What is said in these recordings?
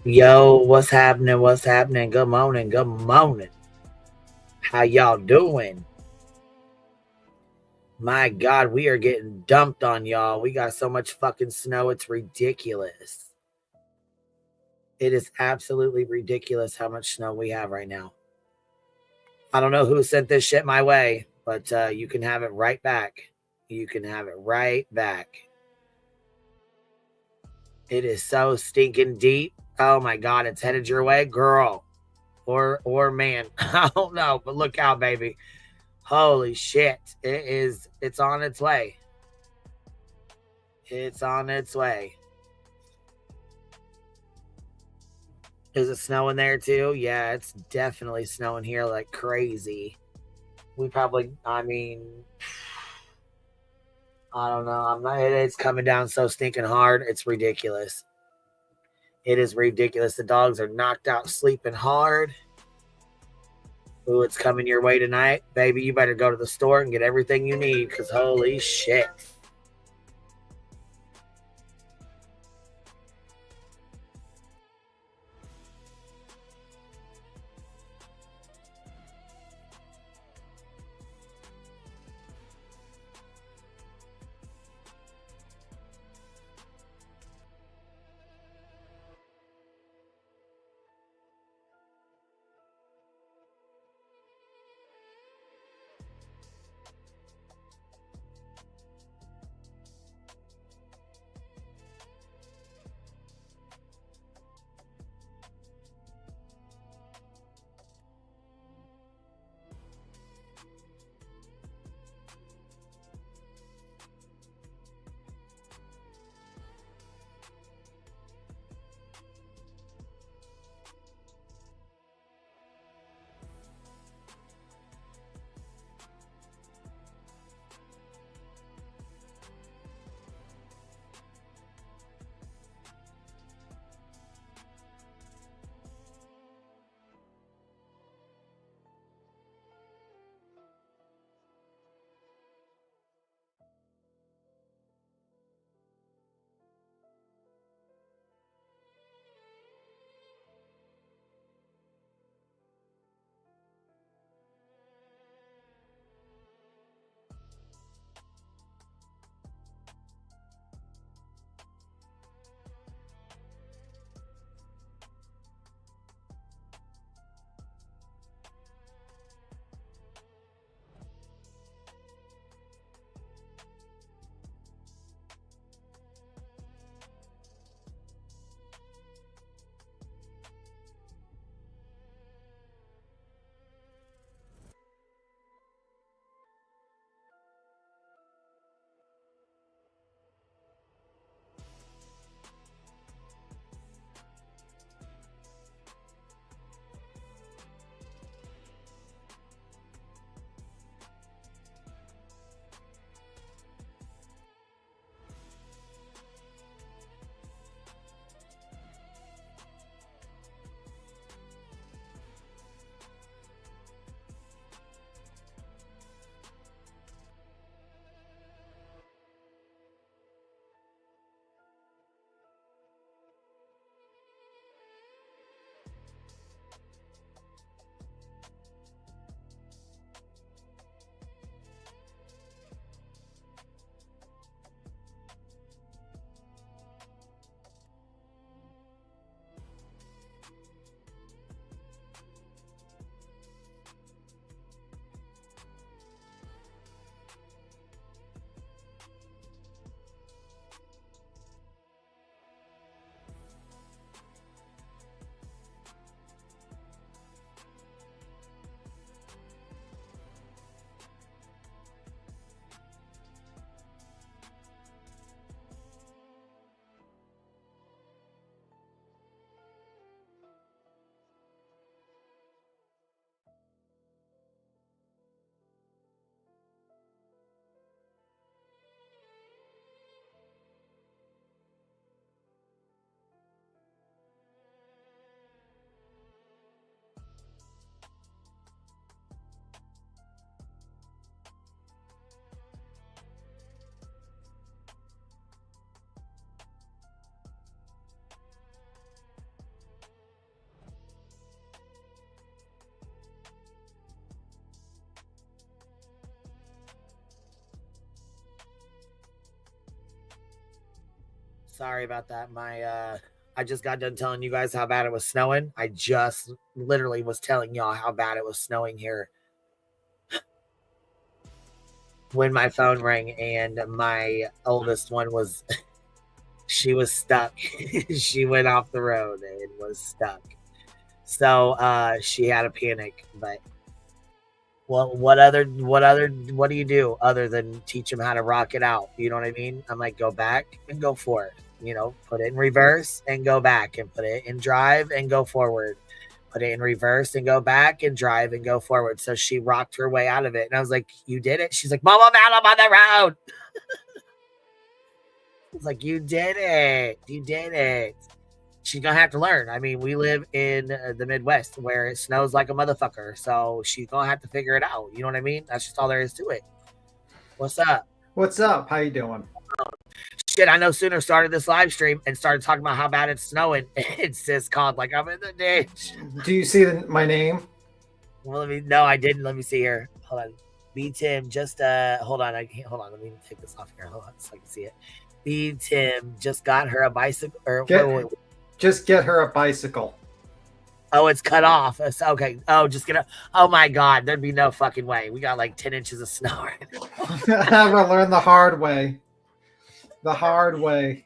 Yo, what's happening? What's happening? Good morning. Good morning. How y'all doing? My God, we are getting dumped on y'all. We got so much fucking snow. It's ridiculous. It is absolutely ridiculous how much snow we have right now. I don't know who sent this shit my way, but you can have it right back. You can have it right back. It is so stinking deep. Oh my God, it's headed your way, girl. Or man. I don't know, but look out, baby. Holy shit. It's on its way. It's on its way. Is it snowing there too? Yeah, it's definitely snowing here like crazy. We probably, I mean, I don't know. I'm not, it's coming down so stinking hard. It's ridiculous. It is ridiculous. The dogs are knocked out sleeping hard. Ooh, it's coming your way tonight. Baby, you better go to the store and get everything you need because holy shit. Sorry about that. I just got done telling you guys how bad it was snowing. I just literally was telling y'all how bad it was snowing here when my phone rang, and my oldest one was she was stuck. She went off the road and was stuck. So she had a panic. But what do you do other than teach them how to rock it out? You know what I mean? I'm like, go back and go forward. You know, put it in reverse and go back, and put it in drive and go forward. Put it in reverse and go back and drive and go forward. So she rocked her way out of it. And I was like, you did it? She's like, Mom, I'm out, I'm on the road. It's like, you did it. You did it. She's gonna have to learn. I mean, we live in the Midwest where it snows like a motherfucker. So she's gonna have to figure it out. You know what I mean? That's just all there is to it. What's up? What's up? How you doing? Shit, I no sooner started this live stream and started talking about how bad it's snowing. It's just called like I'm in the ditch. Do you see my name? Well, no, I didn't. Let me see here. Hold on. B Tim, just hold on. I can't hold on. Let me take this off here. Hold on so I can see it. B Tim just got her a bicycle. Or wait. Just get her a bicycle. Oh, it's cut off. It's, okay. Oh, just get a. Oh my God, there'd be no fucking way. We got like 10 inches of snow right now. I haven't learned the hard way. The hard way.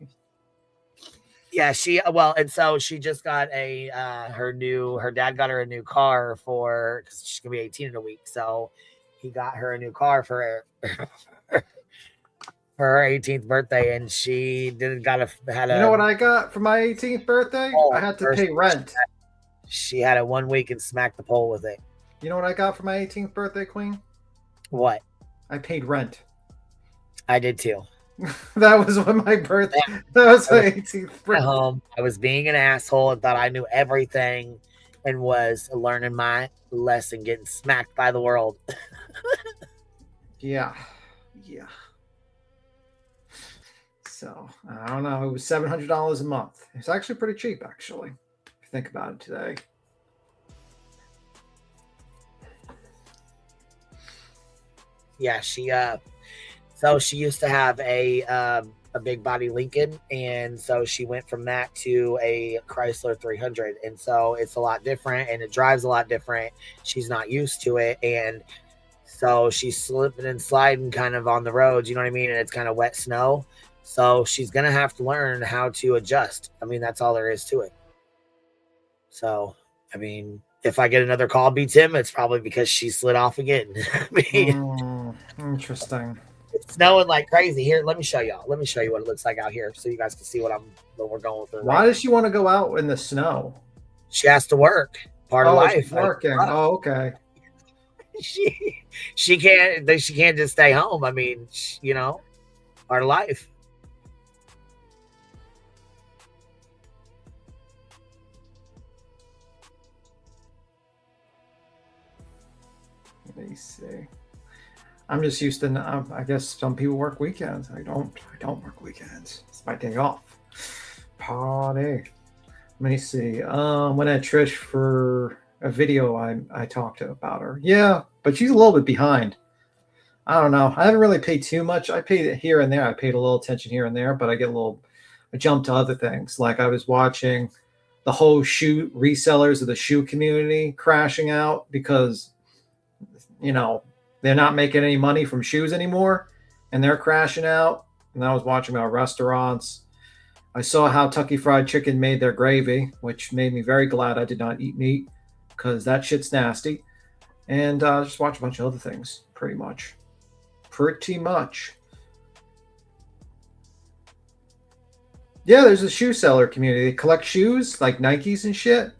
Yeah, and so she just got her dad got her a new car because she's gonna be 18 in a week. So he got her a new car for her 18th birthday, and she You know what I got for my 18th birthday? I had to pay rent. She had it 1 week and smacked the pole with it. You know what I got for my 18th birthday, Queen? What? I paid rent. I did too. That was when my birthday. That was my 18th birthday. Home. I was being an asshole and thought I knew everything, and was learning my lesson, getting smacked by the world. Yeah. So I don't know. It was $700 a month. It's actually pretty cheap, actually, if you think about it today. Yeah, so she used to have a big body Lincoln, and so she went from that to a Chrysler 300, and so it's a lot different, and it drives a lot different. She's not used to it, and so she's slipping and sliding kind of on the roads, you know what I mean? And it's kind of wet snow, so she's gonna have to learn how to adjust. I mean, that's all there is to it. So, I mean, if I get another call beats him, it's probably because she slid off again. I mean, interesting. It's snowing like crazy here. Let me show y'all. Let me show you what it looks like out here, so you guys can see what we're going through. Why does she want to go out in the snow? She has to work. Part of life. She's working. Oh, okay. She can't just stay home. I mean, you know, part of life. Let me see. I'm just used to. I guess some people work weekends. I don't work weekends. It's my day off. Party. Let me see. Went at Trish for a video. I talked about her. Yeah, but she's a little bit behind. I don't know. I haven't really paid too much. I paid it here and there. I paid a little attention here and there, but I jump to other things. Like I was watching the whole shoe resellers of the shoe community crashing out because, you know, they're not making any money from shoes anymore, and they're crashing out. And I was watching about restaurants. I saw how Tucky Fried Chicken made their gravy, which made me very glad I did not eat meat because that shit's nasty. And just watch a bunch of other things, pretty much. Yeah, there's a shoe seller community. They collect shoes like Nikes and shit.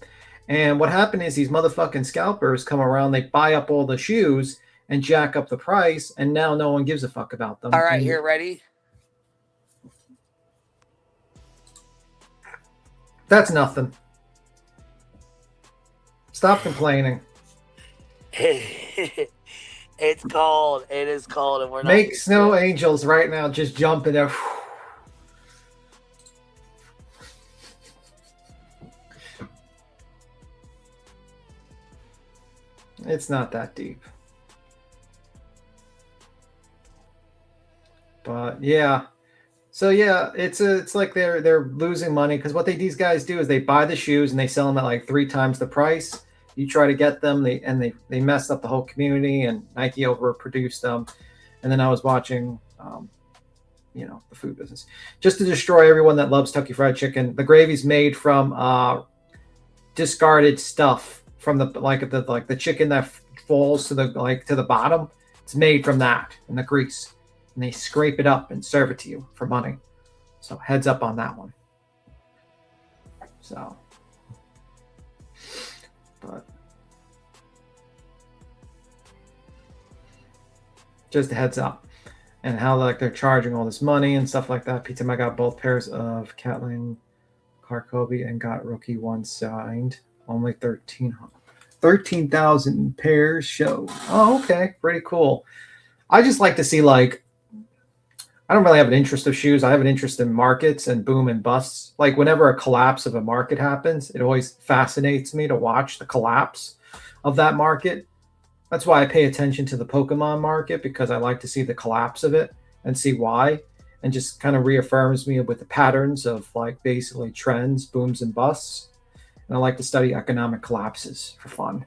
And what happened is these motherfucking scalpers come around, they buy up all the shoes and jack up the price, and now no one gives a fuck about them. All right, here, ready? That's nothing. Stop complaining. It's cold. It is cold, and we're not. Make snow angels right now just jumping there. It's not that deep. But yeah, So yeah, it's like they're losing money because what these guys do is they buy the shoes and they sell them at like 3 times the price. You try to get them, they mess up the whole community, and Nike overproduced them. And then I was watching, the food business just to destroy everyone that loves Kentucky Fried Chicken. The gravy's made from discarded stuff from the chicken that falls to the bottom. It's made from that and the grease. And they scrape it up and serve it to you for money. So heads up on that one. So, but just a heads up. And how they're charging all this money and stuff like that. Pizza, I got both pairs of Catling Carkobi and got rookie one signed. Only 13,000 pairs show. Oh, okay. Pretty cool. I just like to see I don't really have an interest of shoes. I have an interest in markets and boom and busts. Like whenever a collapse of a market happens, it always fascinates me to watch the collapse of that market. That's why I pay attention to the Pokemon market, because I like to see the collapse of it and see why, and just kind of reaffirms me with the patterns of basically trends, booms and busts. And I like to study economic collapses for fun.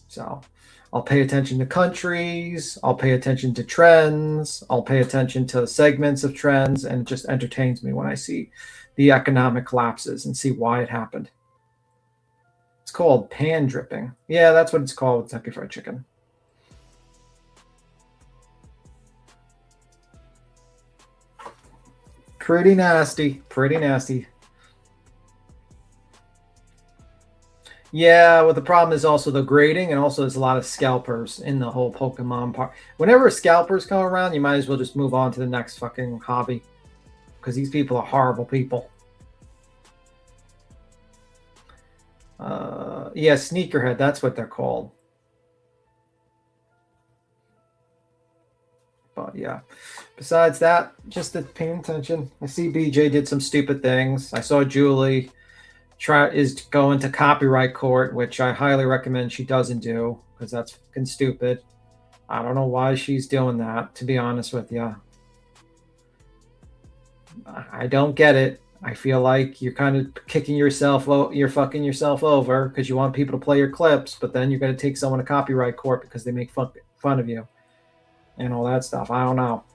So I'll pay attention to countries, I'll pay attention to trends, I'll pay attention to segments of trends, and it just entertains me when I see the economic collapses and see why it happened. It's called pan dripping. Yeah, that's what it's called with Kentucky Fried Chicken. Pretty nasty. Pretty nasty. Yeah, well, the problem is also the grading, and also there's a lot of scalpers in the whole Pokemon part. Whenever scalpers come around, you might as well just move on to the next fucking hobby, because these people are horrible people. Yeah, sneakerhead, that's what they're called. But yeah, besides that, just paying attention. I see BJ did some stupid things. I saw Julie is going to copyright court, which I highly recommend she doesn't do, because that's fucking stupid. I don't know why she's doing that, to be honest with you. I don't get it. I feel like you're kind of you're fucking yourself over because you want people to play your clips, but then you're going to take someone to copyright court because they make fun of you and all that stuff. I don't know.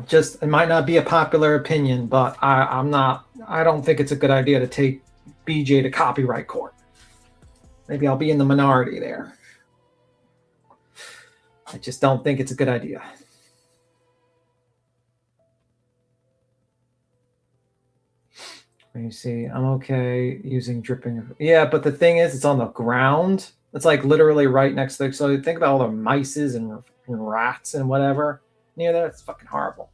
It might not be a popular opinion, but I don't think it's a good idea to take BJ to copyright court. Maybe I'll be in the minority there. I just don't think it's a good idea. Let me see. I'm okay using dripping. Yeah, but the thing is, it's on the ground. It's literally right next to so think about all the mices and rats and whatever near there. It's fucking horrible.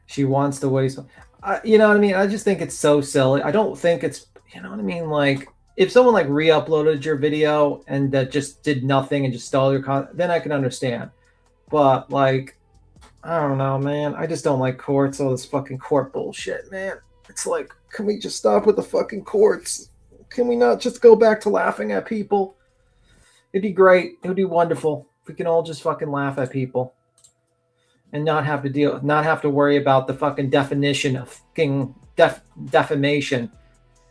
She wants to waste. You know what I mean? I just think it's so silly. I don't think it's, you know what I mean? If someone re-uploaded your video and that just did nothing and just stole your content, then I can understand. But I don't know, man. I just don't like courts. All this fucking court bullshit, man. It's can we just stop with the fucking courts? Can we not just go back to laughing at people? It'd be great. It would be wonderful if we can all just fucking laugh at people and not have to worry about the fucking definition of fucking defamation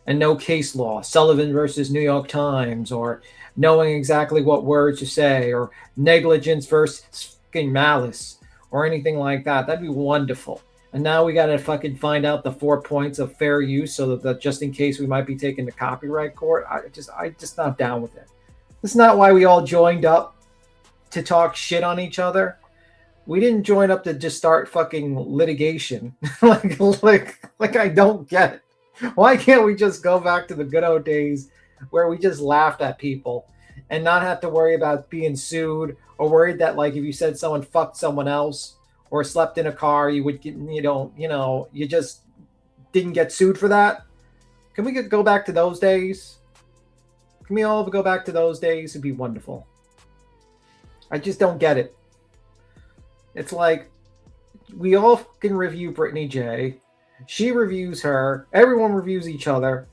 and no case law, Sullivan versus New York Times, or knowing exactly what words to say, or negligence versus fucking malice, or anything like that. That'd be wonderful. And now we got to fucking find out the 4 points of fair use, so that just in case we might be taken to copyright court. I just not down with it. That's not why we all joined up to talk shit on each other. We didn't join up to just start fucking litigation. I don't get it. Why can't we just go back to the good old days where we just laughed at people and not have to worry about being sued, or worried that if you said someone fucked someone else or slept in a car, you would get, you just didn't get sued for that? Can we go back to those days? Can we all go back to those days? It'd be wonderful. I just don't get it. It's we all can review Brittany J. She reviews her. Everyone reviews each other.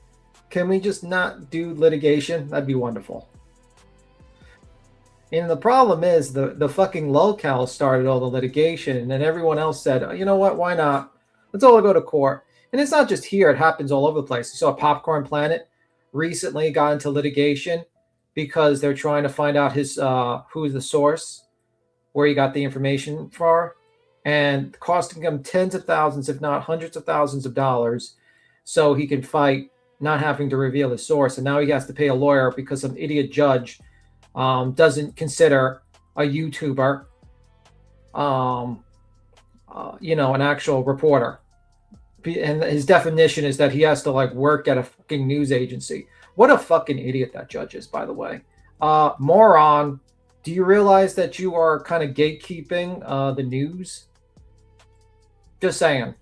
Can we just not do litigation? That'd be wonderful. And the problem is the fucking locale started all the litigation, and then everyone else said, oh, you know what, why not? Let's all go to court. And it's not just here, it happens all over the place. You saw Popcorn Planet recently got into litigation because they're trying to find out his who's the source, where he got the information for, and costing him tens of thousands, if not hundreds of thousands of dollars, so he can fight not having to reveal his source. And now he has to pay a lawyer because some idiot judge doesn't consider a YouTuber, an actual reporter. And his definition is that he has to like work at a fucking news agency. What a fucking idiot that judge is, by the way. Moron, do you realize that you are kind of gatekeeping the news? Just saying.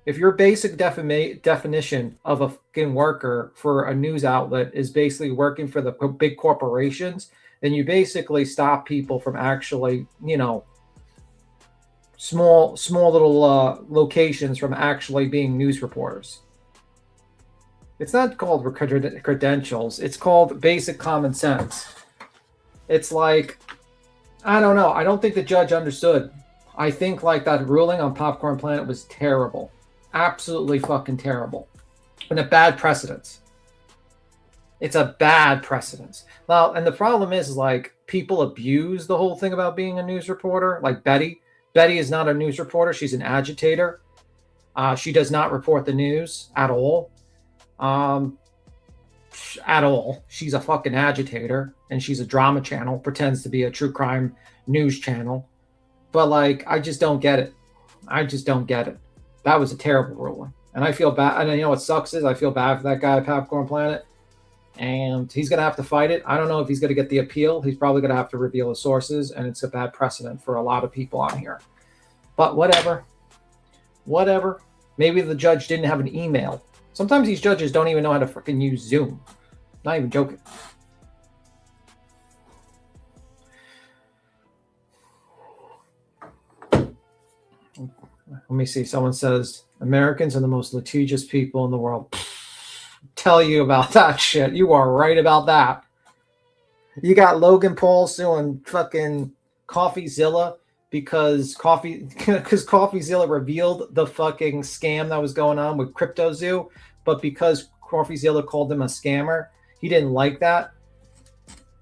If your basic definition of a fucking worker for a news outlet is basically working for the big corporations, then you basically stop people from actually, small little locations from actually being news reporters. It's not called credentials. It's called basic common sense. It's like, I don't know. I don't think the judge understood. I think like that ruling on Popcorn Planet was terrible. Absolutely fucking terrible. And a bad precedent. It's a bad precedent. Now, and the problem is like people abuse the whole thing about being a news reporter. Like Betty. Betty is not a news reporter. She's an agitator. She does not report the news at all. At all. She's a fucking agitator, and she's a drama channel, pretends to be a true crime news channel. But like, I just don't get it. I just don't get it. That was a terrible ruling. And I feel bad. And you know what sucks is I feel bad for that guy at Popcorn Planet. And he's going to have to fight it. I don't know if he's going to get the appeal. He's probably going to have to reveal his sources. And it's a bad precedent for a lot of people on here. But whatever. Whatever. Maybe the judge didn't have an email. Sometimes these judges don't even know how to freaking use Zoom. Not even joking. Let me see. Someone says, Americans are the most litigious people in the world. Tell you about that shit. You are right about that. You got Logan Paul suing fucking CoffeeZilla because CoffeeZilla revealed the fucking scam that was going on with CryptoZoo, but because CoffeeZilla called him a scammer, he didn't like that.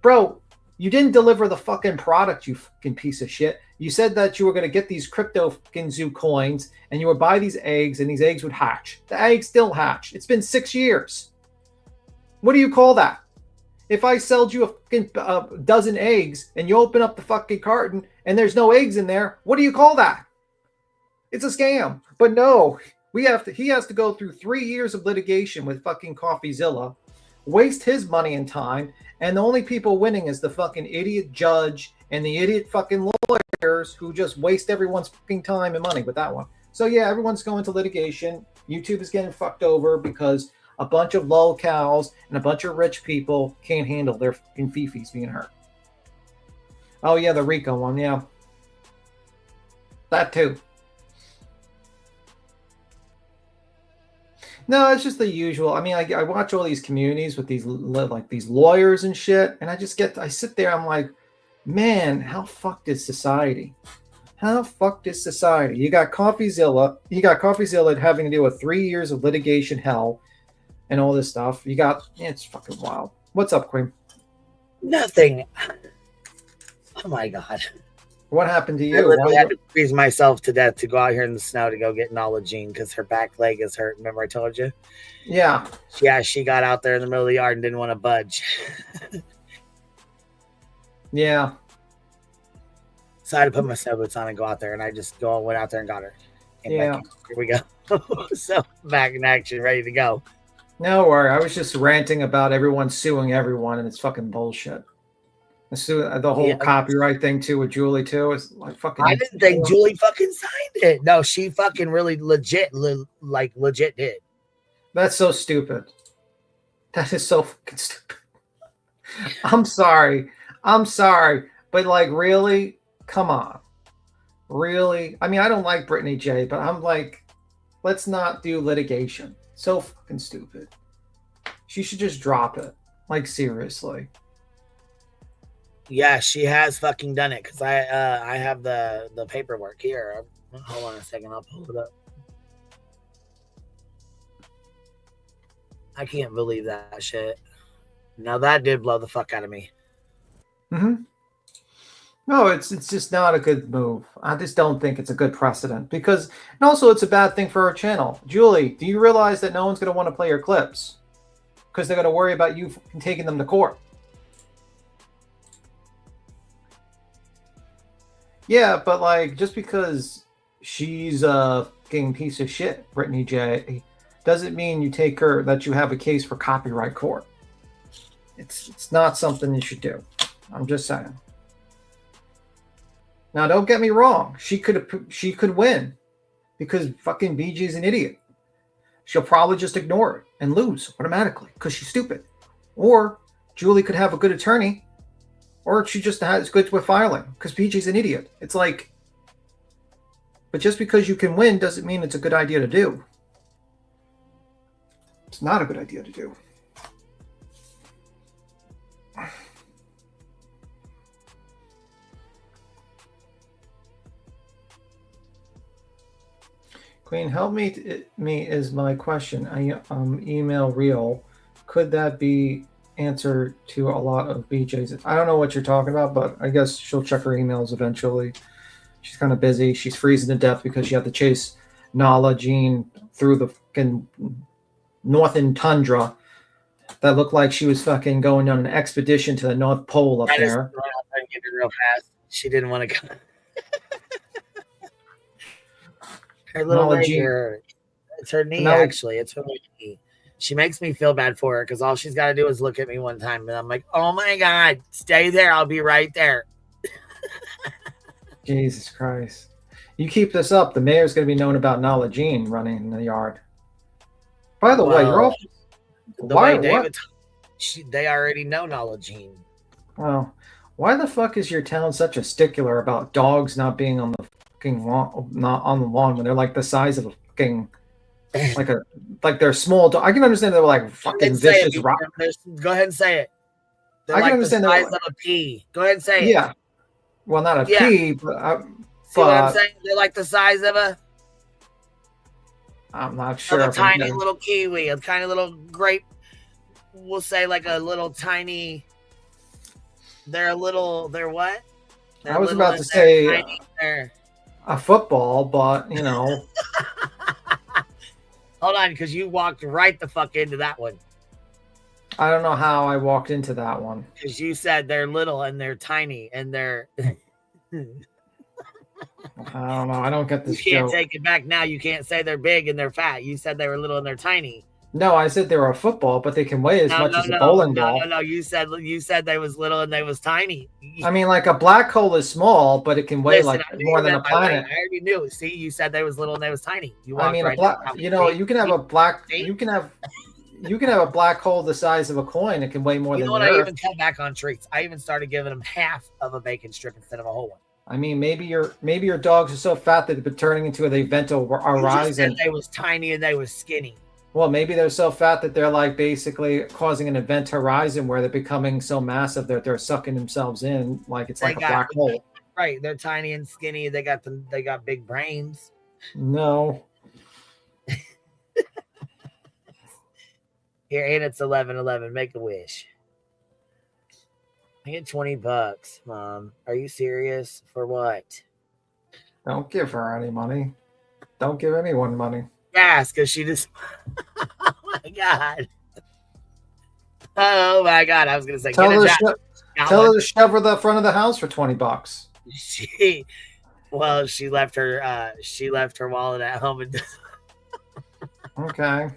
Bro, you didn't deliver the fucking product, you fucking piece of shit. You said that you were going to get these CryptoZoo coins and you would buy these eggs and these eggs would hatch. The eggs still hatch. It's been 6 years. What do you call that? If I sold you a dozen eggs and you open up the fucking carton and there's no eggs in there, what do you call that? It's a scam. But no, he has to go through 3 years of litigation with fucking CoffeeZilla, waste his money and time, and the only people winning is the fucking idiot judge and the idiot fucking lawyers who just waste everyone's fucking time and money with that one. So yeah, everyone's going to litigation. YouTube is getting fucked over because a bunch of lolcows and a bunch of rich people can't handle their fucking fifis being hurt. Oh yeah, the Rico one, yeah. That too. No, it's just the usual. I mean, I watch all these communities with these lawyers and shit, and I sit there, I'm like, man, how fucked is society? How fucked is society? You got CoffeeZilla having to deal with 3 years of litigation hell and all this stuff. It's fucking wild. What's up, Queen? Nothing. Oh my God. What happened to you? I literally had to freeze myself to death to go out here in the snow to go get Nalgene because her back leg is hurt. Remember I told you? Yeah. Yeah, she got out there in the middle of the yard and didn't want to budge. Yeah. So I had to put my snow boots on and go out there, and I just went out there and got her. Yeah. Here we go. So back in action, ready to go. No worry. I was just ranting about everyone suing everyone, and it's fucking bullshit. The whole copyright thing too with Julie too is like fucking. I didn't think Julie fucking signed it. No, she fucking really legit did. That's so stupid. That is so fucking stupid. I'm sorry, but like, really, come on, really. I mean, I don't like Brittany J, but I'm like, let's not do litigation. So fucking stupid. She should just drop it. Like, seriously. Yeah, she has fucking done it because I have the paperwork here. Hold on a second, I'll pull it up. I can't believe that shit. Now that did blow the fuck out of me. Mm-hmm. No, it's just not a good move. I just don't think it's a good precedent because, and also it's a bad thing for our channel. Julie, do you realize that no one's going to want to play your clips because they're going to worry about you taking them to court? Yeah, but like just because she's a fucking piece of shit, Brittany J, doesn't mean you take her that you have a case for copyright court. It's not something you should do. I'm just saying. Now, don't get me wrong. She could win because fucking BG's an idiot. She'll probably just ignore it and lose automatically because she's stupid. Or Julie could have a good attorney, or she just has good with filing because BG's an idiot. It's like, but just because you can win doesn't mean it's a good idea to do. It's not a good idea to do. Queen, help me is my question. I email real. Could that be answer to a lot of BJ's? I don't know what you're talking about, but I guess she'll check her emails eventually. She's kind of busy. She's freezing to death because she had to chase Nala Jean through the fucking northern tundra that looked like she was fucking going on an expedition to the North Pole up there. Get it real fast. She didn't want to go. Her little leg hurt. It's her knee, actually. It's her knee. She makes me feel bad for her because all she's got to do is look at me one time, and I'm like, oh my God, stay there. I'll be right there. Jesus Christ. You keep this up, the mayor's going to be known about Nala Jean running in the yard. By the way, you're all... They already know Nala Jean. Well, why the fuck is your town such a stickler about dogs not being on the fucking lawn, not on the lawn when they're like the size of a fucking like they're small I can understand they're like fucking vicious rock. Go ahead and say it. They're I can understand the size of a pea. Go ahead and say it. Yeah. Well, not a pea, but see what I'm saying? They're like the size of a... I'm not sure. Of a tiny little kiwi, a tiny little grape. We'll say like a little tiny... They're what? I was about to say a football, but you know. Hold on, because you walked right the fuck into that one. I don't know how I walked into that one. Because you said they're little and they're tiny and they're... I don't know. I don't get this joke. You can't take it back now. You can't say they're big and they're fat. You said they were little and they're tiny. No, I said they were a football, but they can weigh as much as a bowling ball. No. You said they was little and they was tiny. I mean, like a black hole is small, but it can weigh like more than a planet. I already knew. See, you said they was little and they was tiny. I mean, you can have a black. You can have a black hole the size of a coin. It can weigh more than the Earth. I even cut back on treats. I even started giving them half of a bacon strip instead of a whole one. I mean, maybe your dogs are so fat that they've been turning into an event horizon. They was tiny and they was skinny. Well, maybe they're so fat that they're like basically causing an event horizon where they're becoming so massive that they're sucking themselves in like it's like a black hole. Right, they're tiny and skinny. They got big brains. No. Here, and it's 11:11. Make a wish. I get $20, Mom. Are you serious? For what? Don't give her any money. Don't give anyone money. Yes, because she just... Oh, my God. Oh, my God. I was going to say... Tell her to shove her the front of the house for $20. She left her wallet at home. And okay.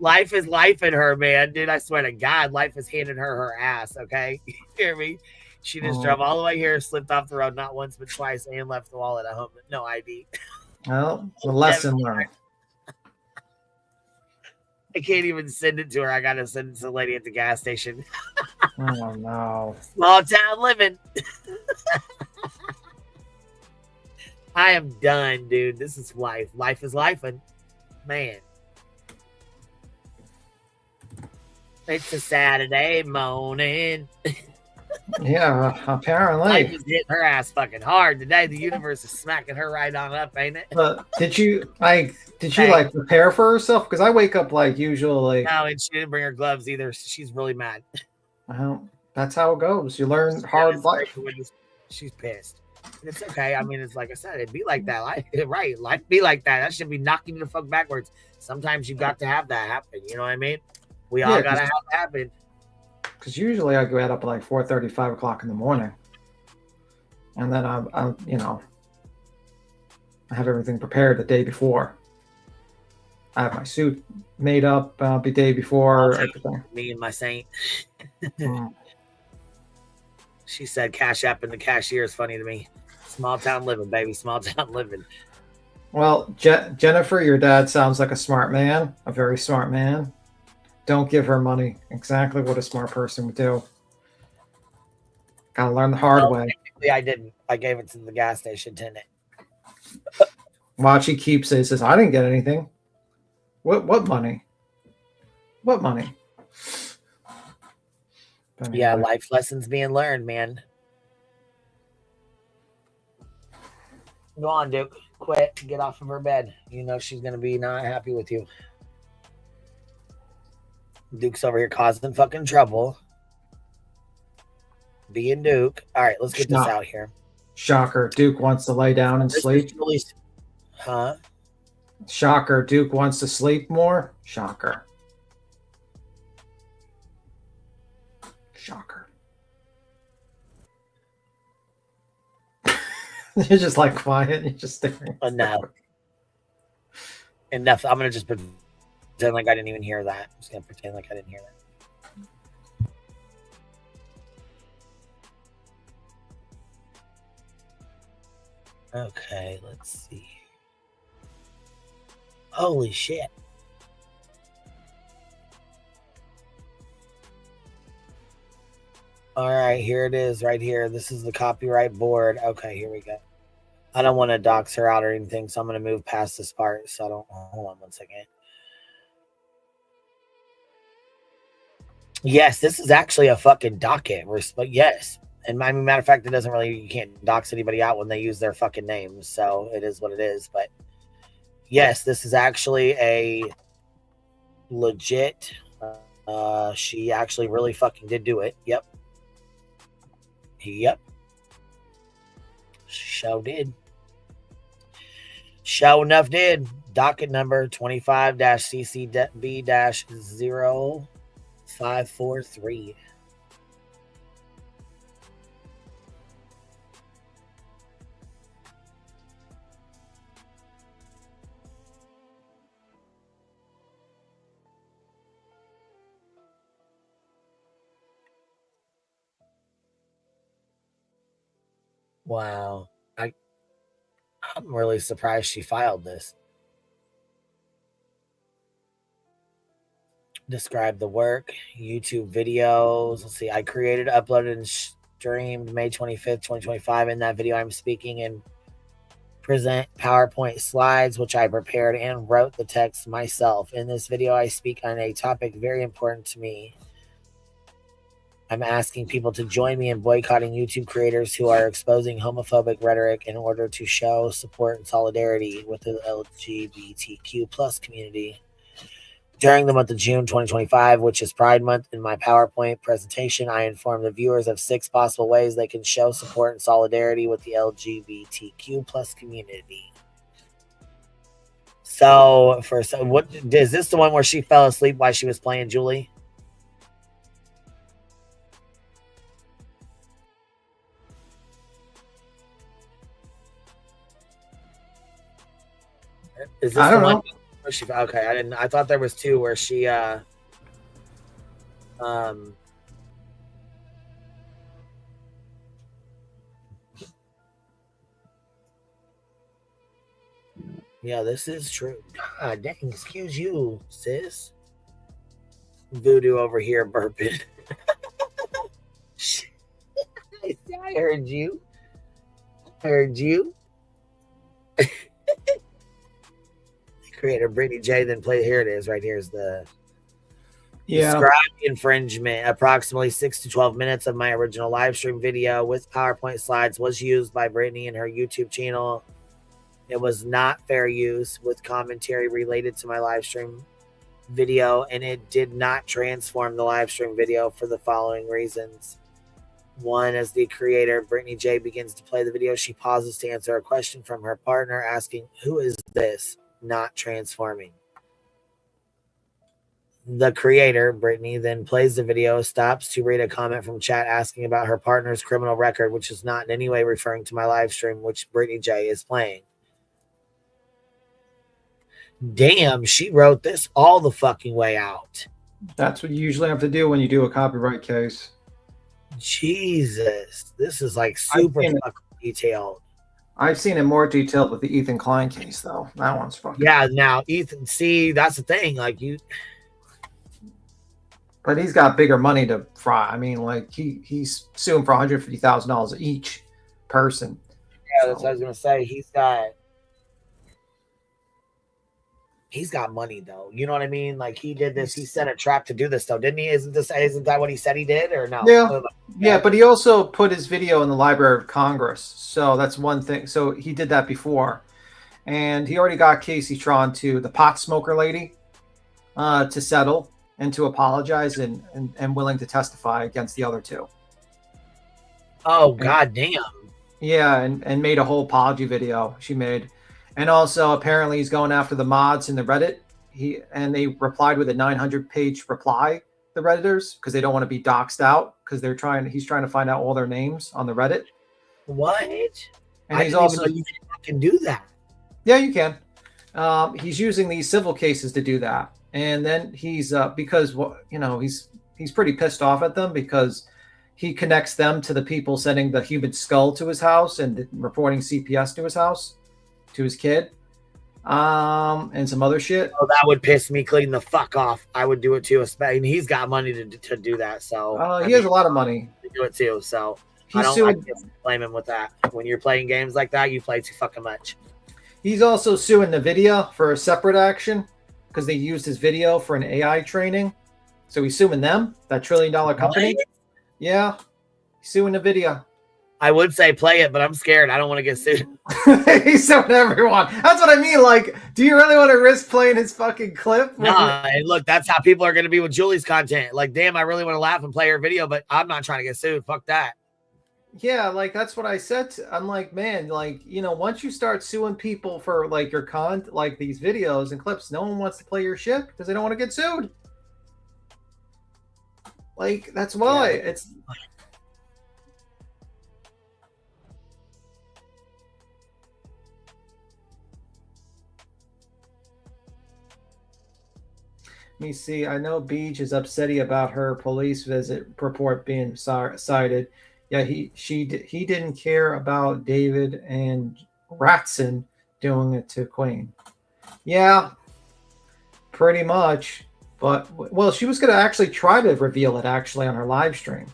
Life is life in her, man. Dude, I swear to God, life is handing her ass, okay? You hear me? She just drove all the way here, slipped off the road not once but twice, and left the wallet at home. No ID. Well, the lesson learned. I can't even send it to her. I got to send it to the lady at the gas station. Oh, no. Small town living. I am done, dude. This is life. Life is life. And man. It's a Saturday morning. Yeah, Life apparently. is hitting her ass fucking hard today. The universe is smacking her right on up, ain't it? Did you like? Did you Hey. like prepare for herself? Because I wake up like usually. No, and she didn't bring her gloves either. She's really mad. Well, that's how it goes. You learn hard life. She's pissed. And it's okay. I mean, it's like I said, it'd be like that. Life, right? Life be like that. That should be knocking you the fuck backwards. Sometimes you got to have that happen. You know what I mean? We all gotta have it happen. Because usually I get up at like 4:30, 5 o'clock in the morning, and then I'm I have everything prepared the day before. I have my suit made up the day before. Everything. Me and my saint. She said Cash App and the cashier is funny to me. Small town living, baby. Small town living. Well, Jennifer, your dad sounds like a smart man, a very smart man. Don't give her money. Exactly what a smart person would do. Gotta learn the hard way. I didn't. I gave it to the gas station attendant. Watch, he keeps it. He says, I didn't get anything. What money? What money? Anyway. Yeah, life lessons being learned, man. Go on, Duke. Quit. Get off of her bed. You know she's going to be not happy with you. Duke's over here causing fucking trouble. Being Duke. All right, let's get this out here. Shocker. Duke wants to lay down and sleep. Huh? Shocker. Duke wants to sleep more. Shocker. Shocker. You're just like quiet. You're just staring. No. Enough. I'm going to just pretend like I didn't even hear that. I'm just going to pretend like I didn't hear that. Okay, let's see. Holy shit. All right, here it is right here. This is the copyright board. Okay, here we go. I don't want to dox her out or anything, so I'm going to move past this part. So I don't. Hold on 1 second. Yes, this is actually a fucking docket. But yes. And I mean, matter of fact, it doesn't really, you can't dox anybody out when they use their fucking names. So it is what it is. But yes, this is actually a legit. She actually really fucking did do it. Yep. Yep. Show did. Show enough did. Docket number 25-CCB-0543. Wow. I'm really surprised she filed this. Describe the work, YouTube videos. Let's see. I created, uploaded, and streamed May 25th, 2025. In that video, I'm speaking and present PowerPoint slides, which I prepared and wrote the text myself. In this video, I speak on a topic very important to me. I'm asking people to join me in boycotting YouTube creators who are exposing homophobic rhetoric in order to show support and solidarity with the LGBTQ plus community. During the month of June 2025, which is Pride Month, in my PowerPoint presentation, I informed the viewers of 6 possible ways they can show support and solidarity with the LGBTQ plus community. So, what is this the one where she fell asleep while she was playing Julie? Is this I don't know. Okay, I didn't. I thought there was 2 where she yeah, this is true. God dang, excuse you, sis. Voodoo over here burping. I heard you. Creator Brittany J, then play. Here it is. Right here's the. Yeah. Describe the infringement. Approximately 6 to 12 minutes of my original live stream video with PowerPoint slides was used by Brittany in her YouTube channel. It was not fair use with commentary related to my live stream video, and it did not transform the live stream video for the following reasons. One, as the creator, Brittany J, begins to play the video, she pauses to answer a question from her partner asking, "Who is this?" Not transforming. The creator, Brittany, then plays the video, stops to read a comment from chat asking about her partner's criminal record, which is not in any way referring to my live stream, which Brittany J is playing. Damn, she wrote this all the fucking way out. That's what you usually have to do when you do a copyright case. Jesus, this is like super fucking detailed. I've seen it more detailed with the Ethan Klein case, though. That one's fucking. Yeah, now Ethan, see, that's the thing. Like you. But he's got bigger money to fry. I mean, like he's suing for $150,000 each person. Yeah, that's what I was gonna say. He's got money though. You know what I mean? Like he did this. He set a trap to do this though, didn't he? Isn't that what he said he did or no? Yeah, but he also put his video in the Library of Congress. So that's one thing. So he did that before, and he already got Casey Tron to the pot smoker lady to settle and to apologize and willing to testify against the other two. Oh, god damn. Yeah, and made a whole apology video she made. And also apparently he's going after the mods in the Reddit. They replied with a 900-page reply, the Redditors, because they don't want to be doxxed out because he's trying to find out all their names on the Reddit. What? And he's also you can do that. Yeah, you can. He's using these civil cases to do that. And then he's because he's pretty pissed off at them because he connects them to the people sending the human skull to his house and reporting CPS to his house, to his kid, and some other shit. Oh, that would piss me clean the fuck off. I would do it too. And he's got money to do that. So he has a lot of money to do it too. So I can't blame him with that. When you're playing games like that, you play too fucking much. He's also suing NVIDIA for a separate action because they used his video for an AI training. So he's suing them, that $1 trillion company. What? Yeah, he's suing NVIDIA. I would say play it, but I'm scared. I don't want to get sued. He's suing everyone. That's what I mean. Like, do you really want to risk playing his fucking clip? Nah, and look, that's how people are going to be with Julie's content. Like, damn, I really want to laugh and play her video, but I'm not trying to get sued. Fuck that. Yeah, like that's what I said. I'm like, man, like, once you start suing people for like your like these videos and clips, no one wants to play your shit because they don't want to get sued. Like, that's why it's. Let me see. I know Beach is upsetty about her police visit report being cited. Yeah, he didn't care about David and Ratson doing it to Queen. Yeah, pretty much. But, well, she was going to actually try to reveal it actually on her live stream.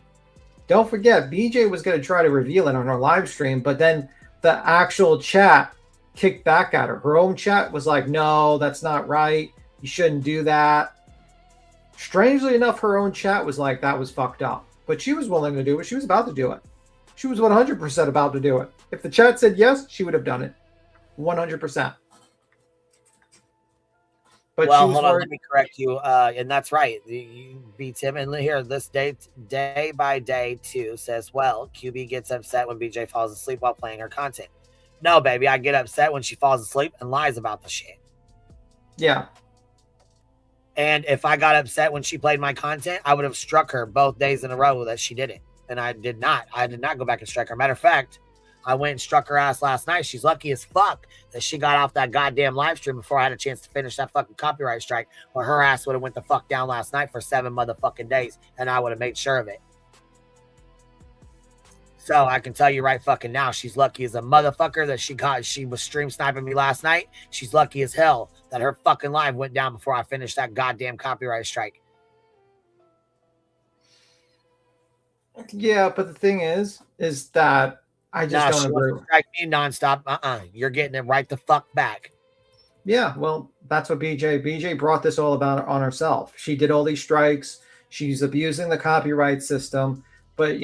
Don't forget, BJ was going to try to reveal it on her live stream, but then the actual chat kicked back at her. Her own chat was like, no, that's not right. You shouldn't do that. Strangely enough, her own chat was like, that was fucked up. But she was willing to do it. She was about to do it. She was 100% about to do it. If the chat said yes, she would have done it. 100%. But well, hold on, let me correct you. And that's right. You beat him. And here, this day by day 2 says, well, QB gets upset when BJ falls asleep while playing her content. No, baby, I get upset when she falls asleep and lies about the shit. Yeah. And if I got upset when she played my content, I would have struck her both days in a row that she did it. And I did not. I did not go back and strike her. Matter of fact, I went and struck her ass last night. She's lucky as fuck that she got off that goddamn live stream before I had a chance to finish that fucking copyright strike, or her ass would have went the fuck down last night for 7 motherfucking days, and I would have made sure of it. So I can tell you right fucking now, she's lucky as a motherfucker that she was stream sniping me last night. She's lucky as hell that her fucking live went down before I finished that goddamn copyright strike. Yeah, but the thing is that I just don't agree. Strike me nonstop. You're getting it right the fuck back. Yeah, well, that's what BJ brought this all about on herself. She did all these strikes. She's abusing the copyright system. But,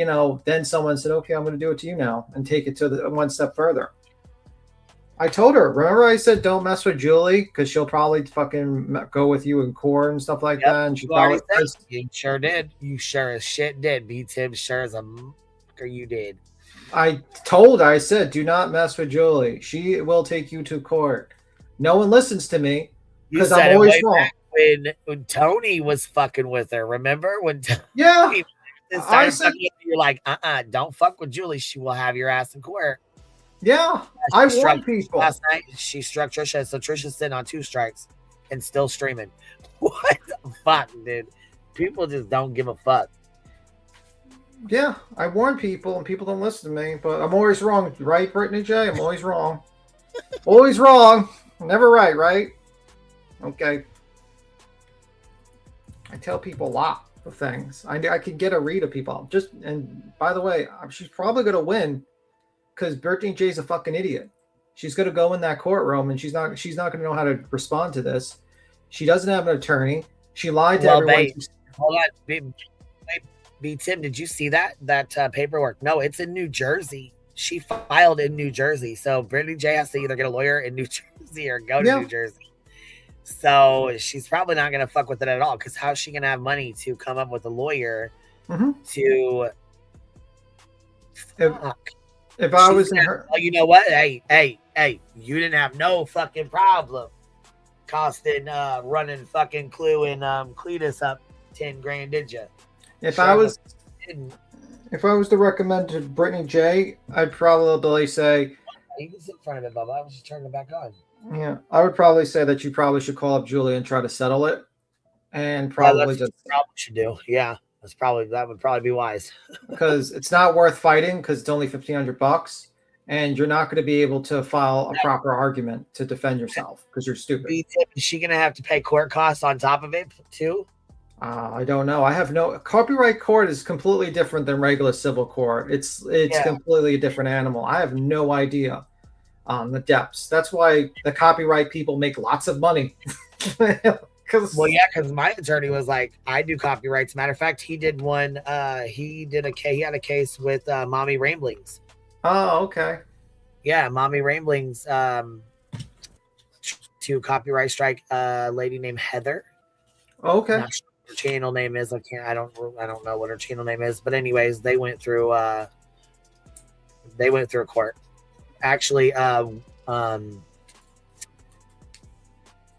then someone said, okay, I'm going to do it to you now and take it to the one step further. I told her, remember I said, don't mess with Julie because she'll probably fucking go with you in court and stuff like that. And she You already probably, said you sure did. You sure as shit did. B-Tim sure as a motherfucker you did. I said, do not mess with Julie. She will take you to court. No one listens to me because I'm always wrong. When Tony was fucking with her, remember when Tony I said, you're like, don't fuck with Julie. She will have your ass in court. Yeah, I warned people. Last night, she struck Trisha, so Trisha's sitting on 2 strikes and still streaming. What the fuck, dude? People just don't give a fuck. Yeah, I warn people, and people don't listen to me, but I'm always wrong, right, Brittany J? I'm always wrong. Always wrong. Never right? Okay. I tell people a lot of things. I can get a read of people. And by the way, she's probably going to win because Brittany J's a fucking idiot. She's going to go in that courtroom and she's not going to know how to respond to this. She doesn't have an attorney. She lied to everyone. Babe, hold on. Tim, did you see that paperwork? No, it's in New Jersey. She filed in New Jersey. So Brittany J has to either get a lawyer in New Jersey or go to New Jersey. So she's probably not going to fuck with it at all because how's she going to have money to come up with a lawyer to fuck? If I was in her... Well, you know what? Hey, you didn't have no fucking problem costing running fucking Clue and Cletus up 10 grand, did you? If I was to recommend to Brittany J, I'd probably say... You can sit in front of it, Bubba. I was just turning it back on. Yeah, I would probably say that you probably should call up Julie and try to settle it, and probably should do. Yeah, that would probably be wise because it's not worth fighting because it's only $1,500, and you're not going to be able to file a proper argument to defend yourself because you're stupid. Is she going to have to pay court costs on top of it too? I don't know. I have no copyright court is completely different than regular civil court. It's completely a different animal. I have no idea. The depths. That's why the copyright people make lots of money. Because my attorney was like, I do copyrights. Matter of fact, he did one. He had a case with Mommy Ramblings. Oh, okay. Yeah, Mommy Ramblings to copyright strike a lady named Heather. Okay. Not sure what her channel name is. I don't know what her channel name is. But anyways, they went through court. Actually,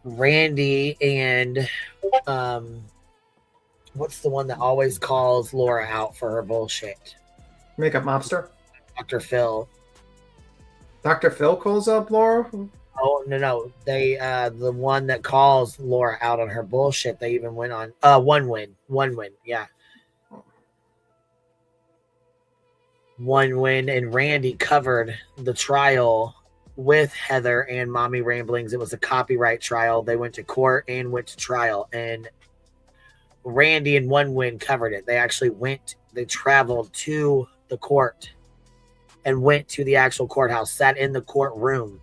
Randy and what's the one that always calls Laura out for her bullshit? Makeup Mobster? Dr. Phil. Dr. Phil calls up Laura? Oh, no. They the one that calls Laura out on her bullshit, they even went on One Win, yeah. One Win and Randy covered the trial with Heather and Mommy Ramblings. It was a copyright trial. They went to court and went to trial, and Randy and One Win covered it. They traveled to the court and went to the actual courthouse, sat in the courtroom.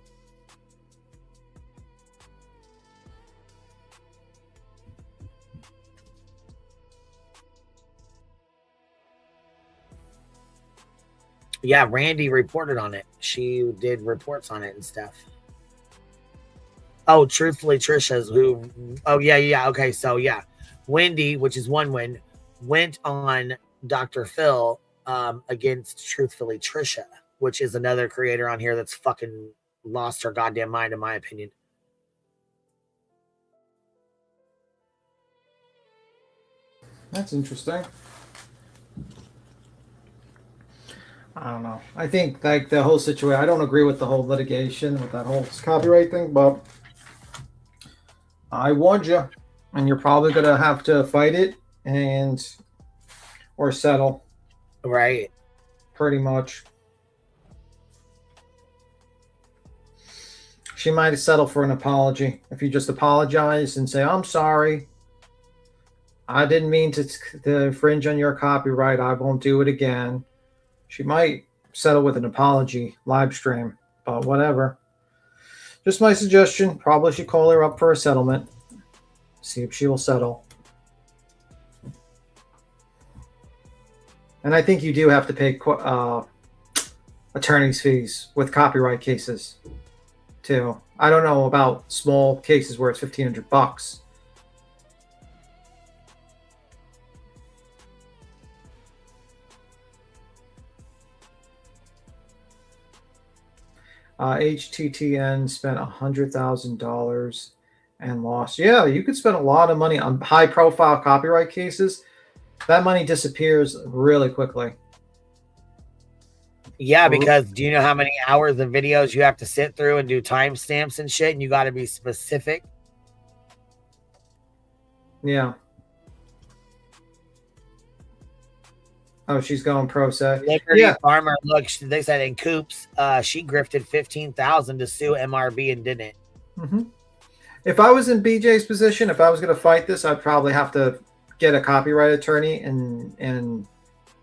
Yeah, Randy reported on it. She did reports on it and stuff. Oh, truthfully, Trisha's who... Oh, yeah. Okay, so yeah. Wendy, which is One Win, went on Dr. Phil against Truthfully Trisha, which is another creator on here that's fucking lost her goddamn mind, in my opinion. That's interesting. I don't know. I think like the whole situation, I don't agree with the whole litigation with that whole copyright thing, but I warned you, and you're probably going to have to fight it or settle. Right. Pretty much. She might have settled for an apology. If you just apologize and say, I'm sorry. I didn't mean to infringe on your copyright. I won't do it again. She might settle with an apology live stream, but whatever. Just my suggestion. Probably should call her up for a settlement. See if she will settle. And I think you do have to pay attorney's fees with copyright cases, too. I don't know about small cases where it's $1,500. HTTN spent $100,000 and lost. Yeah, you could spend a lot of money on high-profile copyright cases. That money disappears really quickly. Yeah, because do you know how many hours of videos you have to sit through and do timestamps and shit, and you got to be specific? Yeah. Oh, she's going pro se. Liberty Farmer, look, they said in Coops, she grifted $15,000 to sue MRB and didn't. Mm-hmm. If I was in BJ's position, if I was going to fight this, I'd probably have to get a copyright attorney in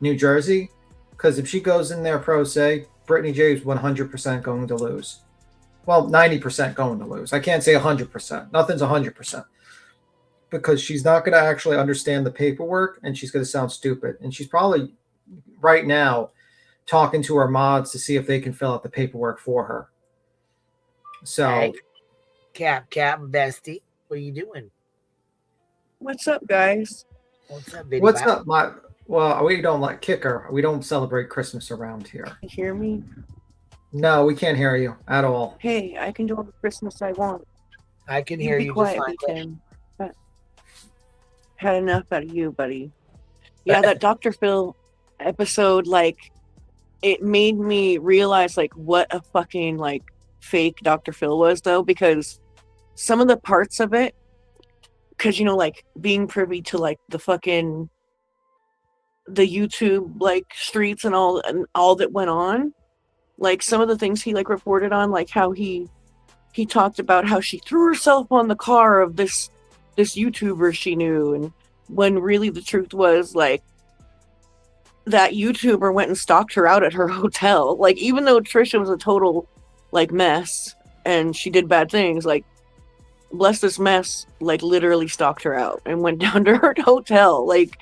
New Jersey, because if she goes in there pro se, Brittany J is 100% going to lose. Well, 90% going to lose. I can't say 100%. Nothing's 100%. Because she's not going to actually understand the paperwork, and she's going to sound stupid. And she's probably right now talking to her mods to see if they can fill out the paperwork for her. So, hey, Cap, bestie, what are you doing? What's up, guys? What's up, baby? What's up, my? Well, we don't like kicker. We don't celebrate Christmas around here. You hear me? No, we can't hear you at all. Hey, I can do all the Christmas I want. I can hear you. Be quiet, Tim. Had enough out of you, buddy. Yeah, that Dr. Phil episode, like, it made me realize, like, what a fucking, like, fake Dr. Phil was, though, because some of the parts of it, because, you know, like, being privy to, like, the YouTube, like, streets and all that went on, like, some of the things he, like, reported on, like, how he talked about how she threw herself on the car of this YouTuber she knew, and when really the truth was, like, that YouTuber went and stalked her out at her hotel. Like, even though Trisha was a total, like, mess and she did bad things, like, bless this mess, like, literally stalked her out and went down to her hotel, like,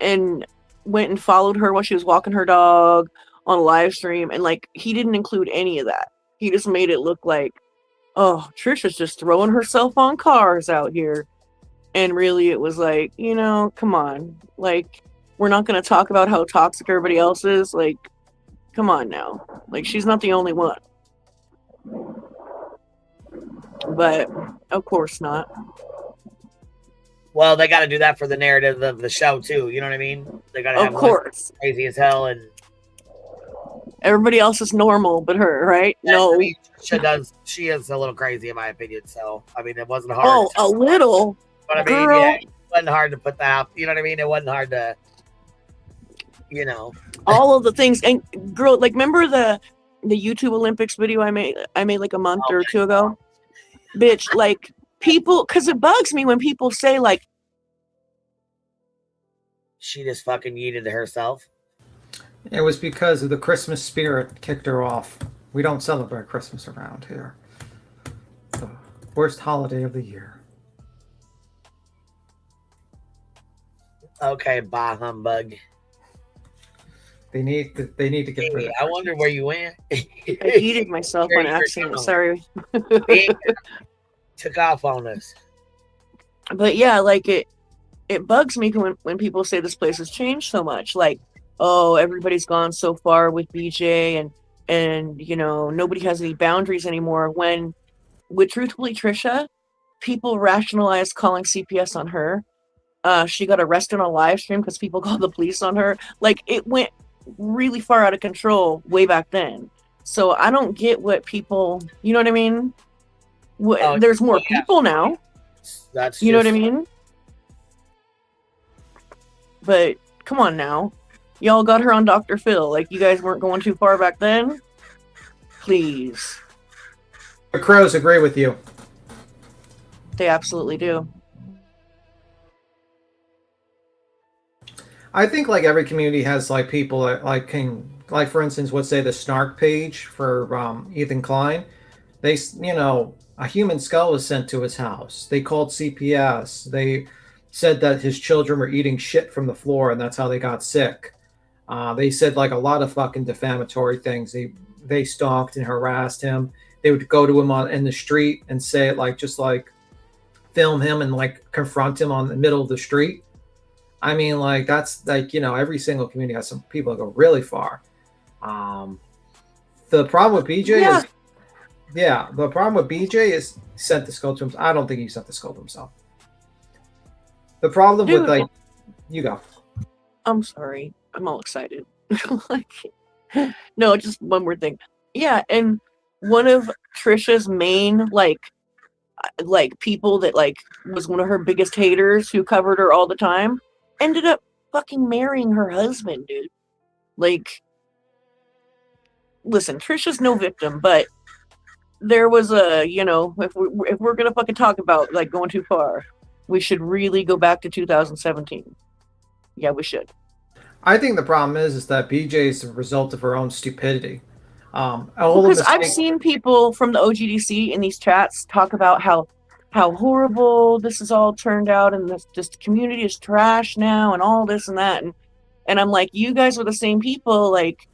and went and followed her while she was walking her dog on a live stream, and, like, he didn't include any of that. He just made it look like, oh, Trisha's just throwing herself on cars out here. And really, it was like, you know, come on. Like, we're not going to talk about how toxic everybody else is. Like, come on now. Like, she's not the only one. But, of course not. Well, they got to do that for the narrative of the show, too. You know what I mean? They got to have of course. Crazy as hell. And everybody else is normal but her, right? Yeah, no. I mean, she is a little crazy, in my opinion. So, I mean, it wasn't hard. Oh, a little. But I mean, girl. yeah, it wasn't hard to put that out. You know what I mean? It wasn't hard to, you know. All of the things. And girl, like, remember the YouTube Olympics video I made like a month or two ago? Bitch, like, people, because it bugs me when people say, like, she just fucking yeeted herself. It was because of the Christmas spirit kicked her off. We don't celebrate Christmas around here. The worst holiday of the year. Okay, bah humbug. They need to get rid of I wonder where you went. I yeeted myself on accident. Sorry. Took off on us. But yeah, like, it bugs me when people say this place has changed so much. Like, oh, everybody's gone so far with BJ, and you know, nobody has any boundaries anymore. When, with truthfully Trisha, people rationalized calling CPS on her. She got arrested on a live stream because people called the police on her. Like, it went really far out of control way back then. So I don't get what people, you know what I mean? There's more people now. That's you know what I mean? But come on now. Y'all got her on Dr. Phil. Like, you guys weren't going too far back then? Please. The crows agree with you. They absolutely do. I think, like, every community has, like, people that, like, can, like, for instance, let's say the snark page for Ethan Klein. They, a human skull was sent to his house. They called CPS. They said that his children were eating shit from the floor, and that's how they got sick. They said like a lot of fucking defamatory things. They stalked and harassed him. They would go to him in the street and say it like, just like film him and like confront him on the middle of the street. I mean, like, that's like, every single community has some people that go really far. The problem with BJ is, the problem with BJ is he sent the skull to himself. I don't think he sent the skull to himself. The problem with, like, you go. I'm sorry. I'm all excited. Like, no, just one more thing. Yeah, and one of Trisha's main, like people that, like, was one of her biggest haters who covered her all the time, ended up fucking marrying her husband, dude. Like, listen, Trisha's no victim, but there was a, if we're gonna fucking talk about, like, going too far, we should really go back to 2017. Yeah, we should. I think the problem is that BJ is the result of her own stupidity. Because I've seen people from the OGDC in these chats talk about how horrible this has all turned out, and this community is trash now, and all this and that, and I'm like, you guys are the same people, like,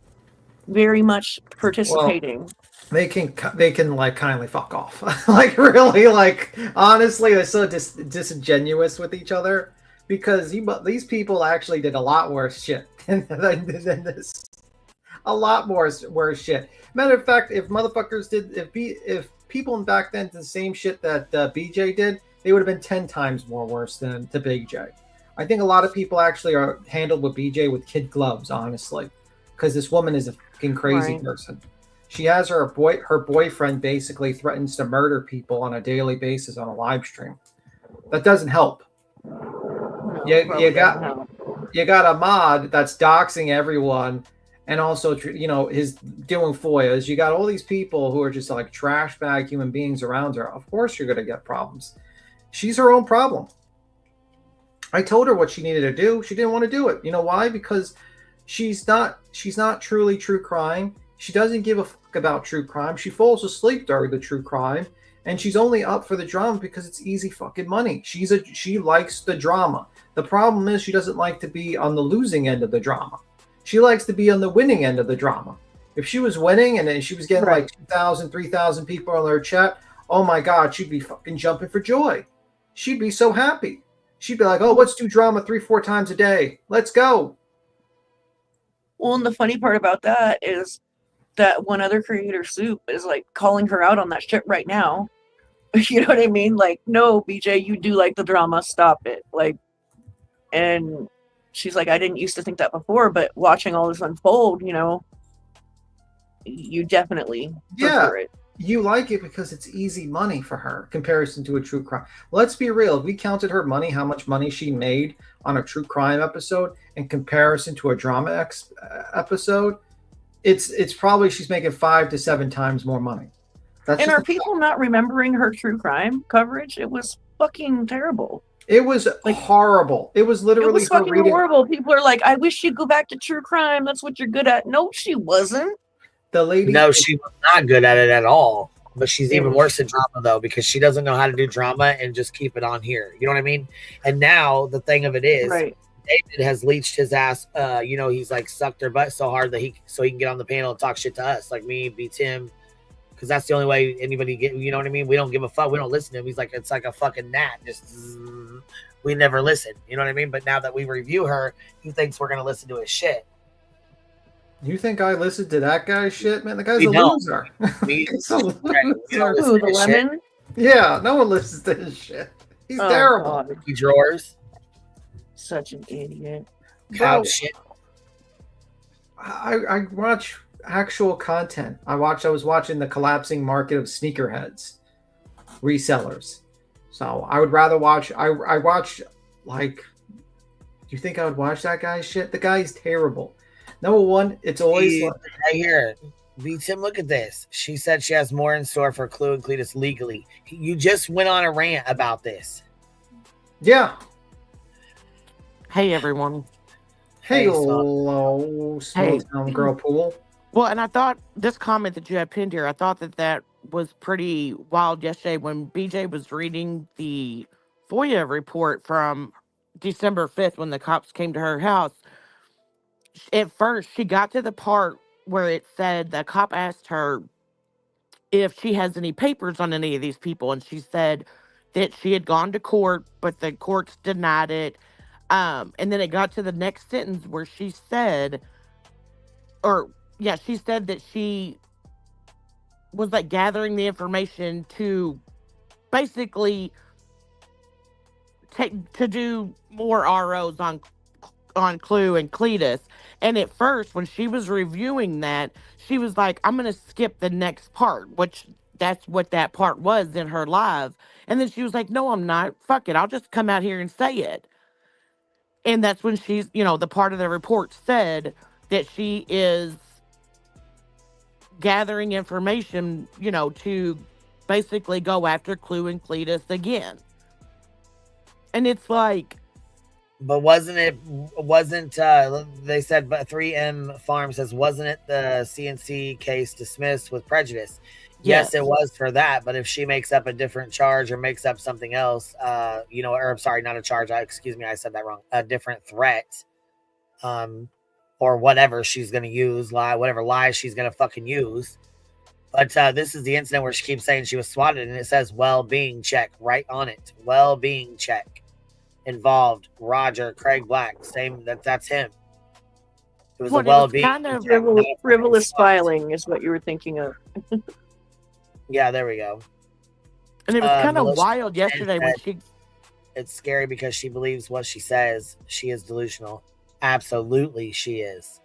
very much participating. Well, they can like kindly fuck off. Like, really, like, honestly, they're so disingenuous with each other, because these people actually did a lot worse shit than this. A lot worse shit. Matter of fact, if motherfuckers did, if people back then did the same shit that BJ did, they would have been 10 times more worse than the Big J. I think a lot of people actually are handled with BJ with kid gloves, honestly, because this woman is a fucking crazy person. She has her boyfriend basically threatens to murder people on a daily basis on a live stream. That doesn't help. No, you got a mod that's doxing everyone, and also is doing FOIAs. You got all these people who are just like trash bag human beings around her. Of course you're gonna get problems. She's her own problem. I told her what she needed to do. She didn't want to do it. You know why? Because she's not truly true crime. She doesn't give a fuck about true crime. She falls asleep during the true crime, and she's only up for the drama because it's easy fucking money. She likes the drama. The problem is she doesn't like to be on the losing end of the drama. She likes to be on the winning end of the drama. If she was winning and then she was getting like 2,000, 3,000 people on her chat, oh my God, she'd be fucking jumping for joy. She'd be so happy. She'd be like, oh, let's do drama 3-4 times a day. Let's go. Well, and the funny part about that is that one other creator, Soup, is like calling her out on that shit right now. You know what I mean? Like, no, BJ, you do like the drama. Stop it. Like, and she's like, I didn't used to think that before, but watching all this unfold, you definitely prefer it. You like it because it's easy money for her, comparison to a true crime. Let's be real. If we counted her money, how much money she made on a true crime episode in comparison to a drama episode, it's probably she's making 5 to 7 times more money. And are people not remembering her true crime coverage? It was fucking terrible. It was like horrible. It was literally fucking horrible. People are like, I wish you'd go back to true crime. That's what you're good at. No, she wasn't. The lady. No, she was not good at it at all. But she's even worse at drama, though, because she doesn't know how to do drama and just keep it on here. You know what I mean? And now the thing of it is, David has leached his ass. He's like sucked her butt so hard that he can get on the panel and talk shit to us, like me, beats him. Because that's the only way anybody get, you know what I mean? We don't give a fuck. We don't listen to him. He's like, it's like a fucking gnat. We never listen. You know what I mean? But now that we review her, he thinks we're going to listen to his shit. You think I listened to that guy's shit? Man, the guy's a loser. He's a loser. The lemon? Yeah, no one listens to his shit. He's terrible. Drawers. Such an idiot. Cow shit. I watch actual content. I was watching the collapsing market of sneakerheads, resellers. So I would rather watch. I watch, like. Do you think I would watch that guy's shit? The guy's terrible. Number one, it's always right here. Tim, look at this. She said she has more in store for Clue and Cletus legally. You just went on a rant about this. Yeah. Hey everyone. Hey, hello, small town girl pool. Well, and I thought this comment that you had pinned here, I thought that was pretty wild yesterday when BJ was reading the FOIA report from December 5th when the cops came to her house. At first, she got to the part where it said the cop asked her if she has any papers on any of these people, and she said that she had gone to court, but the courts denied it. And then it got to the next sentence where she said, she said that she was like gathering the information to basically to do more ROs on Clue and Cletus. And at first, when she was reviewing that, she was like, I'm going to skip the next part, which that's what that part was in her live. And then she was like, no, I'm not. Fuck it. I'll just come out here and say it. And that's when she's, the part of the report said that she is gathering information, to basically go after Clue and Cletus again. And it's like, but they said, but 3M Farm says, wasn't it the CNC case dismissed with prejudice? Yes, it was for that. But if she makes up a different charge or makes up something else, or I'm sorry, not a charge. Excuse me, I said that wrong. A different threat, or whatever she's going to use, whatever lie she's going to fucking use. But this is the incident where she keeps saying she was swatted, and it says well-being check right on it. Well-being check. Involved Roger Craig Black, same that's him. It was a well-being kind of frivolous filing is what you were thinking of. Yeah, there we go. And it was kind of wild yesterday when it's scary because she believes what she says. She is delusional. Absolutely she is.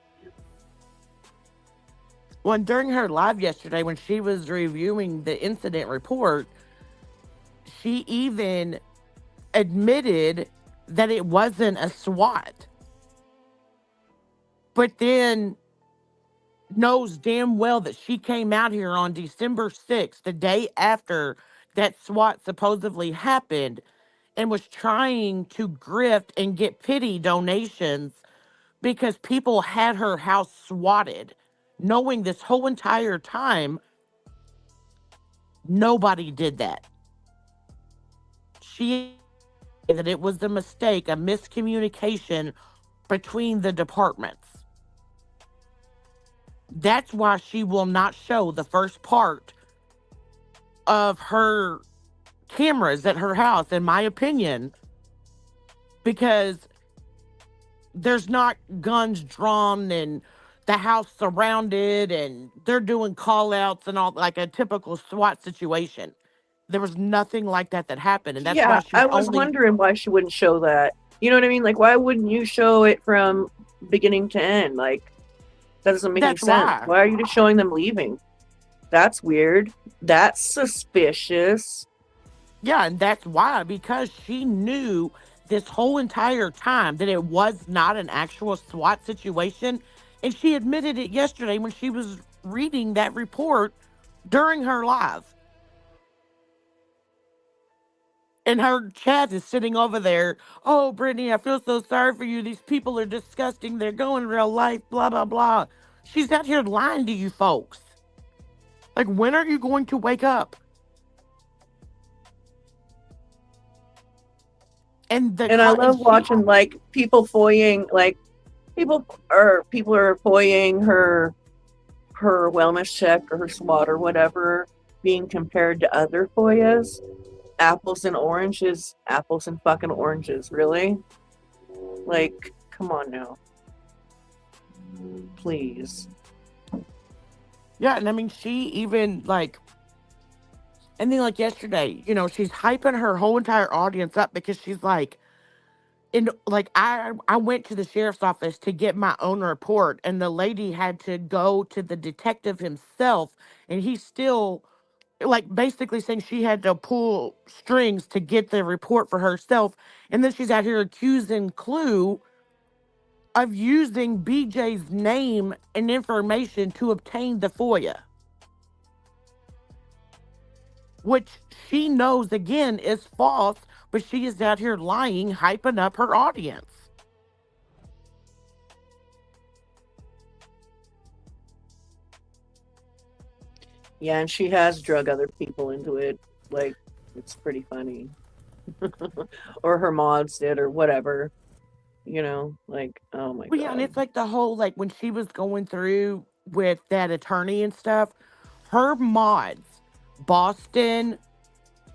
Well, during her live yesterday when she was reviewing the incident report, she even admitted that it wasn't a SWAT, but then knows damn well that she came out here on December 6th, the day after that SWAT supposedly happened, and was trying to grift and get pity donations because people had her house swatted, knowing this whole entire time nobody did that. She that it was a mistake, a miscommunication between the departments. That's why she will not show the first part of her cameras at her house, in my opinion, because there's not guns drawn and the house surrounded and they're doing call outs and all, like a typical SWAT situation. There was nothing like that happened. And that's why I was wondering why she wouldn't show that. You know what I mean? Like, why wouldn't you show it from beginning to end? Like, that doesn't make any sense. Why are you just showing them leaving? That's weird. That's suspicious. Yeah, and that's why, because she knew this whole entire time that it was not an actual SWAT situation. And she admitted it yesterday when she was reading that report during her live. And her chat is sitting over there. Oh, Brittany, I feel so sorry for you. These people are disgusting. They're going real life, blah, blah, blah. She's out here lying to you folks. Like, when are you going to wake up? And I love watching, like, people FOIAing, like, people are FOIAing her wellness check or her SWAT or whatever, being compared to other FOIAs. Apples and oranges, apples and fucking oranges, really? Like, come on now. Please. Yeah, and I mean, she even, like, and then, like, yesterday, she's hyping her whole entire audience up because she's like, I went to the sheriff's office to get my own report, and the lady had to go to the detective himself, and he's still, like, basically saying she had to pull strings to get the report for herself. And then she's out here accusing Clue of using BJ's name and information to obtain the FOIA, which she knows, again, is false, but she is out here lying, hyping up her audience. Yeah, and she has drug other people into it. Like, it's pretty funny. Or her mods did, or whatever. You know, like, oh my Well, yeah, and god. it's like the whole, like, when she was going through with that attorney and stuff, her mods, Boston,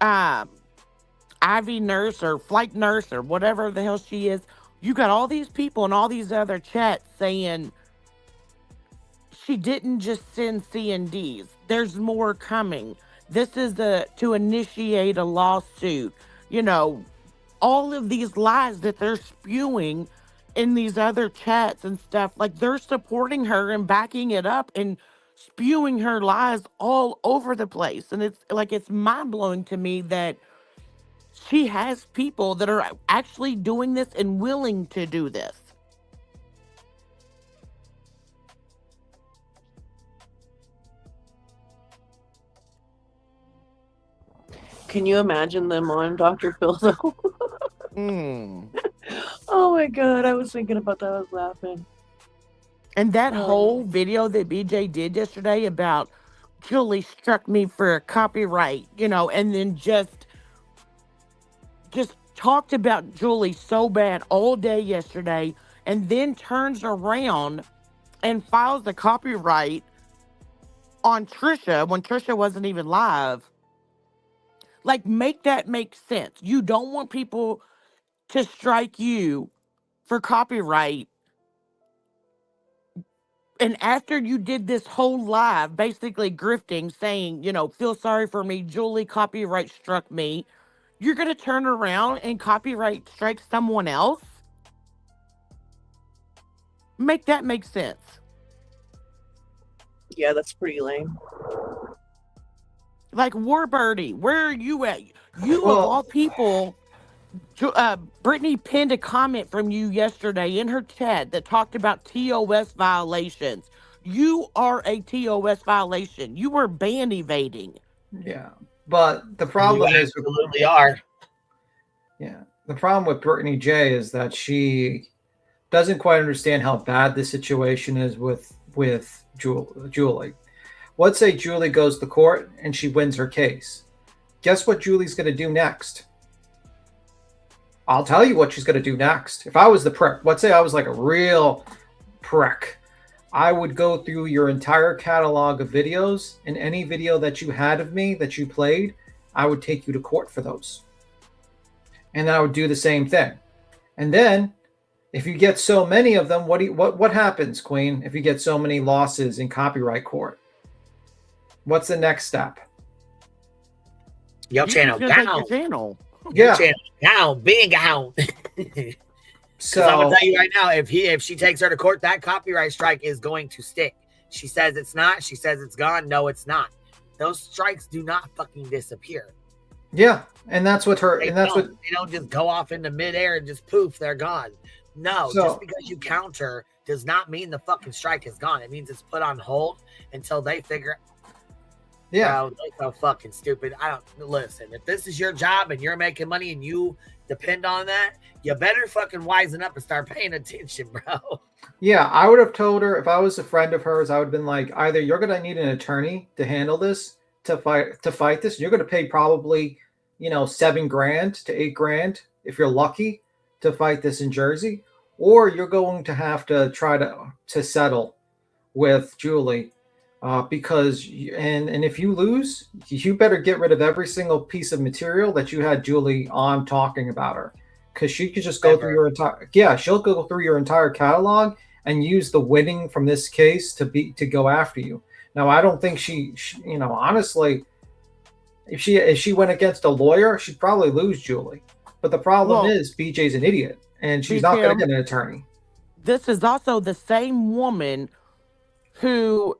um, Ivy Nurse or Flight Nurse or whatever the hell she is, you got all these people and all these other chats saying she didn't just send CNDs. There's more coming. This is to initiate a lawsuit. You know, all of these lies that they're spewing in these other chats and stuff, like they're supporting her and backing it up and spewing her lies all over the place. And it's like, it's mind blowing to me that she has people that are actually doing this and willing to do this. Can you imagine them on Dr. Phil though? Mm. Oh my god, I was thinking about that. I was laughing. And that Oh. whole video that BJ did yesterday about Julie struck me for a copyright, you know, and then just talked about Julie so bad all day yesterday, and then turns around and files the copyright on Trisha when Trisha wasn't even live. Like, make that make sense. You don't want people to strike you for copyright. And after you did this whole live, basically grifting, saying, you know, feel sorry for me, Julie copyright struck me, you're going to turn around and copyright strike someone else? Make that make sense. Yeah, that's pretty lame. Like, Warbirdie, where are you at? You, of all people, Brittany pinned a comment from you yesterday in her chat that talked about TOS violations. You are a TOS violation. You were ban evading. Yeah, but the problem is absolutely are. Yeah, the problem with Brittany J is that she doesn't quite understand how bad the situation is with Julie. Let's say Julie goes to court and she wins her case. Guess what Julie's going to do next? I'll tell you what she's going to do next. If I was the prick, let's say I was like a real prick, I would go through your entire catalog of videos, and any video that you had of me that you played, I would take you to court for those. And then I would do the same thing. And then if you get so many of them, what happens, Queen, if you get so many losses in copyright court? What's the next step? Your channel down. Your channel. Yeah. Channel down. Being down. So I'm gonna tell you right now, if she takes her to court, that copyright strike is going to stick. She says it's not. She says it's gone. No, it's not. Those strikes do not fucking disappear. Yeah, and that's what her. They don't just go off into midair and just poof, they're gone. No, just because you counter does not mean the fucking strike is gone. It means it's put on hold until they figure. Yeah, they're so fucking stupid. I don't listen. If this is your job and you're making money and you depend on that, you better fucking wisen up and start paying attention, bro. Yeah, I would have told her if I was a friend of hers, I would have been like, either you're gonna need an attorney to handle this, to fight this. You're gonna pay probably, $7,000 to $8,000 if you're lucky to fight this in Jersey, or you're going to have to try to settle with Julie. Because if you lose, you better get rid of every single piece of material that you had Julie on talking about her, because she could just go through your entire she'll go through your entire catalog and use the winning from this case to go after you. Now, I don't think she honestly, if she went against a lawyer, she'd probably lose Julie. But the problem is BJ's an idiot and she's not going to get an attorney. This is also the same woman who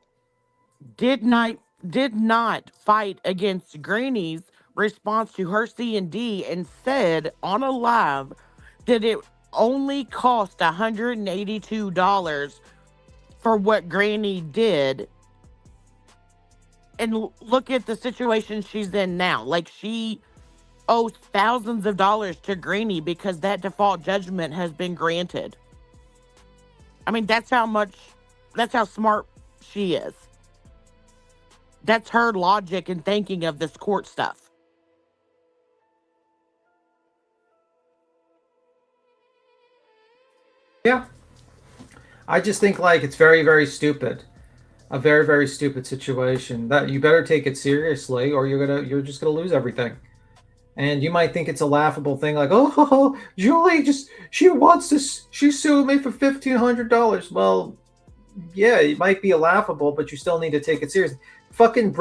did not fight against Granny's response to her C&D and said on a live that it only cost $182 for what Granny did. And look at the situation she's in now. Like, she owes thousands of dollars to Granny because that default judgment has been granted. I mean, that's how smart she is. That's her logic and thinking of this court stuff. Yeah. I just think like it's very, very stupid. A very, very stupid situation that you better take it seriously or you're just gonna lose everything. And you might think it's a laughable thing, like, oh, Julie she sued me for $1,500. Well, yeah, it might be a laughable, but you still need to take it seriously. Fucking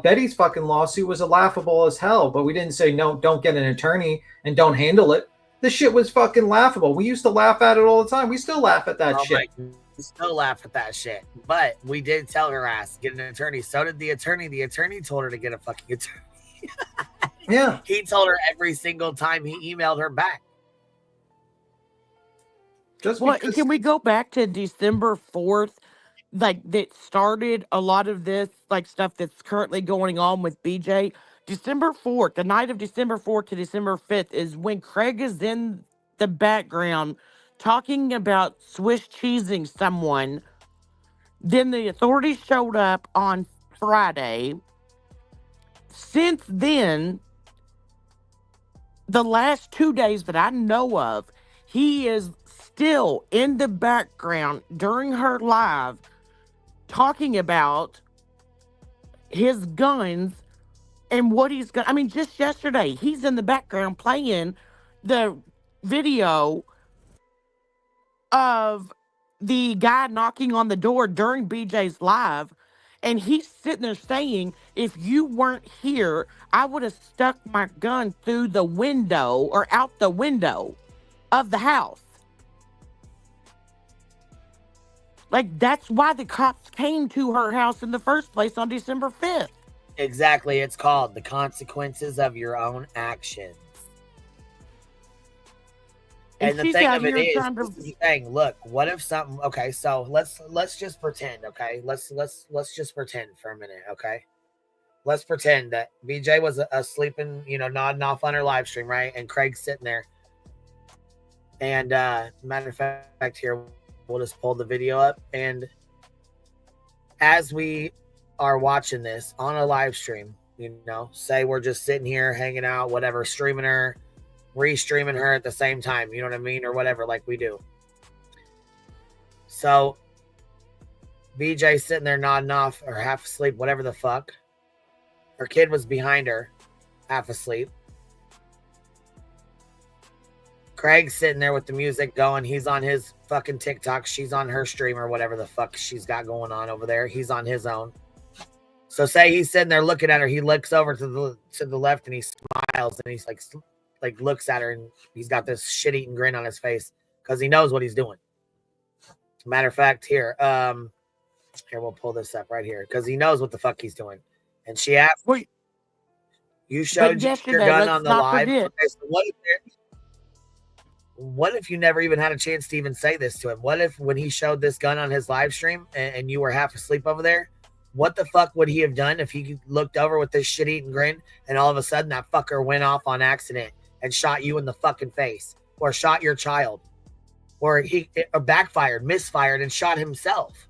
Betty's fucking lawsuit was a laughable as hell, but we didn't say no, don't get an attorney and don't handle it. This shit was fucking laughable. We used to laugh at it all the time. We still laugh at that shit. We still laugh at that shit. But we did tell her ass get an attorney. So did the attorney. The attorney told her to get a fucking attorney. Yeah. He told her every single time he emailed her back. Can we go back to December 4th? Like, that started a lot of this, like, stuff that's currently going on with BJ. December 4th, the night of December 4th to December 5th is when Craig is in the background talking about Swiss cheesing someone. Then the authorities showed up on Friday. Since then, the last 2 days that I know of, he is still in the background during her live talking about his guns and what he's got. I mean, just yesterday, he's in the background playing the video of the guy knocking on the door during BJ's live. And he's sitting there saying, if you weren't here, I would have stuck my gun through the window or out the window of the house. Like, that's why the cops came to her house in the first place on December 5th. Exactly. It's called the consequences of your own actions. And the thing of it is saying, look, what if something, okay, so let's just pretend, okay? Let's just pretend for a minute, okay? Let's pretend that BJ was sleeping, nodding off on her live stream, right? And Craig's sitting there. And matter of fact, here, we'll just pull the video up. And as we are watching this on a live stream, say we're just sitting here hanging out, whatever, streaming her, restreaming her at the same time, you know what I mean, or whatever, like we do. So BJ sitting there nodding off or half asleep, whatever the fuck. Her kid was behind her, half asleep. Craig's sitting there with the music going. He's on his fucking TikTok. She's on her stream or whatever the fuck she's got going on over there. He's on his own. So say he's sitting there looking at her. He looks over to the left and he smiles and he's like looks at her and he's got this shit-eating grin on his face because he knows what he's doing. Matter of fact, here we'll pull this up right here because he knows what the fuck he's doing. And she asked, "You showed your gun on the live." Okay, so what if you never even had a chance to even say this to him? What if when he showed this gun on his live stream and you were half asleep over there? What the fuck would he have done if he looked over with this shit-eating grin and all of a sudden that fucker went off on accident and shot you in the fucking face or shot your child or he backfired, misfired, and shot himself?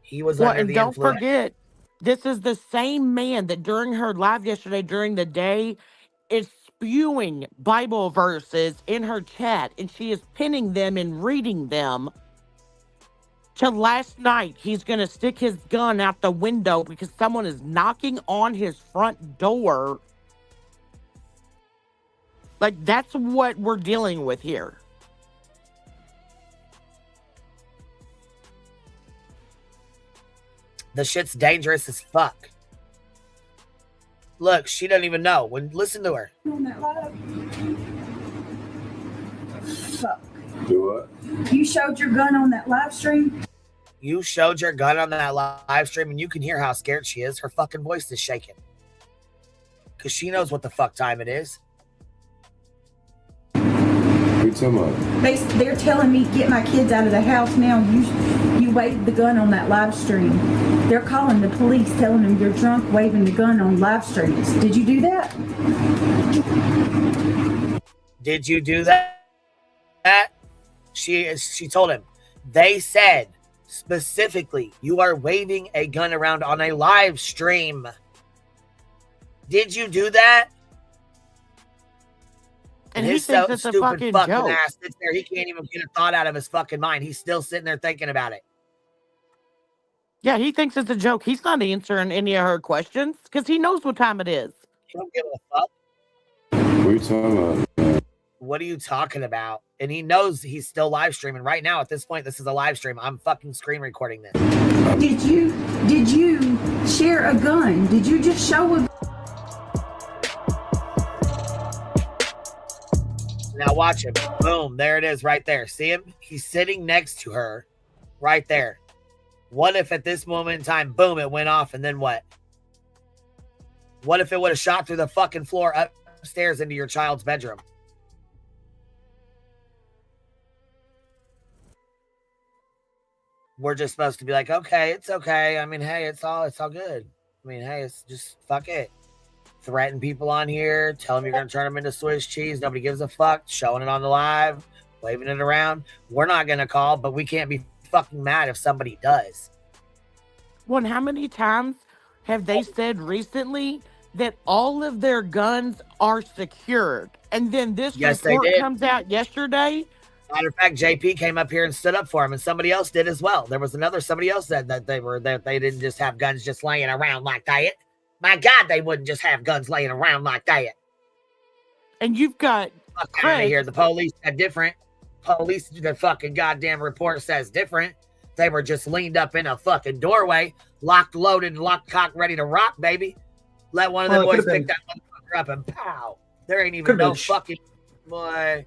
He was under the influence. Don't forget, this is the same man that during her live yesterday, during the day, is spewing Bible verses in her chat, and she is pinning them and reading them. Till last night, he's going to stick his gun out the window because someone is knocking on his front door. Like, that's what we're dealing with here. The shit's dangerous as fuck. Look, she doesn't even know. Listen to her. On that live. Fuck. Do what? You showed your gun on that live stream? You showed your gun on that live stream and you can hear how scared she is. Her fucking voice is shaking. Because she knows what the fuck time it is. What are you talking about? They're telling me get my kids out of the house now. You waved the gun on that live stream. They're calling the police, telling them you're drunk, waving the gun on live streams. Did you do that? Did you do that? She told him. They said Specifically, you are waving a gun around on a live stream. Did you do that? And he his thinks it's a stupid fucking joke. ass sits there. He can't even get a thought out of his fucking mind. He's still sitting there thinking about it. Yeah, he thinks it's a joke. He's not answering any of her questions because he knows what time it is. He don't give a fuck. What are you talking about? What are you talking about? And he knows he's still live streaming right now. At this point, this is a live stream. I'm fucking screen recording this. Did you share a gun? Did you just show a? Now watch him. Boom. There it is right there. See him? He's sitting next to her right there. What if at this moment in time, boom, it went off, and then what? What if it would have shot through the fucking floor upstairs into your child's bedroom? We're just supposed to be like, okay, it's okay. I mean, hey, it's all good. I mean, hey, it's just fuck it. Threaten people on here, tell them you're going to turn them into Swiss cheese. Nobody gives a fuck. Showing it on the live, waving it around. We're not going to call, but we can't be fucking mad if somebody does. Well, how many times have they said recently that all of their guns are secured? And then this report comes out yesterday. Matter of fact, JP came up here and stood up for him, and somebody else did as well. There was somebody else said that they didn't just have guns just laying around like that. My God, they wouldn't just have guns laying around like that. And you've got Craig here. The police said different. Police, the fucking goddamn report says different. They were just leaned up in a fucking doorway, locked, loaded, and locked, cocked, ready to rock, baby. Let one of them boys pick that motherfucker up and pow. There ain't even no fucking boy.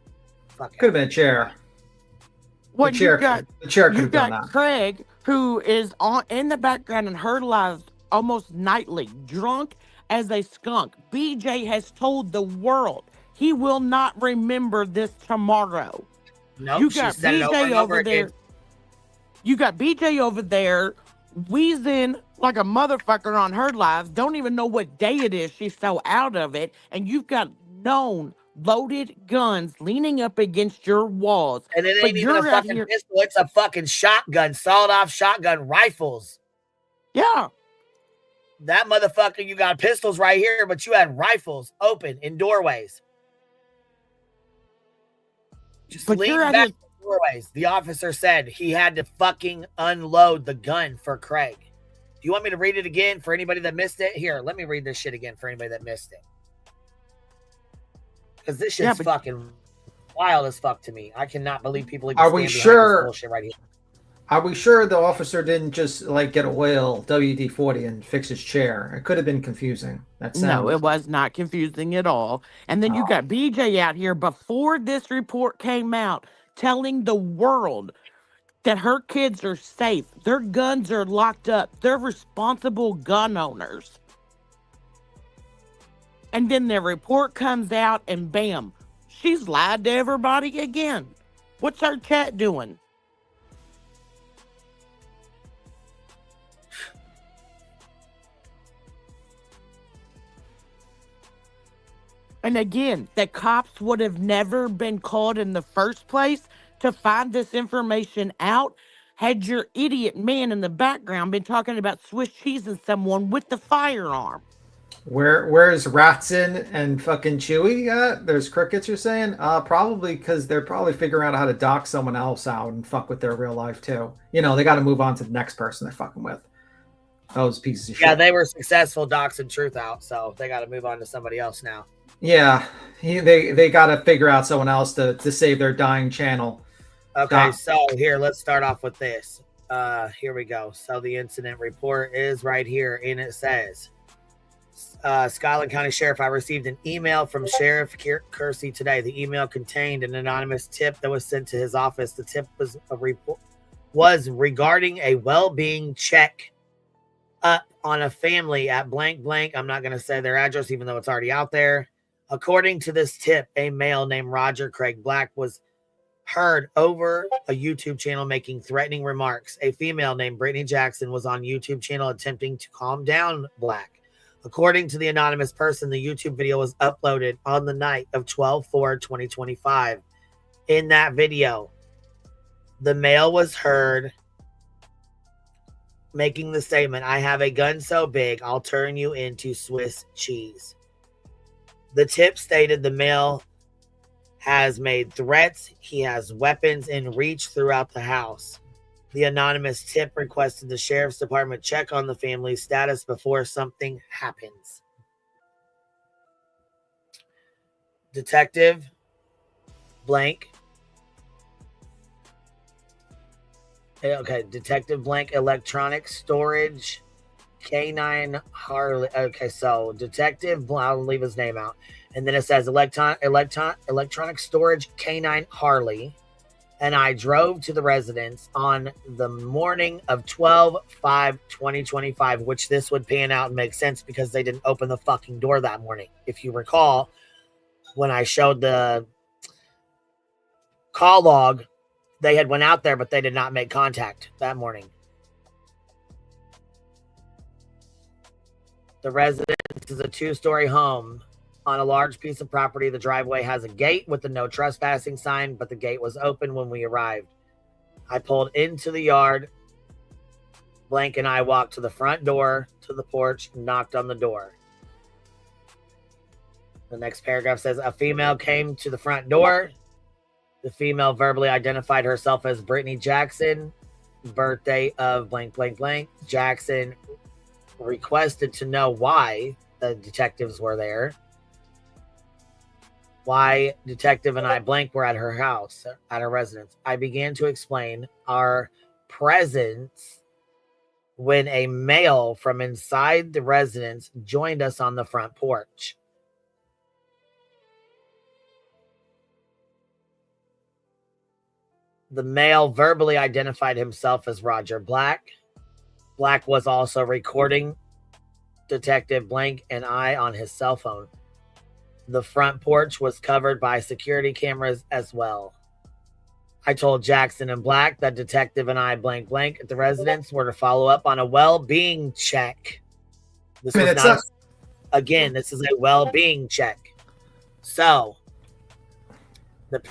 Could have been a chair. Well, the chair could have done that. Craig, who is in the background and heard live almost nightly, drunk as a skunk. BJ has told the world he will not remember this tomorrow. No, you got BJ over there. You got BJ over there wheezing like a motherfucker on her live. Don't even know what day it is. She's so out of it. And you've got known loaded guns leaning up against your walls. And it ain't even a fucking pistol. It's a fucking shotgun, sawed-off shotgun rifles. Yeah. That motherfucker, you got pistols right here, but you had rifles open in doorways. Just lean back in doorways. The officer said he had to fucking unload the gun for Craig. Do you want me to read it again for anybody that missed it? Here, let me read this shit again for anybody that missed it. Because this shit's fucking wild as fuck to me. I cannot believe people even stand behind this bullshit right here. Are we sure the officer didn't just like get a whale WD-40 and fix his chair? It could have been confusing. No, it was not confusing at all. And then you got BJ out here before this report came out telling the world that her kids are safe. Their guns are locked up. They're responsible gun owners. And then the report comes out and bam, she's lied to everybody again. What's our chat doing? And again, the cops would have never been called in the first place to find this information out had your idiot man in the background been talking about Swiss cheese and someone with the firearm. Where's Ratson and fucking Chewy at? There's crickets, you're saying? Probably because they're probably figuring out how to dock someone else out and fuck with their real life too. You know, they got to move on to the next person they're fucking with. Those pieces of shit. Yeah, they were successful doxing Truth out, so they got to move on to somebody else now. Yeah, they got to figure out someone else to save their dying channel. Okay, so here, let's start off with this. Here we go. So the incident report is right here, and it says, Scotland County Sheriff, I received an email from Sheriff Kersey today. The email contained an anonymous tip that was sent to his office. The tip was regarding a well-being check up on a family at blank blank. I'm not going to say their address, even though it's already out there. According to this tip, a male named Roger Craig Black was heard over a YouTube channel making threatening remarks. A female named Brittany Jackson was on YouTube channel attempting to calm down Black. According to the anonymous person, the YouTube video was uploaded on the night of 12/4/2025. In that video, the male was heard making the statement, "I have a gun so big, I'll turn you into Swiss cheese." The tip stated the male has made threats. He has weapons in reach throughout the house. The anonymous tip requested the sheriff's department check on the family's status before something happens. Detective blank. Okay, Detective blank electronic storage K9 Harley. Okay, so Detective, I'll leave his name out. And then it says electronic storage K9 Harley. And I drove to the residence on the morning of 12/5/2025, which this would pan out and make sense because they didn't open the fucking door that morning. If you recall, when I showed the call log, they had went out there, but they did not make contact that morning. The residence is a 2-story home on a large piece of property. The driveway has a gate with the no trespassing sign, but the gate was open when we arrived. I pulled into the yard. Blank and I walked to the front door, to the porch, and knocked on the door. The next paragraph says, a female came to the front door. The female verbally identified herself as Brittany Jackson, birthday of blank, blank, blank. Jackson requested to know why the detectives were there. Why Detective and I blank were at her house, at her residence. I began to explain our presence when a male from inside the residence joined us on the front porch. The male verbally identified himself as Roger Black. Black was also recording Detective Blank and I on his cell phone. The front porch was covered by security cameras as well. I told Jackson and Black that Detective and I blank blank at the residence were to follow up on a well-being check. This is not, again, this is a well-being check. So, the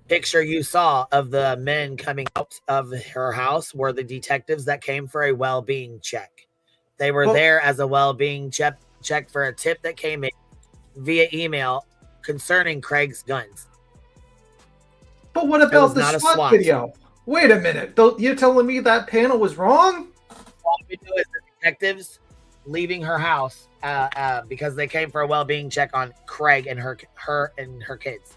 picture you saw of the men coming out of her house were the detectives that came for a well-being check. They were there as a well-being check for a tip that came in via email concerning Craig's guns. But what about the SWAT video? Wait a minute. You're telling me that panel was wrong? All we do is the detectives leaving her house because they came for a well-being check on Craig and her kids.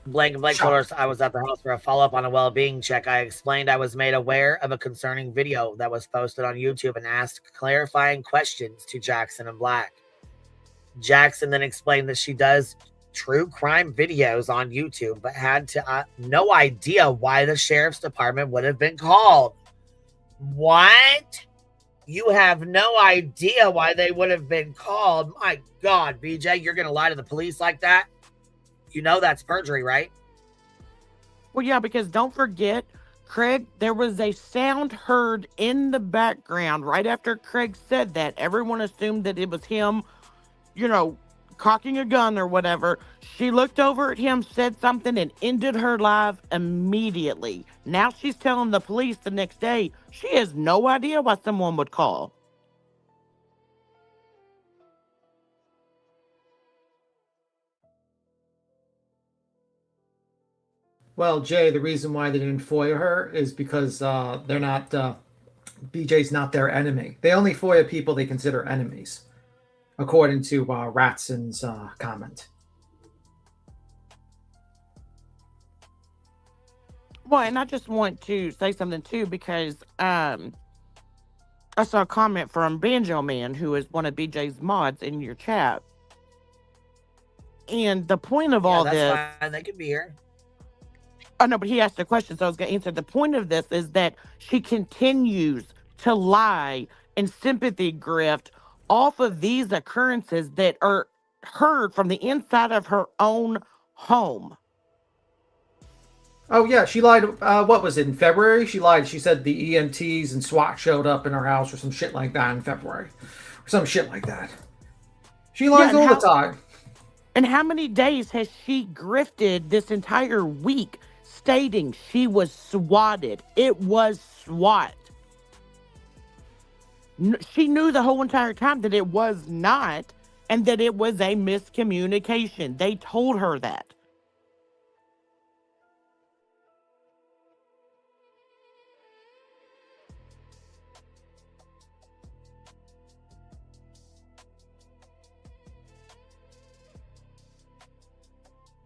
Blank and Blank told us I was at the house for a follow-up on a well-being check. I explained I was made aware of a concerning video that was posted on YouTube and asked clarifying questions to Jackson and Black. Jackson then explained that she does true crime videos on YouTube, but had no idea why the sheriff's department would have been called. What? You have no idea why they would have been called? My God, BJ, you're going to lie to the police like that? You know that's perjury, right? Well, yeah, because don't forget, Craig, there was a sound heard in the background right after Craig said that. Everyone assumed that it was him, cocking a gun or whatever. She looked over at him, said something, and ended her live immediately. Now she's telling the police the next day she has no idea why someone would call. Well, Jay, the reason why they didn't FOIA her is because they're not, BJ's not their enemy. They only FOIA people they consider enemies, according to Ratson's comment. Well, and I just want to say something too, because I saw a comment from Banjo Man, who is one of BJ's mods, in your chat. And the point of all this... that's fine. They can be here. Oh, no, but he asked a question, so I was going to answer. The point of this is that she continues to lie and sympathy grift off of these occurrences that are heard from the inside of her own home. Oh, yeah, she lied. What was it, in February? She lied. She said the EMTs and SWAT showed up in her house or some shit like that in February. Or some shit like that. She lies all the time. And how many days has she grifted this entire week, stating she was swatted. It was SWAT. She knew the whole entire time that it was not, and that it was a miscommunication. They told her that.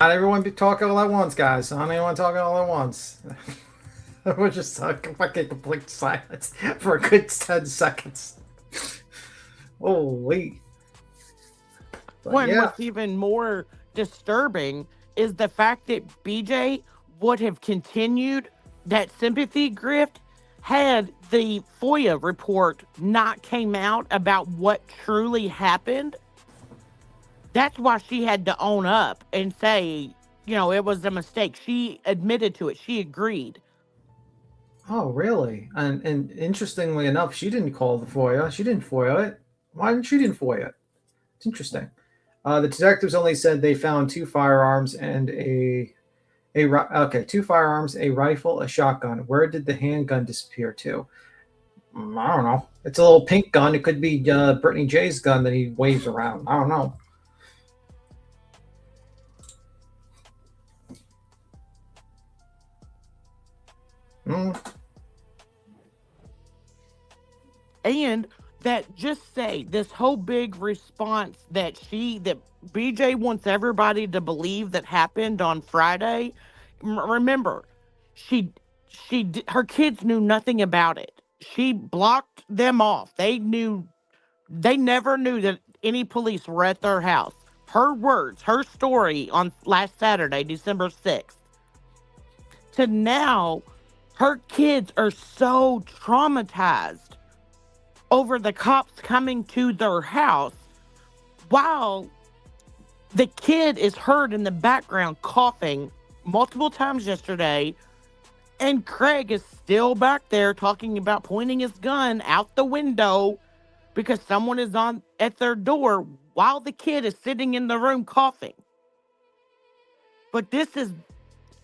Not everyone be talking all at once, guys. Not anyone talking all at once. We're just fucking complete silence for a good 10 seconds. Holy. What's even more disturbing is the fact that BJ would have continued that sympathy grift had the FOIA report not came out about what truly happened. That's why she had to own up and say, it was a mistake. She admitted to it. She agreed. Oh, really? And interestingly enough, she didn't call the FOIA. She didn't FOIA it. Why didn't she FOIA it? It's interesting. The detectives only said they found 2 firearms and two firearms, a rifle, a shotgun. Where did the handgun disappear to? I don't know. It's a little pink gun. It could be Brittany J's gun that he waves around. I don't know. And that just say this whole big response that BJ wants everybody to believe that happened on Friday. Remember, her kids knew nothing about it. She blocked them off. They never knew that any police were at their house. Her words, her story on last Saturday, December 6th. To now, her kids are so traumatized over the cops coming to their house while the kid is heard in the background coughing multiple times yesterday, and Craig is still back there talking about pointing his gun out the window because someone is at their door while the kid is sitting in the room coughing. But this is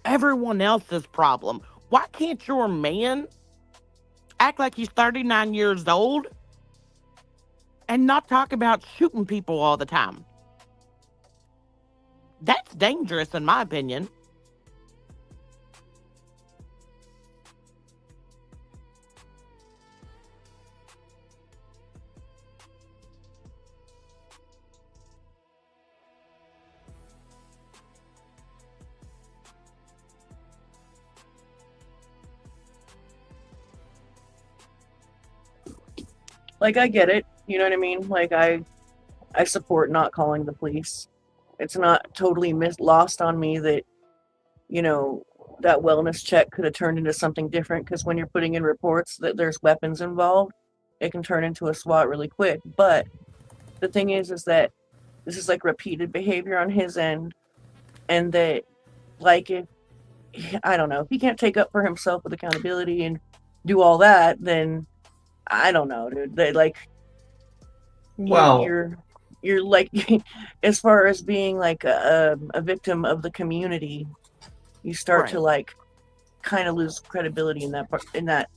everyone else's problem. Why can't your man act like he's 39 years old and not talk about shooting people all the time? That's dangerous, in my opinion. Like, I get it. You know what I mean? Like, I support not calling the police. It's not totally lost on me that, that wellness check could have turned into something different, because when you're putting in reports that there's weapons involved, it can turn into a SWAT really quick. But the thing is that this is like repeated behavior on his end, and that, like, if I don't know, if he can't take up for himself with accountability and do all that, then I don't know, dude. They like, well, you're like, as far as being like a victim of the community, you start to like kind of lose credibility in that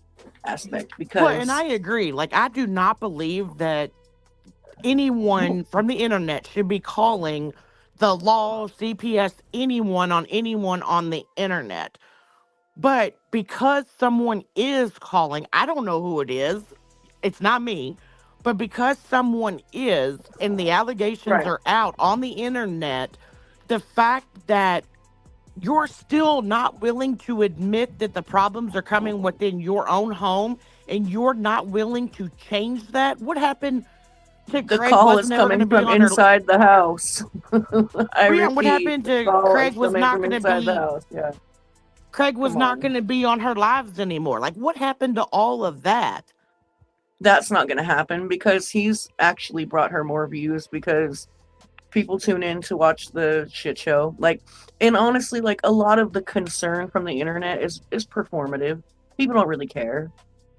aspect. Because and I agree. Like, I do not believe that anyone from the internet should be calling the law, CPS, anyone on the internet. But because someone is calling, I don't know who it is. It's not me. But because someone is, and the allegations are out on the internet, the fact that you're still not willing to admit that the problems are coming within your own home, and you're not willing to change that. What happened to the Craig? call is coming from inside the house. What happened to Craig was not going to be. The house. Yeah. Craig was not going to be on her lives anymore. Like, what happened to all of that? That's not going to happen, because he's actually brought her more views, because people tune in to watch the shit show. Like, and honestly, like, a lot of the concern from the internet is performative. People don't really care,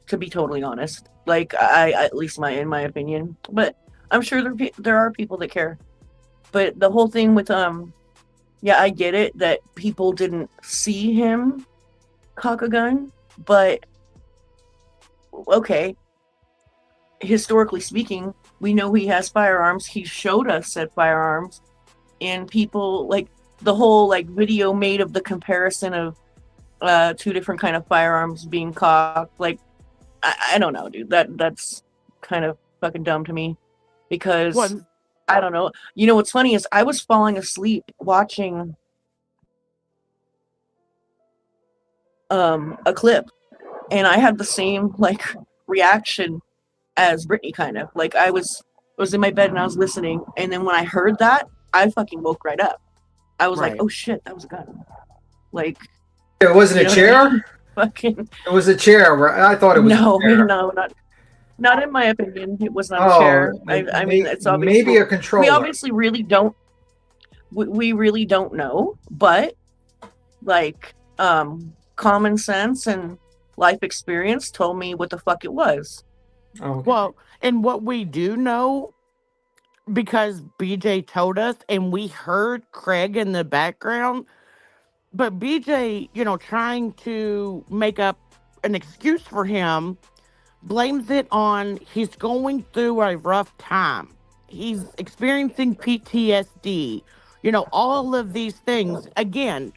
to be totally honest. Like, I at least in my opinion. But I'm sure there are people that care. But the whole thing with yeah, I get it that people didn't see him cock a gun, but okay. Historically speaking, we know he has firearms. He showed us said firearms, and people like the whole like video made of the comparison of two different kind of firearms being cocked. Like, I don't know, dude. That's kind of fucking dumb to me because What? I don't know. You know what's funny is I was falling asleep watching a clip, and I had the same like reaction as Brittany, kind of like I was in my bed and I was listening, and then when I heard that, I fucking woke right up. I was like, Right. oh shit, that was a gun. Like, It wasn't you a know what I chair? mean? Fucking It was a chair. Right? I thought it was no, a chair. no, not in my opinion. It was not a Oh, chair. I mean, it's obviously maybe a controller. we obviously really don't. We really don't know, but like common sense and life experience told me what the fuck it was. Oh, okay. Well, and what we do know, because BJ told us, and we heard Craig in the background, but BJ, trying to make up an excuse for him, blames it on he's going through a rough time. He's experiencing PTSD, all of these things. Again,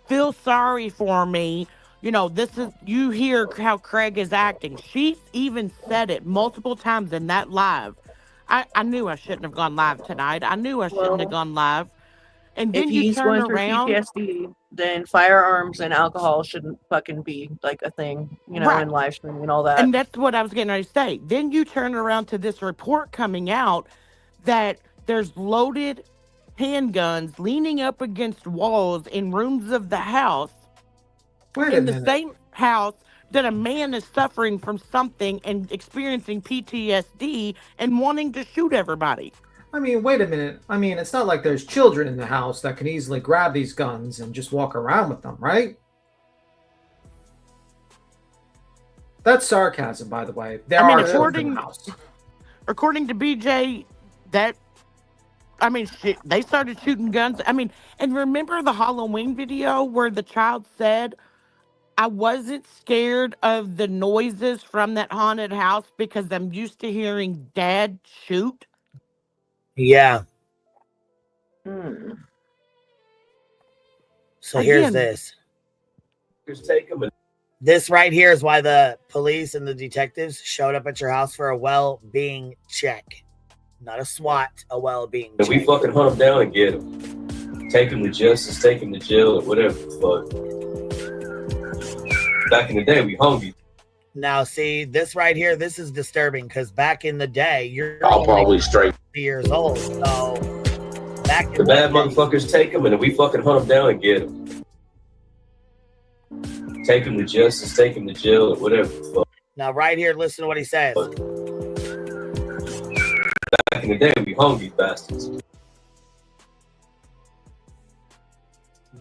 feel sorry for me. This is, you hear how Craig is acting. She's even said it multiple times in that live. I knew I shouldn't have gone live tonight. I knew I shouldn't have Well, gone live. And if then you he's turn going through around. PTSD, then firearms and alcohol shouldn't fucking be like a thing, Right. and live streaming and all that. And that's what I was getting ready to say. Then you turn around to this report coming out that there's loaded handguns leaning up against walls in rooms of the house, Wait a in the minute. same house that a man is suffering from something and experiencing PTSD and wanting to shoot everybody. I mean, wait a minute. I mean, it's not like there's children in the house that can easily grab these guns and just walk around with them, right? That's sarcasm, by the way. There are children in the house. According to BJ, they started shooting guns. And remember the Halloween video where the child said, I wasn't scared of the noises from that haunted house because I'm used to hearing Dad shoot? Yeah. So here's Again. this. Just take them. This right here is why the police and the detectives showed up at your house for a well-being check. Not a SWAT, a well-being check. We fucking hunt them down and get them. Take them to justice, take them to jail, or whatever the fuck. Back in the day, we hungry. Now, see, this right here, this is disturbing because back in the day, you're I'll probably straight 50 years old. So back in The bad motherfuckers take them and then we fucking hunt them down and get them. Take them to justice, take them to jail, or whatever the fuck. Now, right here, listen to what he says. Back in the day, we hungry bastards.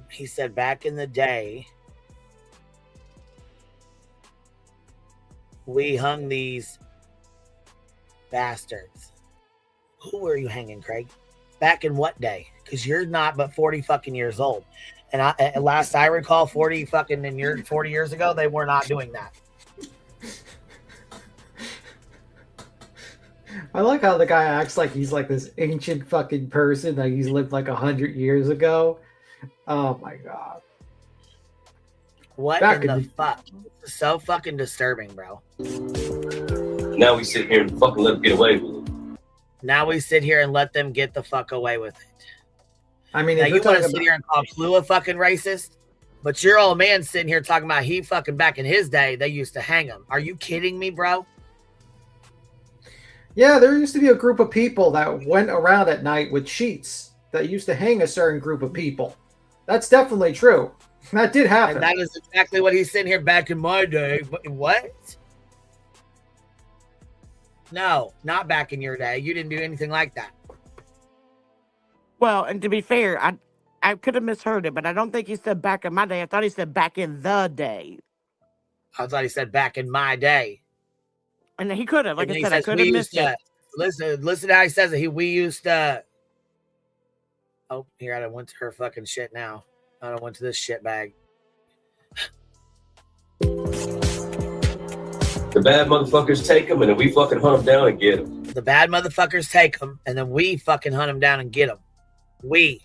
He said, back in the day, we hung these bastards. Who were you hanging, Craig? Back in what day? Because you're not but 40 fucking years old. And last I recall, 40 years ago, they were not doing that. I like how the guy acts like he's like this ancient fucking person that he's lived like 100 years ago. Oh my god. What Back in the in fuck? So fucking disturbing, bro. Now we sit here and fucking let them get away with it. Now we sit here and let them get the fuck away with it. I mean, Now if you you're want to talking sit here and call Clue a fucking racist? But your old man sitting here talking about he fucking back in his day, they used to hang him. Are you kidding me, bro? yeah, there used to be a group of people that went around at night with sheets that used to hang a certain group of people. That's definitely true. That did happen. And that is exactly what he's sitting here back in my day. What? No, not back in your day. You didn't do anything like that. Well, and to be fair, I could have misheard it, but I don't think he said back in my day. I thought he said back in the day. I thought he said back in my day. And he could have. Like And I he said, I says, could "We have used missed to." it. Listen how he says it. We used to. Oh, here I went to her fucking shit now. I went to this shit bag. The bad motherfuckers take them, and then we fucking hunt them down and get them. The bad motherfuckers take them, and then we fucking hunt them down and get them. We.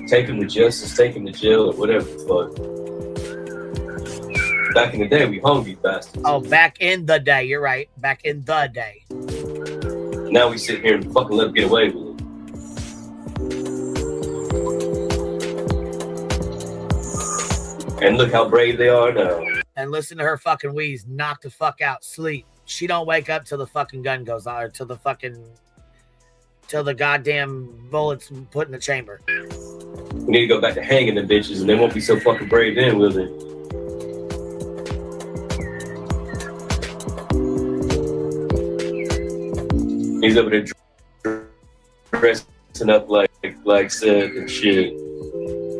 Take them to justice, take them to jail, or whatever the fuck. Back in the day, we hung these bastards. Oh, back in the day. You're right. Back in the day. Now we sit here and fucking let them get away with it. And look how brave they are now. And listen to her fucking wheeze, knock the fuck out, sleep. She don't wake up till the fucking gun goes on, or till the goddamn bullets put in the chamber. We need to go back to hanging the bitches, and they won't be so fucking brave then, will they? He's over there dressing up like said and shit.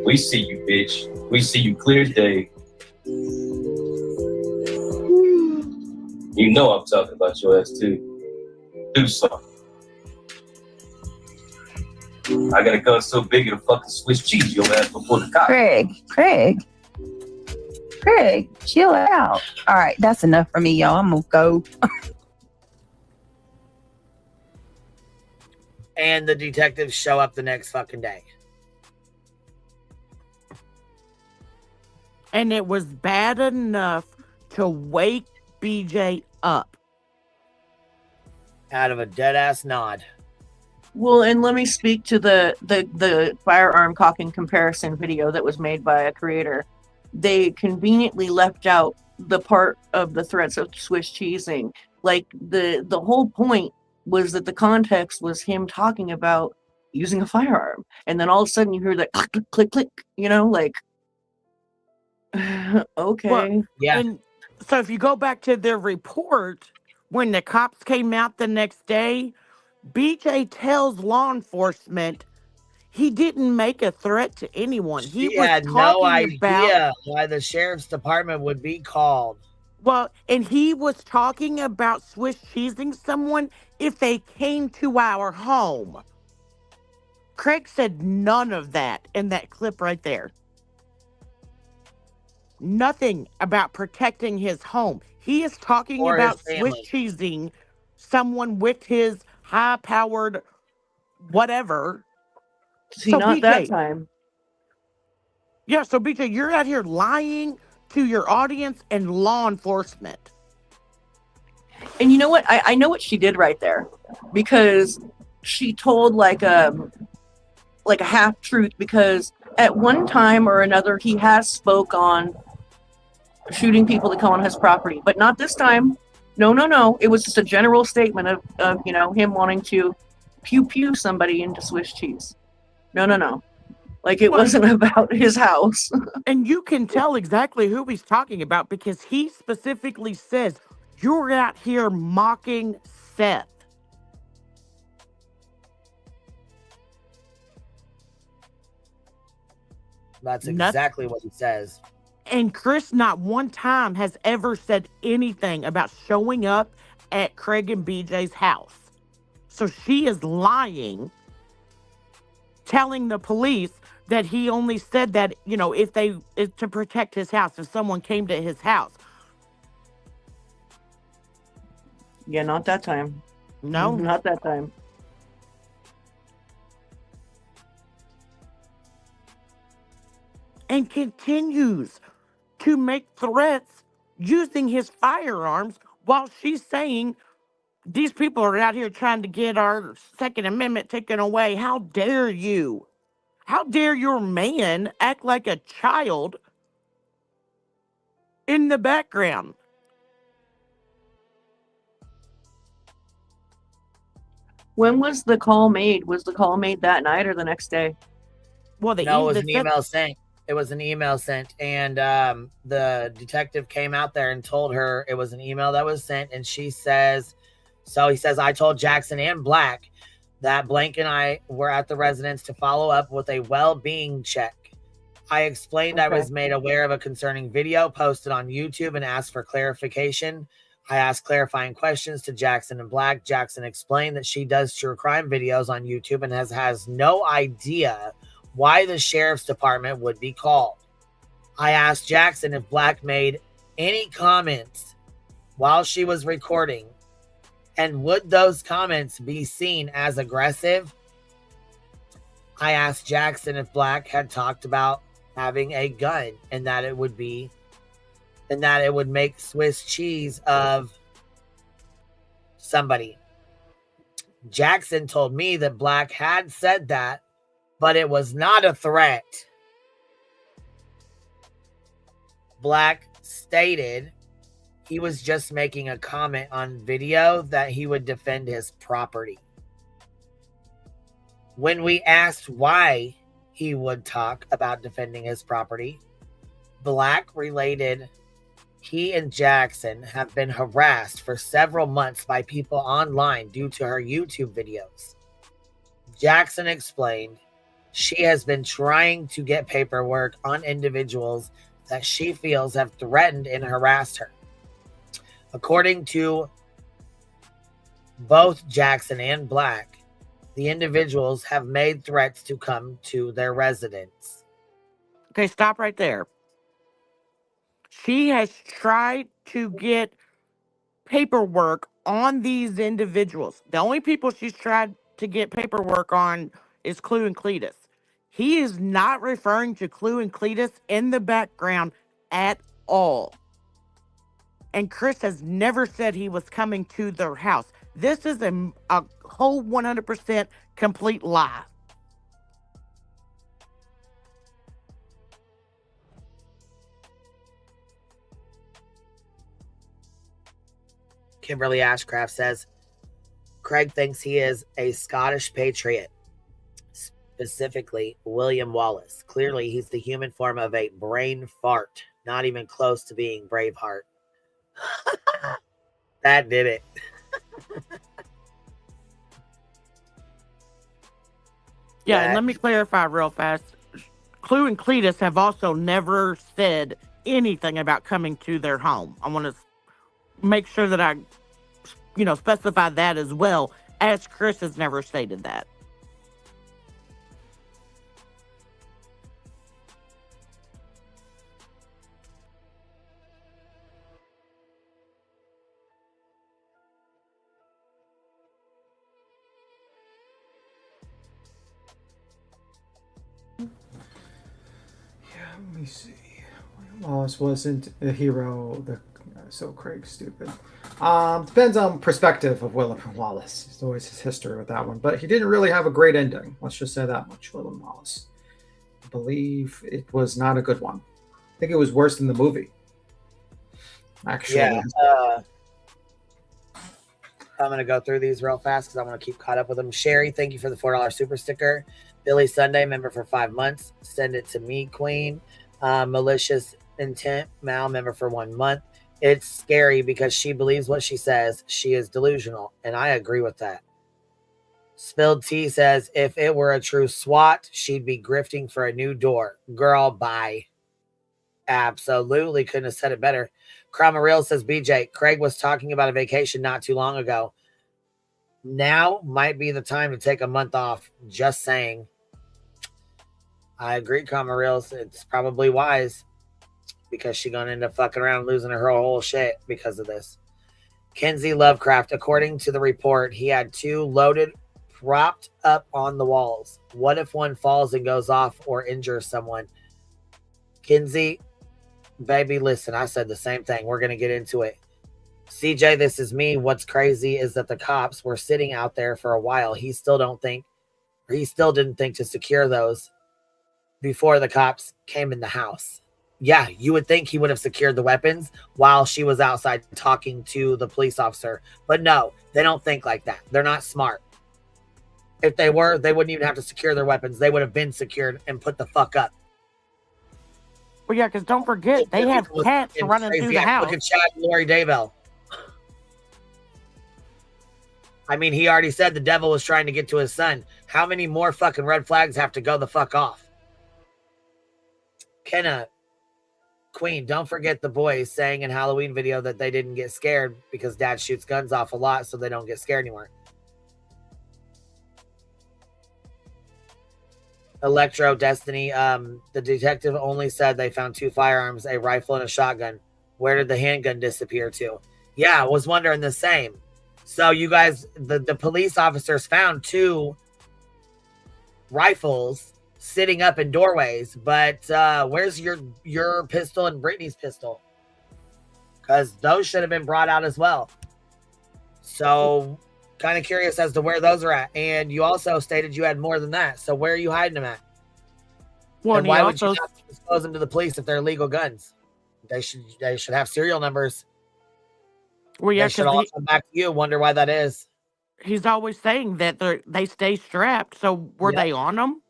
We see you, bitch. We see you clear as day. You know I'm talking about your ass too. Do something. I got a gun so big it'll fucking Swiss cheese your ass before the cops. Craig, chill out. All right, that's enough for me, y'all. I'm gonna go. And the detectives show up the next fucking day. And it was bad enough to wake BJ up. Out of a dead ass nod. Well, and let me speak to the firearm cocking comparison video that was made by a creator. They conveniently left out the part of the threats of Swiss cheesing. Like the whole point was that the context was him talking about using a firearm, and then all of a sudden you hear that click, click, click, click. You know, like okay, Well, Yeah. and so if you go back to their report, when the cops came out the next day, BJ tells law enforcement he didn't make a threat to anyone. He She was had no talking about, idea why the sheriff's department would be called. well, and he was talking about Swiss cheesing someone if they came to our home. Craig said none of that in that clip right there. Nothing about protecting his home. He is talking Or about his Swiss family. cheesing someone with his high-powered whatever. see, So, not that BJ, time. Yeah, so BJ, you're out here lying to your audience and law enforcement. And you know what? I know what she did right there, because she told like a half truth, because at one time or another he has spoke on shooting people that come on his property, but not this time. No. It was just a general statement of him wanting to pew somebody into Swiss cheese. No. Like it Well, wasn't about his house. and you can tell exactly who he's talking about because he specifically says, you're out here mocking Seth. That's Nothing. exactly what he says. And Chris not one time has ever said anything about showing up at Craig and BJ's house. So she is lying, telling the police that he only said that, if to protect his house, if someone came to his house. Yeah, not that time. No. Not that time. And continues to make threats using his firearms while she's saying these people are out here trying to get our Second Amendment taken away. How dare you? How dare your man act like a child in the background? When was the call made? Was the call made that night or the next day? Well, No, it was an email sent. It was an email sent, and the detective came out there and told her it was an email that was sent, and she says, so he says, I told Jackson and Black that Blank and I were at the residence to follow up with a well-being check. I explained I was made aware of a concerning video posted on YouTube and asked for clarification. I asked clarifying questions to Jackson and Black. Jackson explained that she does true crime videos on YouTube and has no idea why the sheriff's department would be called. I asked Jackson if Black made any comments while she was recording? And would those comments be seen as aggressive? I asked Jackson if Black had talked about having a gun and that it would make Swiss cheese of somebody. Jackson told me that Black had said that, but it was not a threat. Black stated he was just making a comment on video that he would defend his property. When we asked why he would talk about defending his property, Black related he and Jackson have been harassed for several months by people online due to her YouTube videos. Jackson explained she has been trying to get paperwork on individuals that she feels have threatened and harassed her. According to both Jackson and Black, the individuals have made threats to come to their residence. Okay, stop right there. She has tried to get paperwork on these individuals. The only people she's tried to get paperwork on is Clue and Cletus. He is not referring to Clue and Cletus in the background at all. And Chris has never said he was coming to their house. This is a whole 100% complete lie. Kimberly Ashcraft says, Craig thinks he is a Scottish patriot, specifically William Wallace. Clearly, he's the human form of a brain fart, not even close to being Braveheart. That did it. Yeah, and let me clarify real fast. Clue and Cletus have also never said anything about coming to their home. I want to make sure that I, specify that as well, as Chris has never stated that. Let me see. Wallace wasn't a hero. So Craig's stupid. Depends on perspective of William Wallace. There's always his history with that one, but he didn't really have a great ending. Let's just say that much. William Wallace. I believe it was not a good one. I think it was worse than the movie. Actually, yeah. I'm going to go through these real fast because I want to keep caught up with them. Sherry, thank you for the $4 super sticker. Billy Sunday, member for 5 months. Send it to me, Queen. Malicious Intent, Mal, member for 1 month. It's scary because she believes what she says. She is delusional, and I agree with that. Spilled Tea says, if it were a true SWAT, she'd be grifting for a new door. Girl, bye. Absolutely couldn't have said it better. Cromaril says, BJ, Craig was talking about a vacation not too long ago. Now might be the time to take a month off. Just saying. I agree, Cromaril. It's probably wise because she's going to end up fucking around and losing her whole shit because of this. Kenzie Lovecraft, according to the report, he had 2 loaded, propped up on the walls. What if one falls and goes off or injures someone? Kenzie, baby, listen, I said the same thing. We're going to get into it. CJ, this is me. What's crazy is that the cops were sitting out there for a while. He still didn't think to secure those before the cops came in the house. Yeah, you would think he would have secured the weapons while she was outside talking to the police officer. But no, they don't think like that. They're not smart. If they were, they wouldn't even have to secure their weapons. They would have been secured and put the fuck up. Well, yeah, because don't forget, they have cats running through the house. Look at Chad and Lori Daybell. I mean, he already said the devil was trying to get to his son. How many more fucking red flags have to go the fuck off? Kenna, Queen, don't forget the boys saying in Halloween video that they didn't get scared because dad shoots guns off a lot so they don't get scared anymore. Electro Destiny, the detective only said they found 2 firearms, a rifle and a shotgun. Where did the handgun disappear to? Yeah, I was wondering the same. So you guys, the police officers found 2 rifles sitting up in doorways, but where's your pistol and Brittany's pistol? Because those should have been brought out as well. So kind of curious as to where those are at. And you also stated you had more than that. So where are you hiding them at? Well, And why would you not disclose them to the police if they're illegal guns? They should have serial numbers. well, yeah, They should all come back to you. Wonder why that is. he's always saying that they stay strapped. So were Yep. they on them?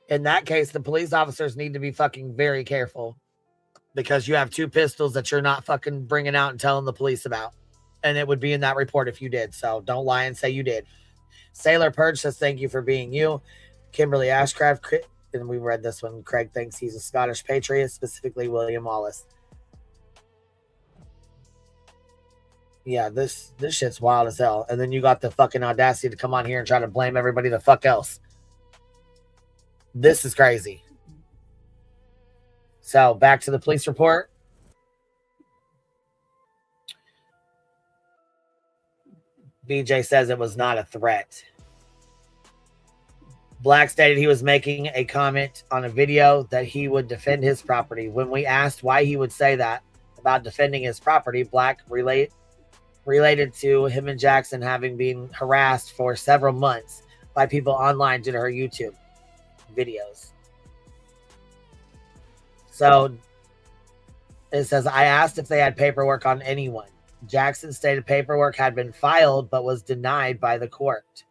In that case, the police officers need to be fucking very careful because you have 2 pistols that you're not fucking bringing out and telling the police about. And it would be in that report if you did. So don't lie and say you did. Sailor Purge says, thank you for being you. Kimberly Ashcraft, and we read this one. Craig thinks he's a Scottish patriot, specifically William Wallace. Yeah, this shit's wild as hell. And then you got the fucking audacity to come on here and try to blame everybody the fuck else. This is crazy. So back to the police report. BJ says it was not a threat. Black stated he was making a comment on a video that he would defend his property. When we asked why he would say that about defending his property, Black related to him and Jackson having been harassed for several months by people online due to her YouTube videos. So it says, I asked if they had paperwork on anyone. Jackson stated paperwork had been filed but was denied by the court.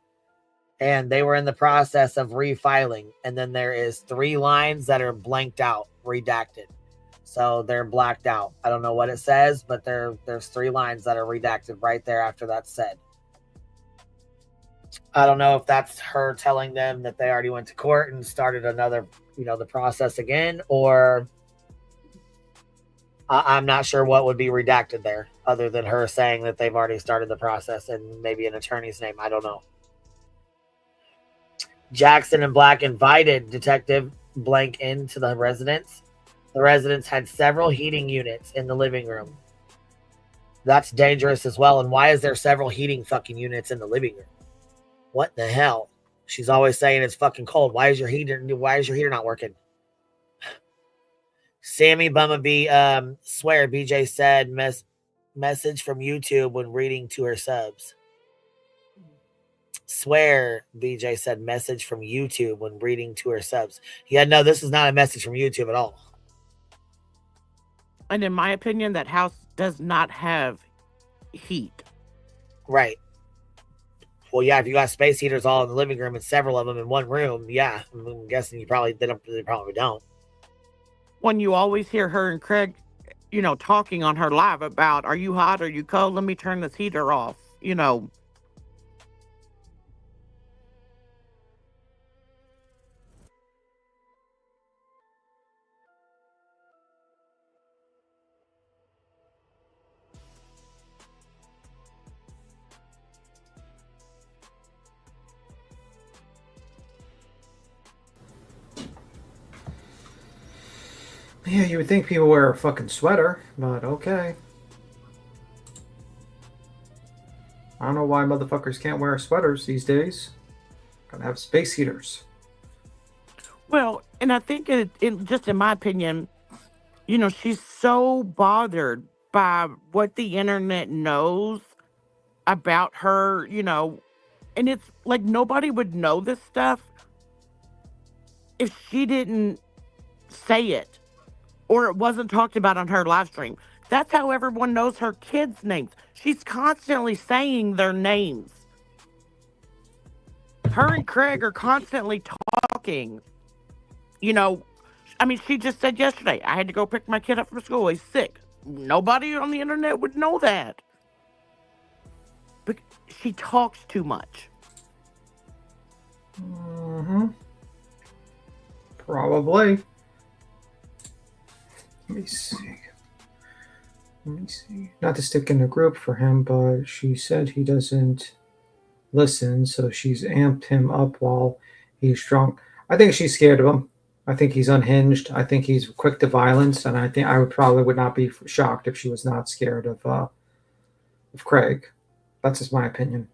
And they were in the process of refiling. And then there is 3 lines that are blanked out, redacted. So they're blacked out. I don't know what it says, but there's 3 lines that are redacted right there after that's said. I don't know if that's her telling them that they already went to court and started another, the process again, or I'm not sure what would be redacted there other than her saying that they've already started the process and maybe an attorney's name. I don't know. Jackson and Black invited Detective Blank into the residence. The residence had several heating units in the living room. That's dangerous as well. And why is there several heating fucking units in the living room? What the hell? She's always saying it's fucking cold. Why is your heater not working? Sammy Bumblebee swear BJ said message from YouTube when reading to her subs. Swear BJ said message from YouTube when reading to her subs. Yeah, no, this is not a message from YouTube at all. And in my opinion, that house does not have heat. Right. Well, yeah, if you got space heaters all in the living room and several of them in one room, yeah, I'm guessing they probably don't. When you always hear her and Craig, talking on her live about, are you hot? Are you cold? Let me turn this heater off. Yeah, you would think people wear a fucking sweater, but okay. I don't know why motherfuckers can't wear sweaters these days. Gotta have space heaters. Well, and I think just in my opinion, she's so bothered by what the internet knows about her, and it's like nobody would know this stuff if she didn't say it or it wasn't talked about on her live stream. That's how everyone knows her kids' names. She's constantly saying their names. Her and Craig are constantly talking. She just said yesterday, I had to go pick my kid up from school. He's sick. Nobody on the internet would know that. But she talks too much. Mm-hmm. Probably. Let me see. Not to stick in the group for him, but she said he doesn't listen, so she's amped him up while he's drunk. I think she's scared of him. I think he's unhinged. I think he's quick to violence, and I think I would not be shocked if she was not scared of Craig. That's just my opinion.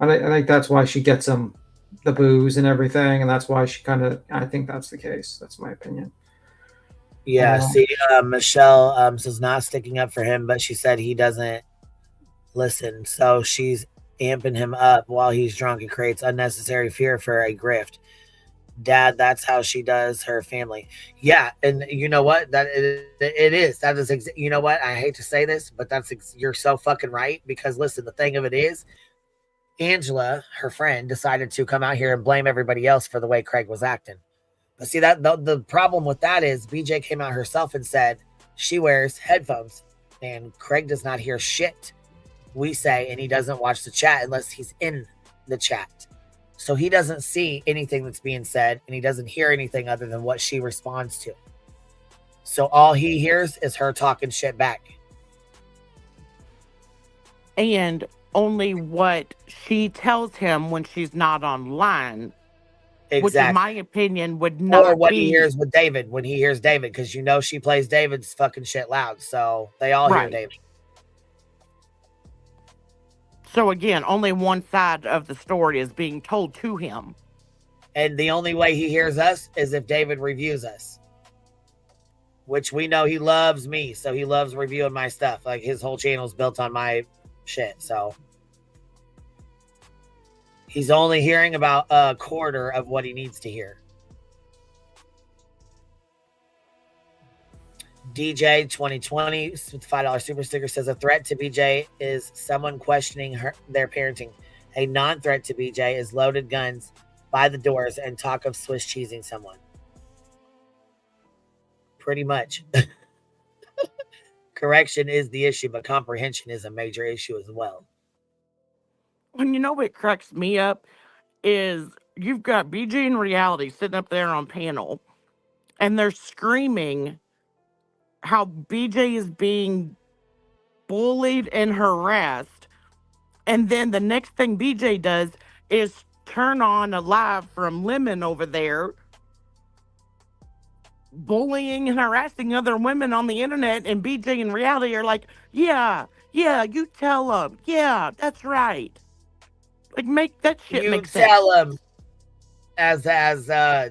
And I think that's why she gets him the booze and everything, and that's why she kind of. I think that's the case. That's my opinion. Yeah. Michelle says not sticking up for him, but she said he doesn't listen, so she's amping him up while he's drunk. It creates unnecessary fear for a grift. Dad, that's how she does her family. Yeah, and you know what? That it is. That is. You know what? I hate to say this, but you're so fucking right. Because listen, the thing of it is, Angela, her friend, decided to come out here and blame everybody else for the way Craig was acting. But see, that the problem with that is BJ came out herself and said she wears headphones, and Craig does not hear shit we say, and he doesn't watch the chat unless he's in the chat. So he doesn't see anything that's being said, and he doesn't hear anything other than what she responds to. So all he hears is her talking shit back. And only what she tells him when she's not online. Exactly. Which, in my opinion, would not or what be... he hears with David when he hears David, because you know she plays David's fucking shit loud. So they all hear David. So again, only one side of the story is being told to him. And the only way he hears us is if David reviews us. Which we know he loves me, so he loves reviewing my stuff. Like his whole channel is built on my shit, so he's only hearing about a quarter of what he needs to hear. DJ 2020 with the $5 super sticker says a threat to BJ is someone questioning their parenting. A non-threat to BJ is loaded guns by the doors and talk of Swiss cheesing someone. Pretty much. Correction is the issue, but comprehension is a major issue as well. And you know what cracks me up is you've got BJ and Reality sitting up there on panel, and they're screaming how BJ is being bullied and harassed. And then the next thing BJ does is turn on a live from Lemon over there, bullying and harassing other women on the internet. And BJ and Reality are like, yeah, you tell them. Yeah, that's right. Like, make that shit make sense. You tell him. As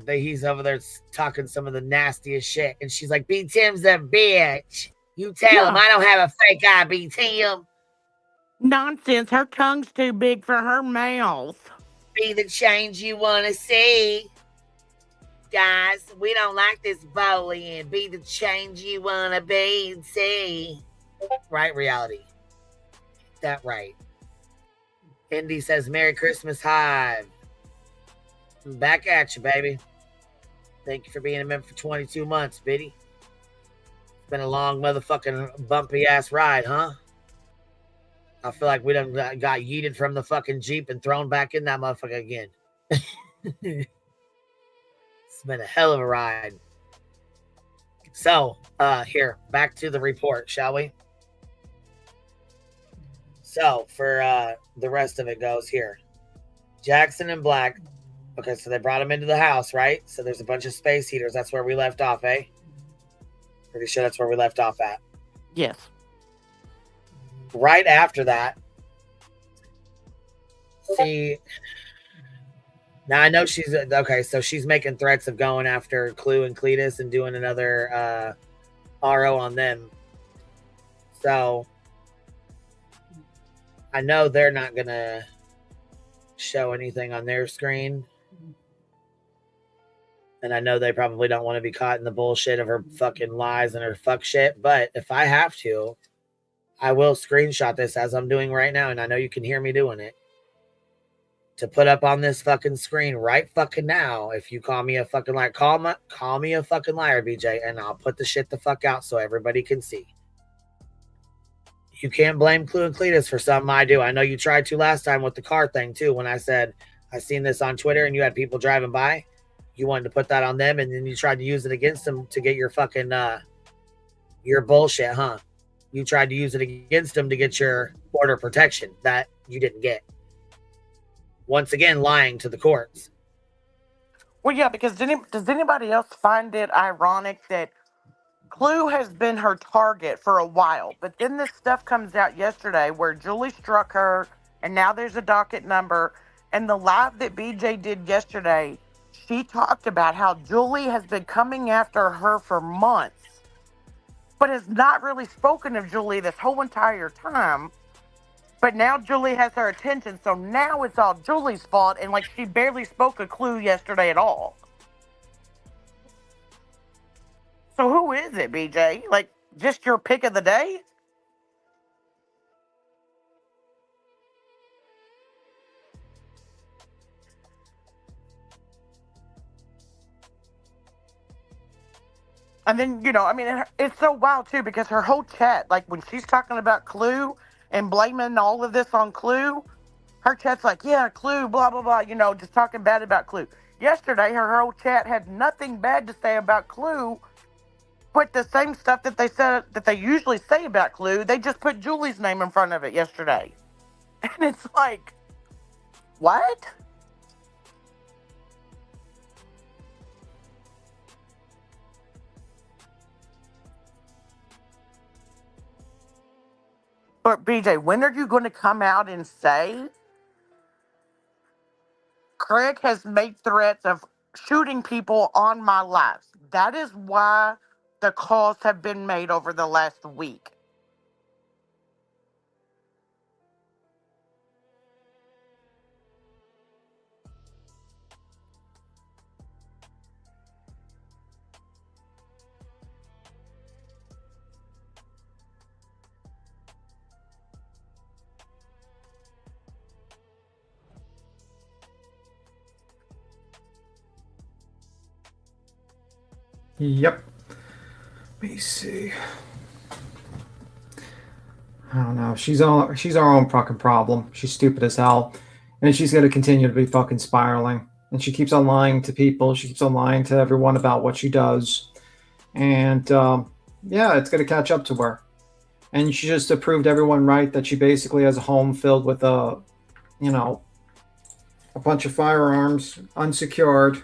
he's over there talking some of the nastiest shit, and she's like, "B Tim's a bitch." You tell him I don't have a fake eye, B Tim. Nonsense. Her tongue's too big for her mouth. Be the change you want to see, guys. We don't like this bullying. Be the change you want to be and see. Right, Reality. That right. Indy says, "Merry Christmas, Hive." Back at you, baby. Thank you for being a member for 22 months, Biddy. It's been a long motherfucking bumpy ass ride, huh? I feel like we done got yeeted from the fucking Jeep and thrown back in that motherfucker again. It's been a hell of a ride. So, here, back to the report, shall we? So, for the rest of it goes here. Jackson and Black. Okay, so they brought him into the house, right? So there's a bunch of space heaters. That's where we left off, eh? Pretty sure that's where we left off at. Yes. Right after that, see, now I know she's, okay, so she's making threats of going after Clue and Cletus and doing another RO on them. So I know they're not going to show anything on their screen. And I know they probably don't want to be caught in the bullshit of her fucking lies and her fuck shit. But if I have to, I will screenshot this as I'm doing right now. And I know you can hear me doing it. To put up on this fucking screen right fucking now. If you call me a fucking liar, call me a fucking liar, BJ. And I'll put the shit the fuck out so everybody can see. You can't blame Clue and Cletus for something I do. I know you tried to last time with the car thing too. When I said, I seen this on Twitter and you had people driving by. You wanted to put that on them, and then you tried to use it against them to get your fucking, your bullshit, huh? You tried to use it against them to get your order protection that you didn't get. Once again, lying to the courts. Well, yeah, because does anybody else find it ironic that Clue has been her target for a while, but then this stuff comes out yesterday where Julie struck her, and now there's a docket number. And the live that BJ did yesterday, she talked about how Julie has been coming after her for months, but has not really spoken of Julie this whole entire time. But now Julie has her attention, so now it's all Julie's fault, and like she barely spoke of Clue yesterday at all. So who is it, BJ? Like, just your pick of the day? And then, I mean, it's so wild, too, because her whole chat, like, when she's talking about Clue and blaming all of this on Clue, her chat's like, yeah, Clue, blah, blah, blah, just talking bad about Clue. Yesterday, her whole chat had nothing bad to say about Clue, but the same stuff that they said, that they usually say about Clue, they just put Julie's name in front of it yesterday. And it's like, what? But BJ, when are you going to come out and say Craig has made threats of shooting people on my lives? That is why the calls have been made over the last week. Yep. Let me see. I don't know. She's our own fucking problem. She's stupid as hell, and she's gonna continue to be fucking spiraling. And she keeps on lying to people. She keeps on lying to everyone about what she does, and yeah, it's gonna catch up to her. And she just proved everyone right that she basically has a home filled with a bunch of firearms, unsecured,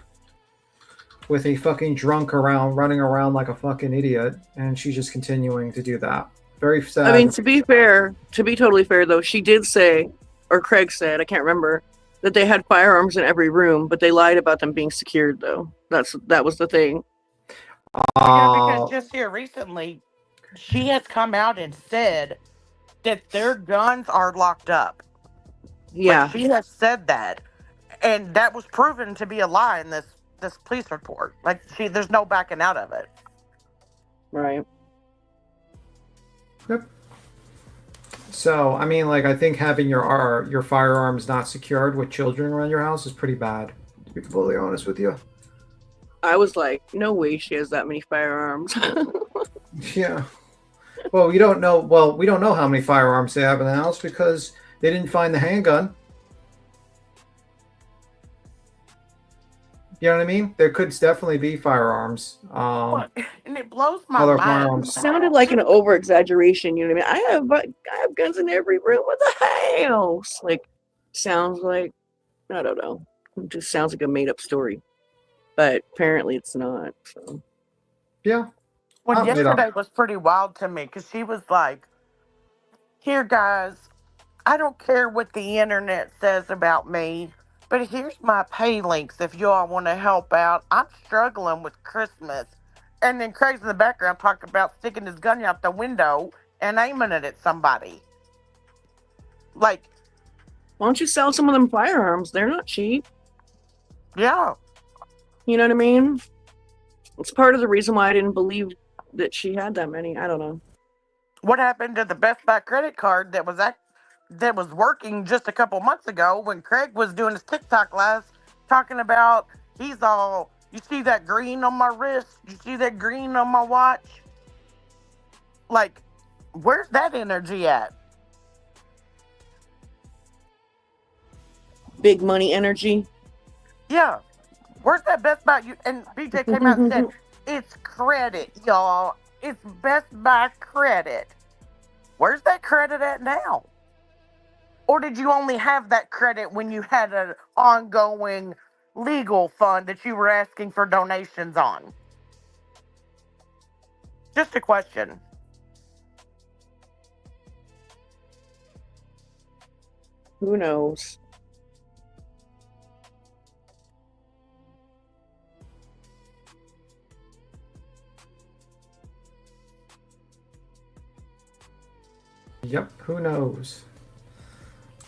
with a fucking drunk running around like a fucking idiot, and she's just continuing to do that. Very sad. I mean, to be totally fair though, she did say, or Craig said, I can't remember, that they had firearms in every room, but they lied about them being secured though. That was the thing. Yeah, because just here recently, she has come out and said that their guns are locked up. Yeah. Like, she has said that. And that was proven to be a lie in this police report. Like, there's no backing out of it. Right. Yep. So, I mean, like, I think having your firearms not secured with children around your house is pretty bad, to be completely honest with you. I was like, no way she has that many firearms. Yeah. Well, we don't know how many firearms they have in the house because they didn't find the handgun. You know what I mean? There could definitely be firearms. And it blows my other mind. firearms. It sounded like an over exaggeration. You know what I mean? I have guns in every room of the house. Like, sounds like, I don't know. It just sounds like a made up story. But apparently it's not. So. Yeah. Well, yesterday was pretty wild to me because she was like, here, guys, I don't care what the internet says about me, but here's my pay links if y'all want to help out. I'm struggling with Christmas. And then Craig's in the background talking about sticking his gun out the window and aiming it at somebody. Like, why don't you sell some of them firearms? They're not cheap. Yeah. You know what I mean? It's part of the reason why I didn't believe that she had that many. I don't know. What happened to the Best Buy credit card that was working just a couple months ago when Craig was doing his TikTok live talking about he's all, you see that green on my wrist? You see that green on my watch? Like, where's that energy at? Big money energy. Yeah. Where's that Best Buy? And BJ came out and said, it's credit, y'all. It's Best Buy credit. Where's that credit at now? Or did you only have that credit when you had an ongoing legal fund that you were asking for donations on? Just a question. Who knows? Yep, who knows?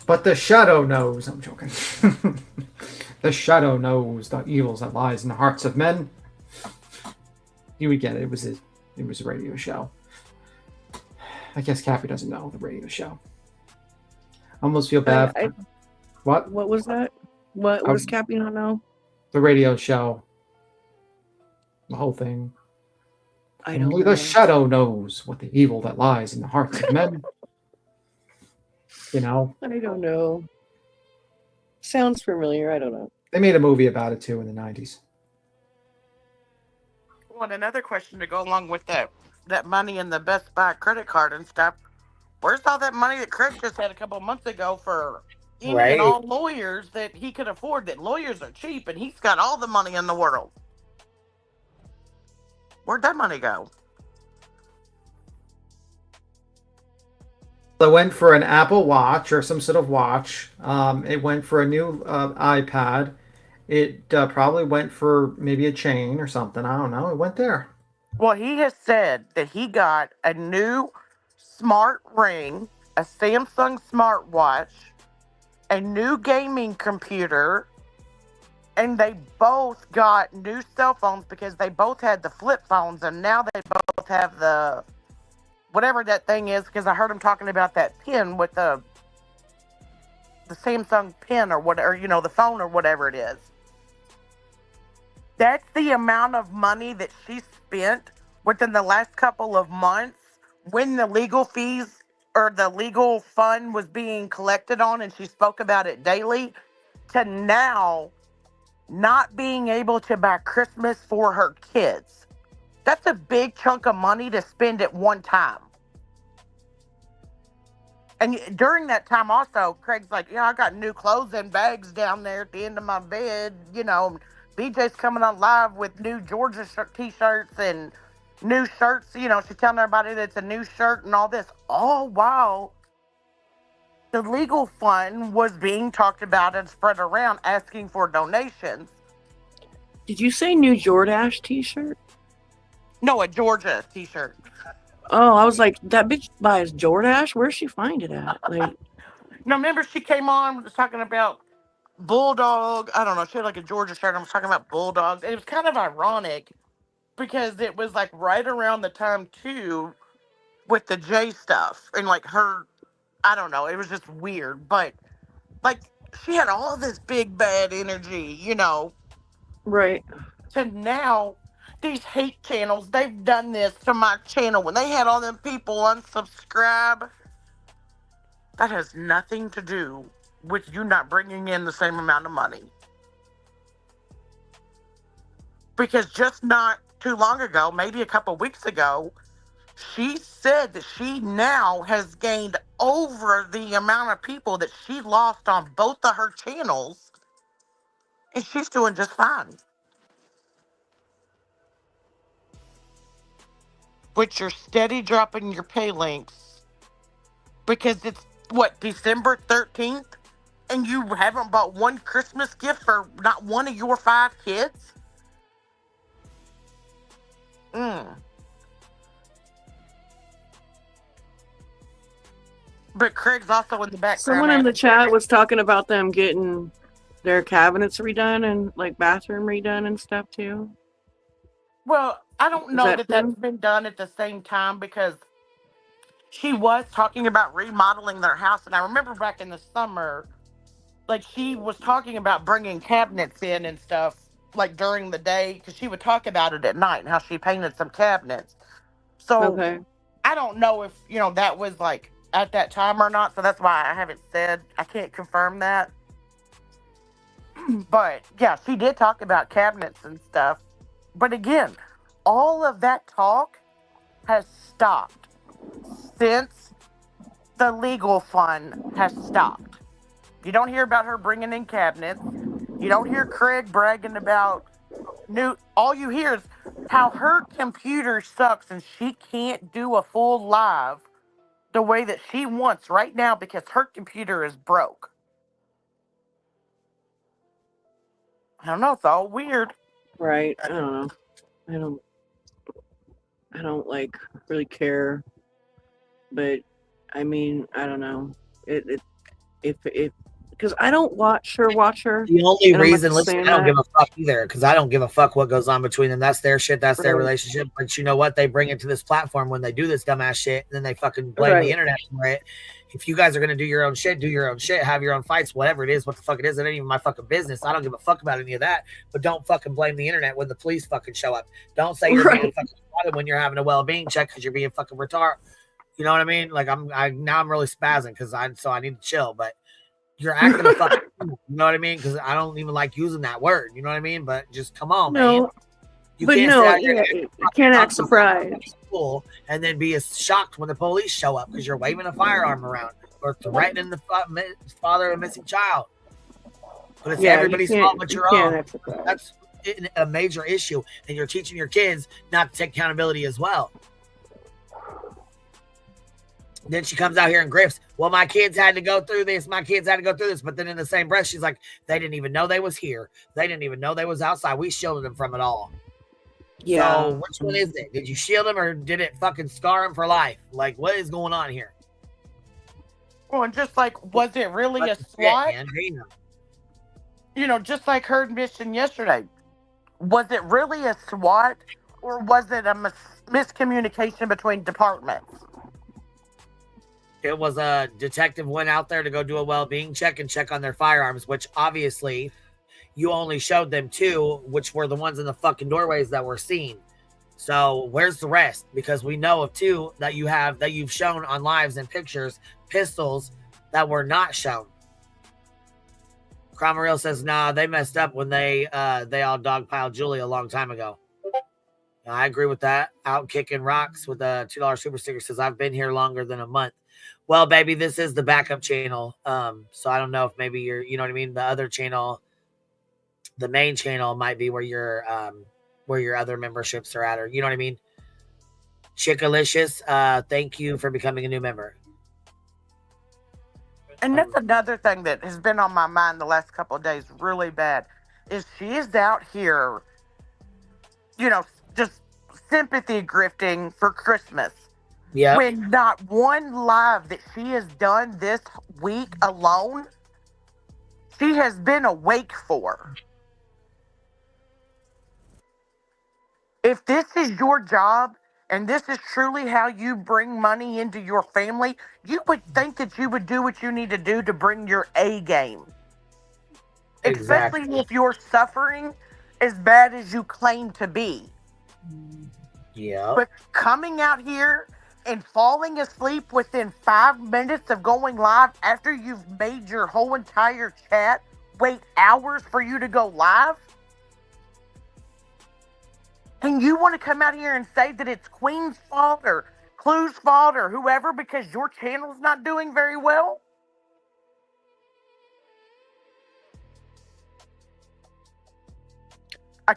But the shadow knows. I'm joking. The shadow knows the evils that lies in the hearts of men. You would get it. It was a radio show. I guess Cappy doesn't know the radio show. I almost feel bad. What? What was that? What was Cappy not know? The radio show. The whole thing. I don't Only know. the shadow knows what the evil that lies in the hearts of men. You know? I don't know. Sounds familiar. I don't know. They made a movie about it too in the 90s. Well, and another question to go along with that money in the Best Buy credit card and stuff. Where's all that money that Craig just had a couple of months ago for any and all lawyers that he could afford? That lawyers are cheap and he's got all the money in the world. Where'd that money go? It went for an Apple Watch or some sort of watch. It went for a new iPad. It probably went for maybe a chain or something. I don't know. It went there. Well, he has said that he got a new smart ring, a Samsung smartwatch, a new gaming computer, and they both got new cell phones because they both had the flip phones, and now they both have the whatever that thing is, because I heard him talking about that pen with the Samsung pen or whatever, you know, the phone or whatever it is. That's the amount of money that she spent within the last couple of months when the legal fees or the legal fund was being collected on, and she spoke about it daily, to now not being able to buy Christmas for her kids. That's a big chunk of money to spend at one time. And during that time also, Craig's like, I got new clothes and bags down there at the end of my bed. You know, BJ's coming on live with new Georgia t-shirts and new shirts. You know, she's telling everybody that it's a new shirt and all this. All while the legal fund was being talked about and spread around asking for donations. Did you say new Jordache t-shirt? No, a Georgia t-shirt. Oh, I was like, that bitch buys Jordache? Where's she find it at? Like, no, remember she came on, was talking about Bulldog. I don't know, she had like a Georgia shirt. I was talking about Bulldogs. It was kind of ironic because it was like right around the time too with the J stuff and like her, I don't know, it was just weird. But like she had all this big bad energy, you know. right. To now, these hate channels, they've done this to my channel when they had all them people unsubscribe. That has nothing to do with you not bringing in the same amount of money. Because just not too long ago, maybe a couple weeks ago, she said that she now has gained over the amount of people that she lost on both of her channels, and she's doing just fine. But you're steady dropping your pay links because it's, what, December 13th? And you haven't bought one Christmas gift for not one of your 5 kids? But Craig's also in the background. Someone in the chat was talking about them getting their cabinets redone and like bathroom redone and stuff too. Well, I don't know that that's been done at the same time because she was talking about remodeling their house. And I remember back in the summer, like she was talking about bringing cabinets in and stuff like during the day because she would talk about it at night and how she painted some cabinets. So I don't know if, you know, that was like at that time or not. So that's why I haven't said, I can't confirm that. But yeah, she did talk about cabinets and stuff. But again, all of that talk has stopped since the legal fund has stopped. You don't hear about her bringing in cabinets. You don't hear Craig bragging about all you hear is how her computer sucks and she can't do a full live the way that she wants right now because her computer is broke. I don't know, it's all weird. Right. I don't know. I don't like really care. But I mean, I don't know. If because I don't watch her. The only and I'm not reason, listen, saying I don't that. give a fuck either, because I don't give a fuck what goes on between them. That's their shit. That's their Right. relationship. But you know what? They bring it to this platform when they do this dumbass shit, and then they fucking blame Right. the internet for it. If you guys are gonna do your own shit, do your own shit, have your own fights, whatever it is, what the fuck it is. It ain't even my fucking business. I don't give a fuck about any of that. But don't fucking blame the internet when the police fucking show up. Don't say you're being Right. fucking spotted when you're having a well-being check because you're being fucking retarded. You know what I mean? Like I'm really spazzing because I need to chill, but you're acting a fucking fool, you know what I mean? Because I don't even like using that word, you know what I mean? But just come on, man. No, You but can't no, sit out here yeah, and you can't act fucking surprised. fool and then be as shocked when the police show up because you're waving a firearm around or threatening the father of a missing child. But it's Yeah, everybody's you fault but can't- your you can't own. act surprised. That's a major issue, and you're teaching your kids not to take accountability as well. Then she comes out here and grifts. Well, my kids had to go through this. My kids had to go through this. But then in the same breath, she's like, they didn't even know they was here. They didn't even know they was outside. We shielded them from it all. Yeah. So which one is it? Did you shield them or did it fucking scar them for life? Like, what is going on here? Well, and just like, was it really a Fucking shit, SWAT? man. Damn. You know, just like her admission yesterday. Was it really a SWAT or was it a miscommunication between departments? It was a detective went out there to go do a well-being check and check on their firearms, which obviously you only showed them two, which were the ones in the fucking doorways that were seen. So where's the rest? Because we know of two that you've shown on lives and pictures, pistols that were not shown. Cromaril says, nah, they messed up when they all dogpiled Julie a long time ago. I agree with that. Out kicking rocks with a $2 super sticker says, I've been here longer than a month. Well, baby, this is the backup channel. So I don't know if maybe you're, you know what I mean? The other channel, the main channel might be where your other memberships are at, or you know what I mean? Chickalicious, thank you for becoming a new member. And that's another thing that has been on my mind the last couple of days really bad, is she is out here, you know, just sympathy grifting for Christmas. Yeah. When not one live that she has done this week alone, she has been awake for. If this is your job and this is truly how you bring money into your family, you would think that you would do what you need to do to bring your A game. Exactly. Especially if you're suffering as bad as you claim to be. Yeah. But coming out here and falling asleep within 5 minutes of going live after you've made your whole entire chat wait hours for you to go live? And you want to come out here and say that it's Queen's fault or Clue's fault or whoever because your channel's not doing very well?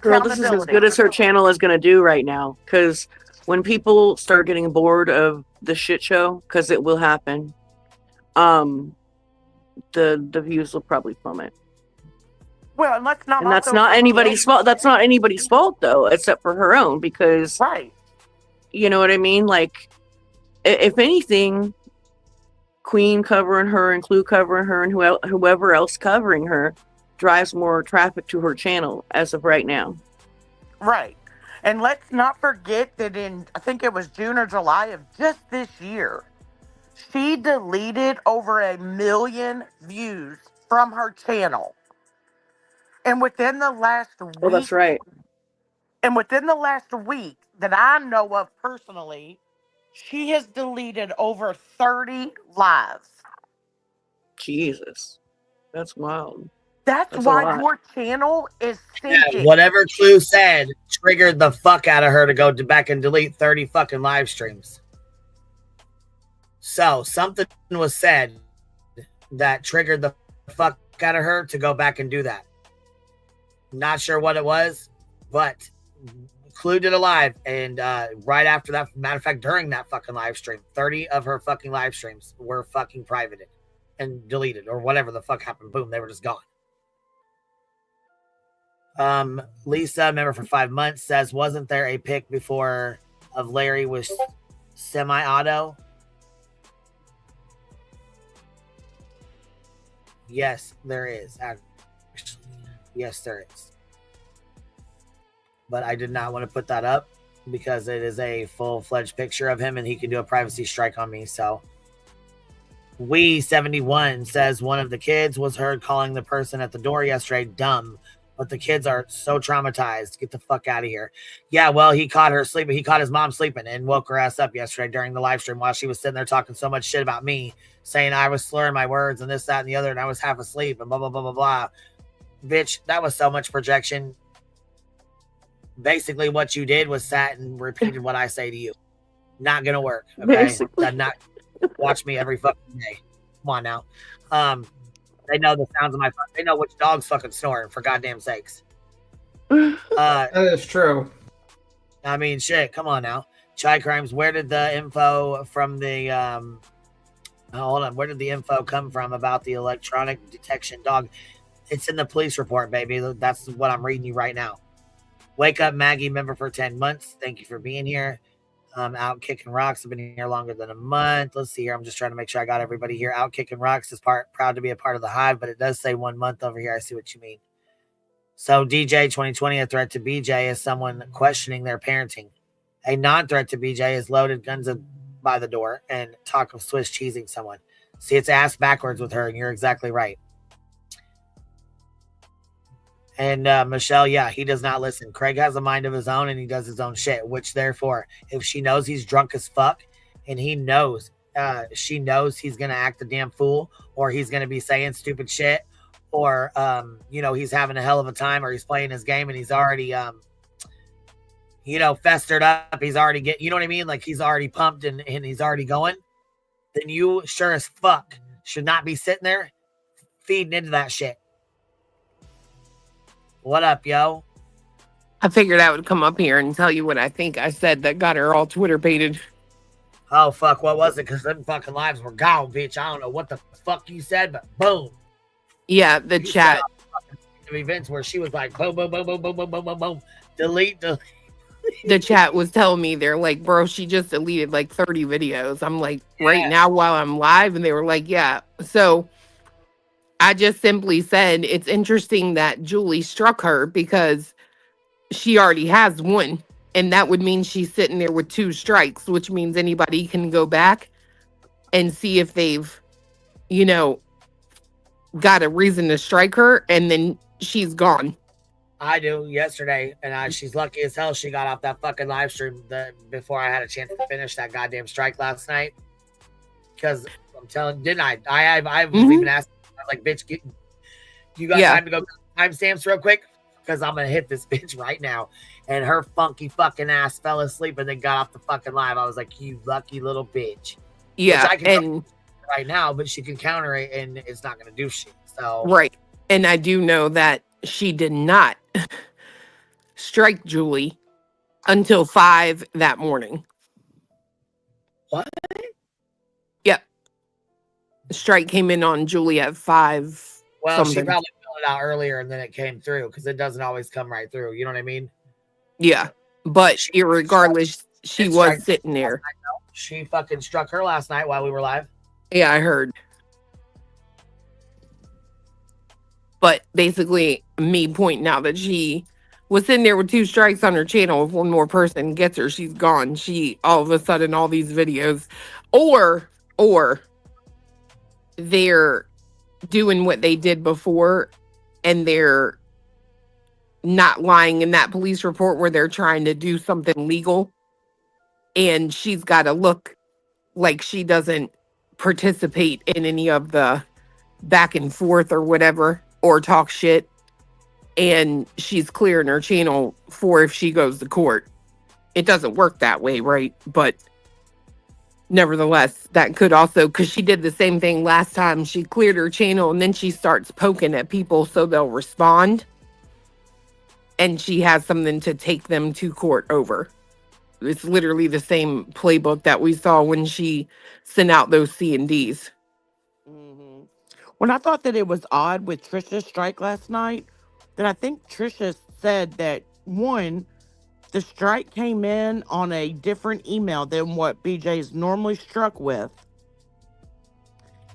Girl, this is as good as her channel is going to do right now. Because when people start getting bored of the shit show, because it will happen, the views will probably plummet. Well, and let's not. And that's not anybody's fault. That's not anybody's fault, though, except for her own. Because, right? You know what I mean? Like, if anything, Queen covering her and Clue covering her and whoever else covering her drives more traffic to her channel as of right now. Right. And let's not forget that in, I think it was June or July of just this year, she deleted over 1 million views from her channel. And within the last week... Oh, that's right. And within the last week that I know of personally, she has deleted over 30 lives. Jesus. That's wild. That's why your channel is sinking. Yeah, whatever Clue said triggered the fuck out of her to go back and delete 30 fucking live streams. So something was said that triggered the fuck out of her to go back and do that. Not sure what it was, but Clue did a live, and right after that, matter of fact, during that fucking live stream, 30 of her fucking live streams were fucking privated and deleted or whatever the fuck happened. Boom, they were just gone. Lisa, member for 5 months, says, wasn't there a pic before of Larry with semi-auto? Yes, there is. Actually, yes, there is. But I did not want to put that up because it is a full-fledged picture of him and he can do a privacy strike on me. So We71 says one of the kids was heard calling the person at the door yesterday dumb, but the kids are so traumatized. Get the fuck out of here. Yeah, well, he caught her sleeping. He caught his mom sleeping and woke her ass up yesterday during the live stream while she was sitting there talking so much shit about me, saying I was slurring my words and this, that, and the other, and I was half asleep and blah, blah, blah, blah, blah. Bitch, that was so much projection. Basically, what you did was sat and repeated what I say to you. Not gonna work. Okay, not watch me every fucking day. Come on now. They know the sounds of my. They know which dog's fucking snoring. For goddamn sakes. That is true. I mean, shit. Come on now. Chai Crimes. Where did the info from the? Hold on. Where did the info come from about the electronic detection dog? It's in the police report, baby. That's what I'm reading you right now. Wake Up Maggie, member for 10 months. Thank you for being here. Out Kicking Rocks. I've been here longer than a month. Let's see here. I'm just trying to make sure I got everybody here. Out Kicking Rocks is proud to be a part of the hive, but it does say 1 month over here. I see what you mean. So DJ 2020, a threat to BJ is someone questioning their parenting. A non-threat to BJ is loaded guns by the door and talk of Swiss cheesing someone. See, it's ass backwards with her, and you're exactly right. And Michelle, yeah, he does not listen. Craig has a mind of his own and he does his own shit, which therefore, if she knows he's drunk as fuck and he knows, she knows he's going to act a damn fool or he's going to be saying stupid shit or, he's having a hell of a time or he's playing his game and he's already, festered up. He's already you know what I mean? Like he's already pumped and he's already going. Then you sure as fuck should not be sitting there feeding into that shit. What up, yo? I figured I would come up here and tell you what I think I said that got her all Twitter baited. Oh, fuck, what was it? Because them fucking lives were gone, bitch. I don't know what the fuck you said, but boom. Yeah, the chat. Events where she was like, boom, boom, boom, boom, boom, boom, boom, boom, boom. Delete. The chat was telling me, they're like, bro, she just deleted like 30 videos. I'm like, right now while I'm live? And they were like, yeah. So I just simply said, it's interesting that Julie struck her because she already has one. And that would mean she's sitting there with 2 strikes, which means anybody can go back and see if they've, got a reason to strike her. And then she's gone. I do yesterday. And she's lucky as hell she got off that fucking live stream before I had a chance to finish that goddamn strike last night. Because I'm telling, didn't I? I was even asking. I was like, bitch, you got time to go timestamps real quick? Because I'm going to hit this bitch right now. And her funky fucking ass fell asleep and then got off the fucking live. I was like, you lucky little bitch. Yeah. Which I can right now, but she can counter it and it's not going to do shit. So right. And I do know that she did not strike Julie until 5 that morning. What? Yep. Strike came in on Julie at 5. Well, she probably filled it out earlier and then it came through because it doesn't always come right through. You know what I mean? Yeah. But irregardless, she was sitting there. She fucking struck her last night while we were live. Yeah, I heard. But basically, me pointing out that she was sitting there with 2 strikes on her channel. If one more person gets her, she's gone. She, all of a sudden, all these videos. Or they're doing what they did before and they're not lying in that police report where they're trying to do something legal. And she's got to look like she doesn't participate in any of the back and forth or whatever, or talk shit. And she's clearing her channel for if she goes to court. It doesn't work that way, right? But nevertheless, that could also, because she did the same thing last time. She cleared her channel and then she starts poking at people so they'll respond. and she has something to take them to court over. It's literally the same playbook that we saw when she sent out those C&Ds. Hmm. When I thought that it was odd with Trisha's strike last night, that I think Trisha said that one, the strike came in on a different email than what BJ's normally struck with.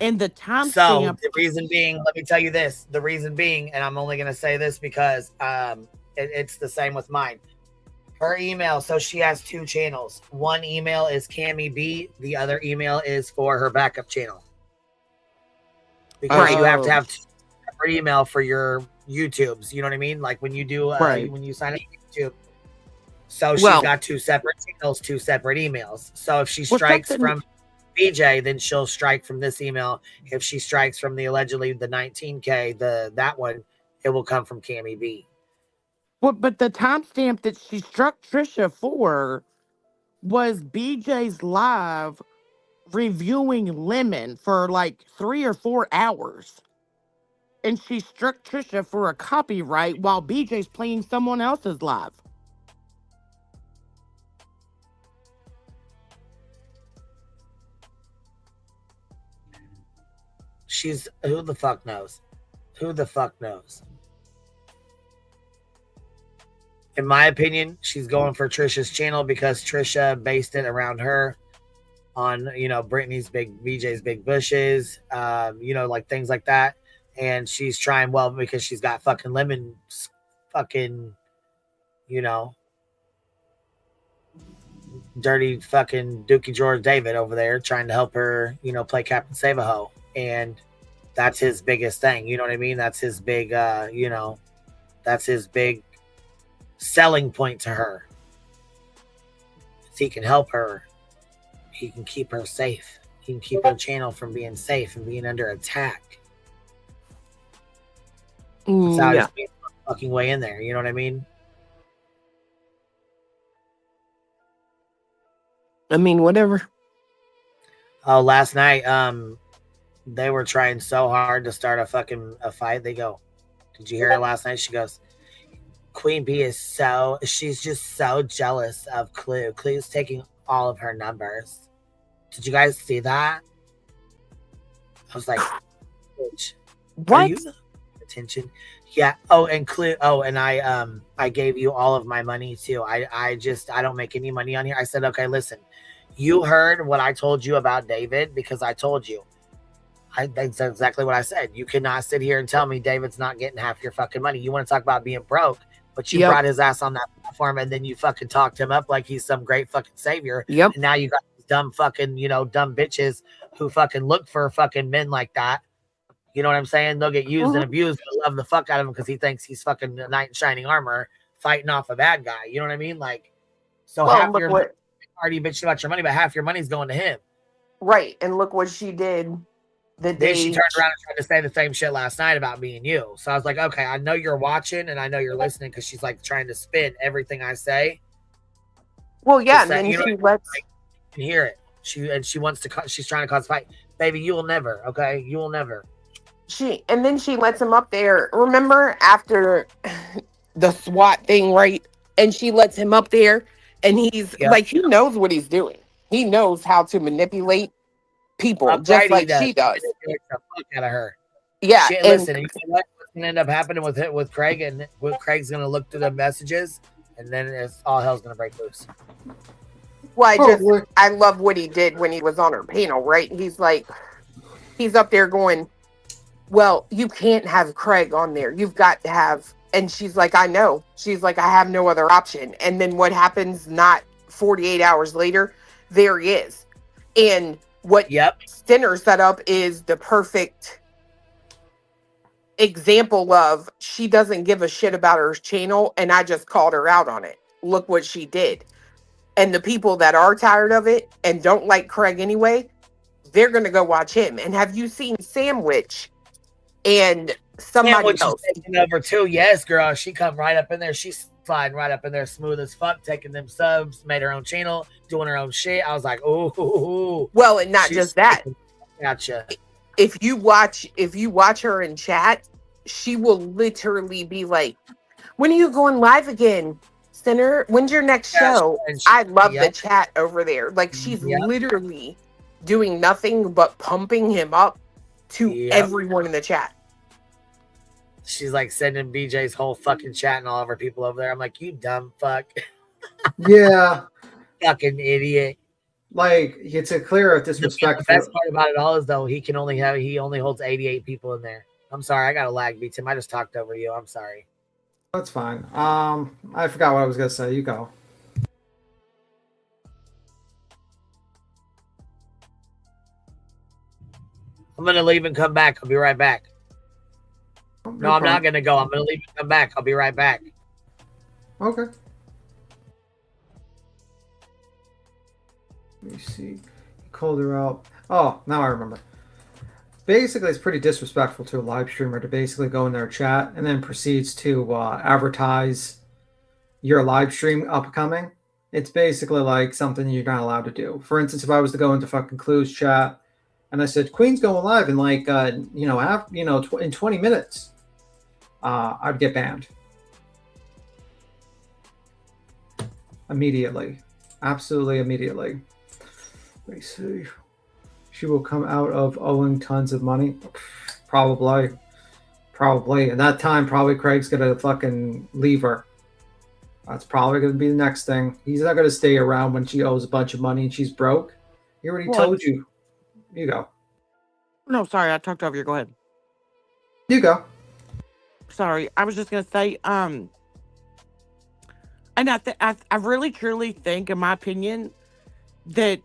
And the So timestamp. the reason being, let me tell you this. The reason being, and I'm only going to say this because it's the same with mine. Her email, so she has two channels. One email is Cammy B. The other email is for her backup channel. Because you have to have separate email for your YouTubes. You know what I mean? Like when you do, Right. when you sign up to YouTube. So she's Well- got two separate channels, two separate emails. So if she strikes from BJ, then she'll strike from this email. If she strikes from the allegedly the 19K, that one, it will come from Cammy B. Well, but the timestamp that she struck Trisha for was BJ's live reviewing Lemon for like 3 or 4 hours. And she struck Trisha for a copyright while BJ's playing someone else's live. She's, who the fuck knows? Who the fuck knows? In my opinion, she's going for Trisha's channel because Trisha based it around her on, Brittany's BJ's big bushes, like things like that. And she's trying, well, because she's got fucking Lemon fucking, dirty fucking Dookie George David over there trying to help her, play Captain Save-A-Ho. And that's his biggest thing. You know what I mean? That's his big, that's his big selling point to her. He can help her. He can keep her safe. He can keep her channel from being safe and being under attack. That's how he's being fucking way in there. You know what I mean? I mean, whatever. Oh, last night, they were trying so hard to start a fight. They go, did you hear her last night? She goes, Queen B she's just so jealous of Clue. Clue's taking all of her numbers. Did you guys see that? I was like, bitch, what? Are you attention? Yeah. Oh, and Clue. Oh, and I gave you all of my money too. I don't make any money on here. I said, okay, listen, you heard what I told you about David because I told you. That's exactly what I said. You cannot sit here and tell me David's not getting half your fucking money. You want to talk about being broke, but you brought his ass on that platform and then you fucking talked him up like he's some great fucking savior. Yep. And now you got these dumb fucking, dumb bitches who fucking look for fucking men like that. You know what I'm saying? They'll get used and abused, but love the fuck out of him because he thinks he's fucking a knight in shining armor fighting off a bad guy. You know what I mean? Like, so half your already bitching about your money, but half your money's going to him. Right. And look what she did. Then she turned around and tried to say the same shit last night about me and you. So I was like, okay, I know you're watching and I know you're listening because she's like trying to spin everything I say. Well, yeah, and say, then she lets can hear it. She wants to. She's trying to cause a fight, baby. You will never. Okay, you will never. Then she lets him up there. Remember after the SWAT thing, right? And she lets him up there, and he's like, he knows what he's doing. He knows how to manipulate people, just like she does. The fuck out of her. Yeah. Shit, listen, you know what's gonna end up happening with Craig, and Craig's gonna look through the messages, and then it's all hell's gonna break loose. Well, I love what he did when he was on her panel, right? He's like, he's up there going, well, you can't have Craig on there. You've got to have, and she's like, I know. She's like, I have no other option. And then what happens not 48 hours later, there he is. And what Stinner set up is the perfect example of she doesn't give a shit about her channel, and I just called her out on it. Look what she did. And the people that are tired of it and don't like Craig anyway, they're going to go watch him. And have you seen Sandwich and somebody else? Taking over too. Yes, girl. She come right up in there. She's sliding right up in there smooth as fuck, taking them subs, made her own channel, doing her own shit. I was like, ooh. Well, and not just that. Gotcha. If you watch her in chat, she will literally be like, When are you going live again, Sinner? When's your next show? I love the chat over there. Like, she's literally doing nothing but pumping him up to everyone in the chat. She's like sending BJ's whole fucking chat and all of her people over there. I'm like, you dumb fuck. Yeah. Fucking idiot. Like, it's a clear disrespect. The best part about it all is though he only holds 88 people in there. I'm sorry, I got a lag, B Tim. I just talked over you. I'm sorry. That's fine. I forgot what I was gonna say. You go. I'm gonna leave and come back. I'll be right back. No, I'm not gonna go. I'm gonna leave and come back. I'll be right back. Okay. Let me see. He called her out. Oh, now I remember. Basically, it's pretty disrespectful to a live streamer to basically go in their chat and then proceeds to advertise your live stream upcoming. It's basically like something you're not allowed to do. For instance, if I was to go into fucking Clue's chat and I said Queen's going live in like in 20 minutes, I'd get banned immediately. Absolutely immediately. Let me see. She will come out of owing tons of money. Probably. At that time, probably Craig's going to fucking leave her. That's probably going to be the next thing. He's not going to stay around when she owes a bunch of money and she's broke. He already told you. You go. No, sorry, I talked over you. Go ahead. You go. Sorry, I was just going to say, and I really truly think, in my opinion, that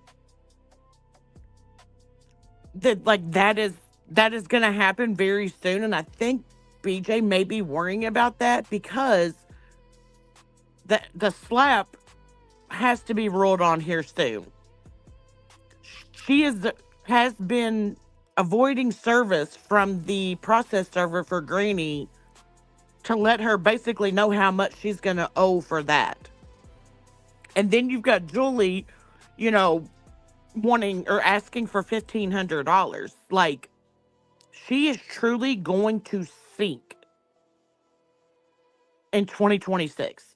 is going to happen very soon. And I think BJ may be worrying about that because the slap has to be rolled on here soon. She has been avoiding service from the process server for Granny to let her basically know how much she's going to owe for that. And then you've got Julie, wanting or asking for $1,500. Like, she is truly going to sink in 2026.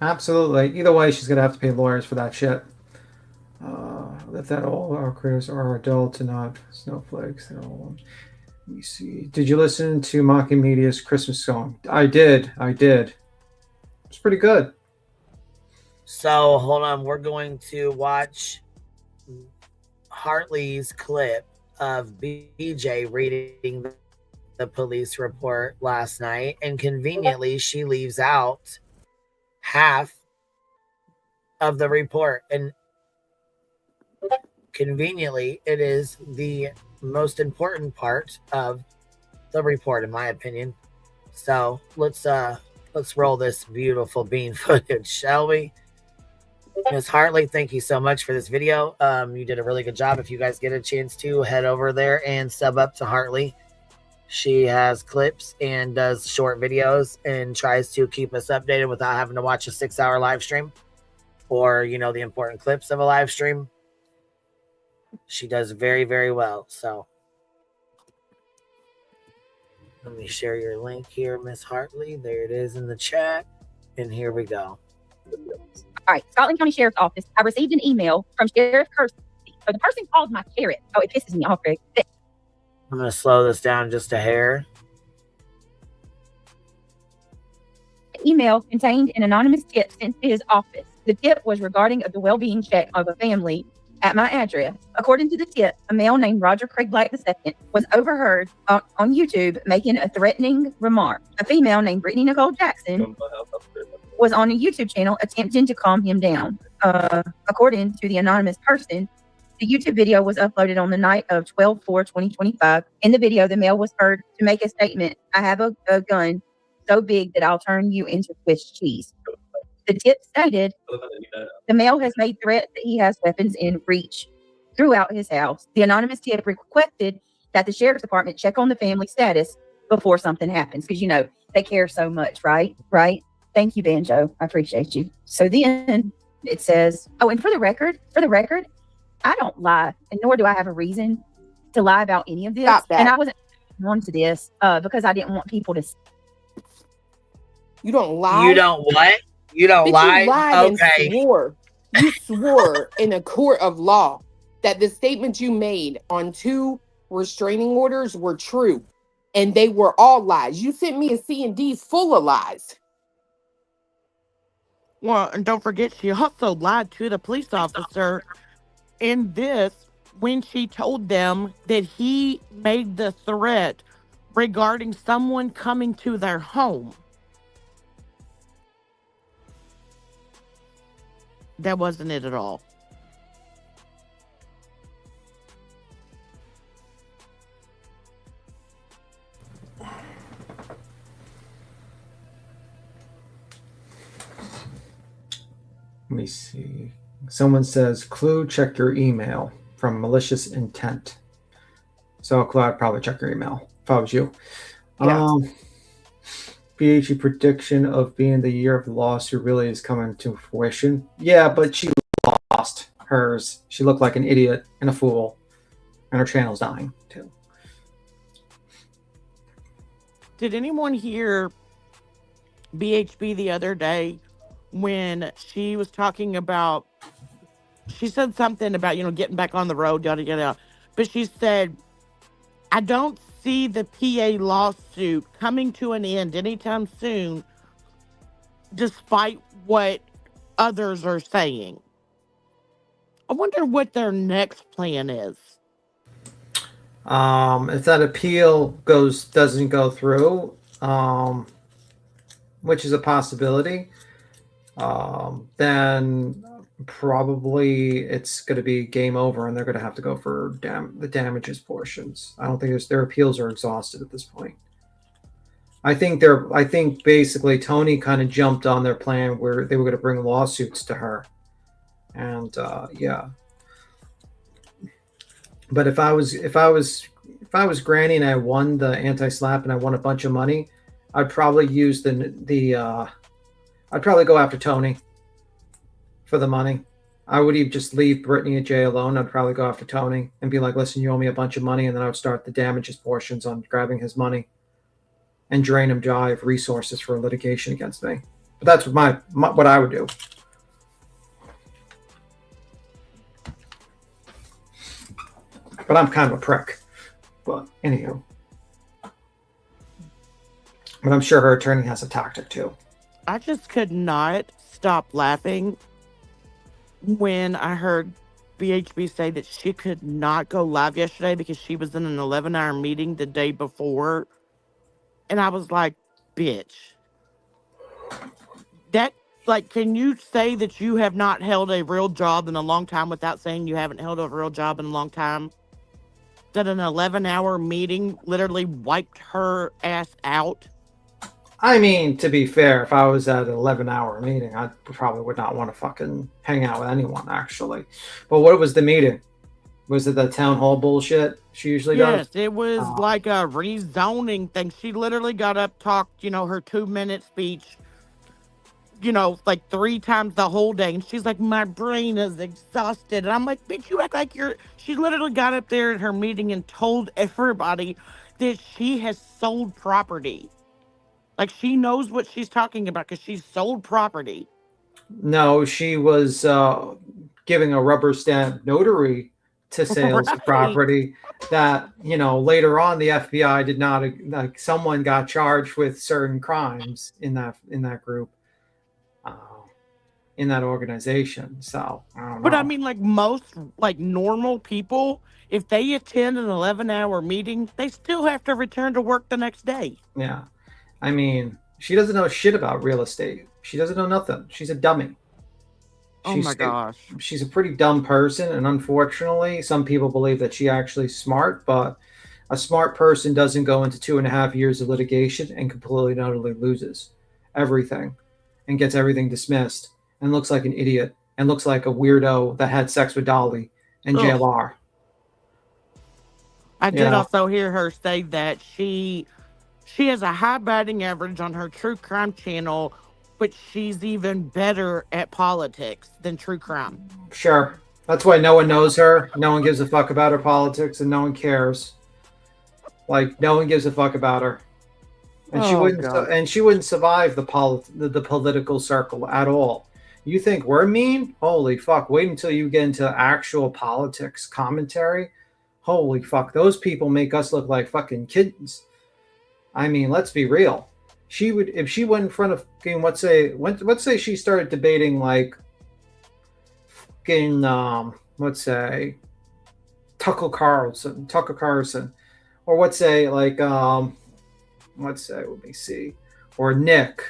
Absolutely. Either way, she's gonna have to pay lawyers for that shit. That all our creators are adults and not snowflakes. They're all. Let me see. Did you listen to Mocking Media's Christmas song? I did. It's pretty good. So hold on, we're going to watch Hartley's clip of BJ reading the police report last night, and conveniently she leaves out half of the report, and conveniently it is the most important part of the report, in my opinion. So let's roll this beautiful bean footage, shall we? Ms. Hartley, thank you so much for this video. You did a really good job. If you guys get a chance to head over there and sub up to Hartley. She has clips and does short videos and tries to keep us updated without having to watch a 6-hour live stream or, the important clips of a live stream. She does very, very well. So let me share your link here, Miss Hartley. There it is in the chat. And here we go. All right, Scotland County Sheriff's Office. I received an email from Sheriff Kirsty. So the person called my carrot. Oh, it pisses me off, Greg. I'm going to slow this down just a hair. The email contained an anonymous tip sent to his office. The tip was regarding the well-being check of a family at my address. According to the tip, a male named Roger Craig Black II was overheard on YouTube making a threatening remark. A female named Brittany Nicole Jackson was on a YouTube channel attempting to calm him down. According to the anonymous person, the YouTube video was uploaded on the night of 12/4/2025. In the video, the male was heard to make a statement, "I have a gun so big that I'll turn you into Swiss cheese." The tip stated, the male has made threats that he has weapons in reach throughout his house. The anonymous tip requested that the sheriff's department check on the family status before something happens. Because, they care so much, right? Right? Thank you, Banjo. I appreciate you. So then It says, oh, and for the record, I don't lie, and nor do I have a reason to lie about any of this. Stop that. And I wasn't on to this because I didn't want people to. You don't lie. You don't what? You don't Bitch, lie? you lied Okay. and swore. You swore in a court of law that the statements you made on 2 restraining orders were true, and they were all lies. You sent me a C&D full of lies. Well, and don't forget, she also lied to the police officer in this when she told them that he made the threat regarding someone coming to their home. That wasn't it at all. Let me see. Someone says, Clue, check your email from malicious intent. So, Clue, I'd probably check your email if I was you. Yeah. PhD prediction of being the year of the lawsuit really is coming to fruition. Yeah, but she lost hers. She looked like an idiot and a fool. And her channel's dying, too. Did anyone hear BHB the other day when she was talking about, she said something about, getting back on the road, yada, yada. But she said, I don't see the PA lawsuit coming to an end anytime soon, despite what others are saying. I wonder what their next plan is. If that appeal doesn't go through, which is a possibility, then probably it's going to be game over, and they're going to have to go for the damages portions. I don't think their appeals are exhausted at this point. I think basically Tony kind of jumped on their plan where they were going to bring lawsuits to her, and yeah. But if I was Granny and I won the anti-slap and I won a bunch of money, I'd probably use I'd probably go after Tony for the money. I would even just leave Brittany at jail alone. I'd probably go after Tony and be like, listen, you owe me a bunch of money. And then I would start the damages portions on grabbing his money and drain him dry of resources for litigation against me. But that's what I would do. But I'm kind of a prick. But anywho. But I'm sure her attorney has a tactic too. I just could not stop laughing when I heard BHB say that she could not go live yesterday because she was in an 11-hour meeting the day before. And I was like, bitch. Can you say that you have not held a real job in a long time without saying you haven't held a real job in a long time? That an 11-hour meeting literally wiped her ass out? I mean, to be fair, if I was at an 11-hour meeting, I probably would not want to fucking hang out with anyone, actually. But what was the meeting? Was it the town hall bullshit she usually does? Yes, it was like a rezoning thing. She literally got up, talked, her 2-minute speech, like 3 times the whole day. And she's like, my brain is exhausted. And I'm like, bitch, you act like she literally got up there at her meeting and told everybody that she has sold property. Like, she knows what she's talking about because she's sold property. No, she was giving a rubber stamp notary to sales of property that, later on the FBI did not, like, someone got charged with certain crimes in that group, in that organization. So, I don't know. But I mean, like, most, like, normal people, if they attend an 11-hour meeting, they still have to return to work the next day. Yeah. I mean, she doesn't know shit about real estate. She doesn't know nothing. She's a dummy. Oh my gosh. She's a pretty dumb person, and unfortunately, some people believe that she actually is smart, but a smart person doesn't go into 2.5 years of litigation and completely and utterly loses everything and gets everything dismissed and looks like an idiot and looks like a weirdo that had sex with Dolly and JLR. I did also hear her say that she has a high batting average on her true crime channel but she's even better at politics than true crime. Sure. That's why no one knows her. No one gives a fuck about her politics, and no one cares. Like, no one gives a fuck about her. And she Oh, wouldn't. God. And she wouldn't survive the political circle at all. You think we're mean? Holy fuck! Wait until you get into actual politics commentary. Holy fuck! Those people make us look like fucking kittens. I mean, let's be real. She would, if she went in front of fucking, let's say she started debating like fucking let's say Tucker Carlson, or let's say like let's say, let me see, or Nick,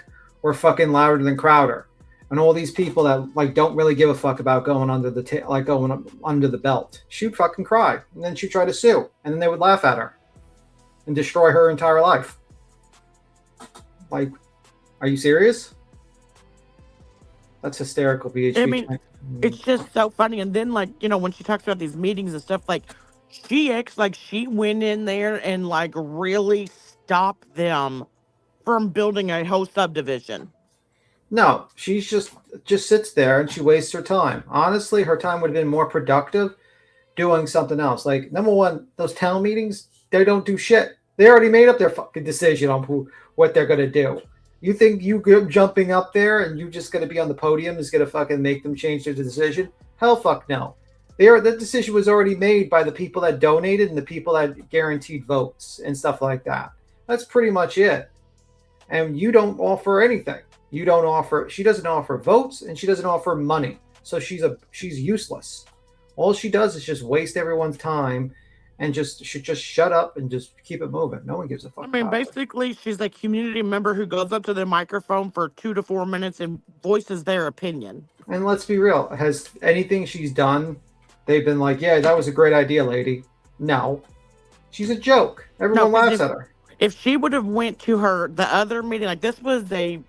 or fucking Louder Than Crowder, and all these people that like don't really give a fuck about going under the going up under the belt. She'd fucking cry, and then she'd try to sue, and then they would laugh at her and destroy her entire life. Like, are you serious? That's hysterical, BHP. I mean, it's just so funny. And then, like, you know, when she talks about these meetings and stuff, like, she acts like she went in there and, like, really stopped them from building a whole subdivision. No, she's just sits there and she wastes her time. Honestly, her time would have been more productive doing something else. Like, number one, those town meetings, they don't do shit. They already made up their fucking decision on what they're going to do. You think you jumping up there and you just going to be on the podium is going to fucking make them change their decision? Hell fuck no. The decision was already made by the people that donated and the people that guaranteed votes and stuff like that. That's pretty much it. And you don't offer anything. She doesn't offer votes, and she doesn't offer money. So she's useless. All she does is just waste everyone's time and should just shut up and just keep it moving. No one gives a fuck. I mean, basically, she's a community member who goes up to the microphone for 2 to 4 minutes and voices their opinion. And let's be real. Has anything she's done, they've been like, yeah, that was a great idea, lady? No. She's a joke. Everyone laughs at her. If she would have went to the other meeting, like this was a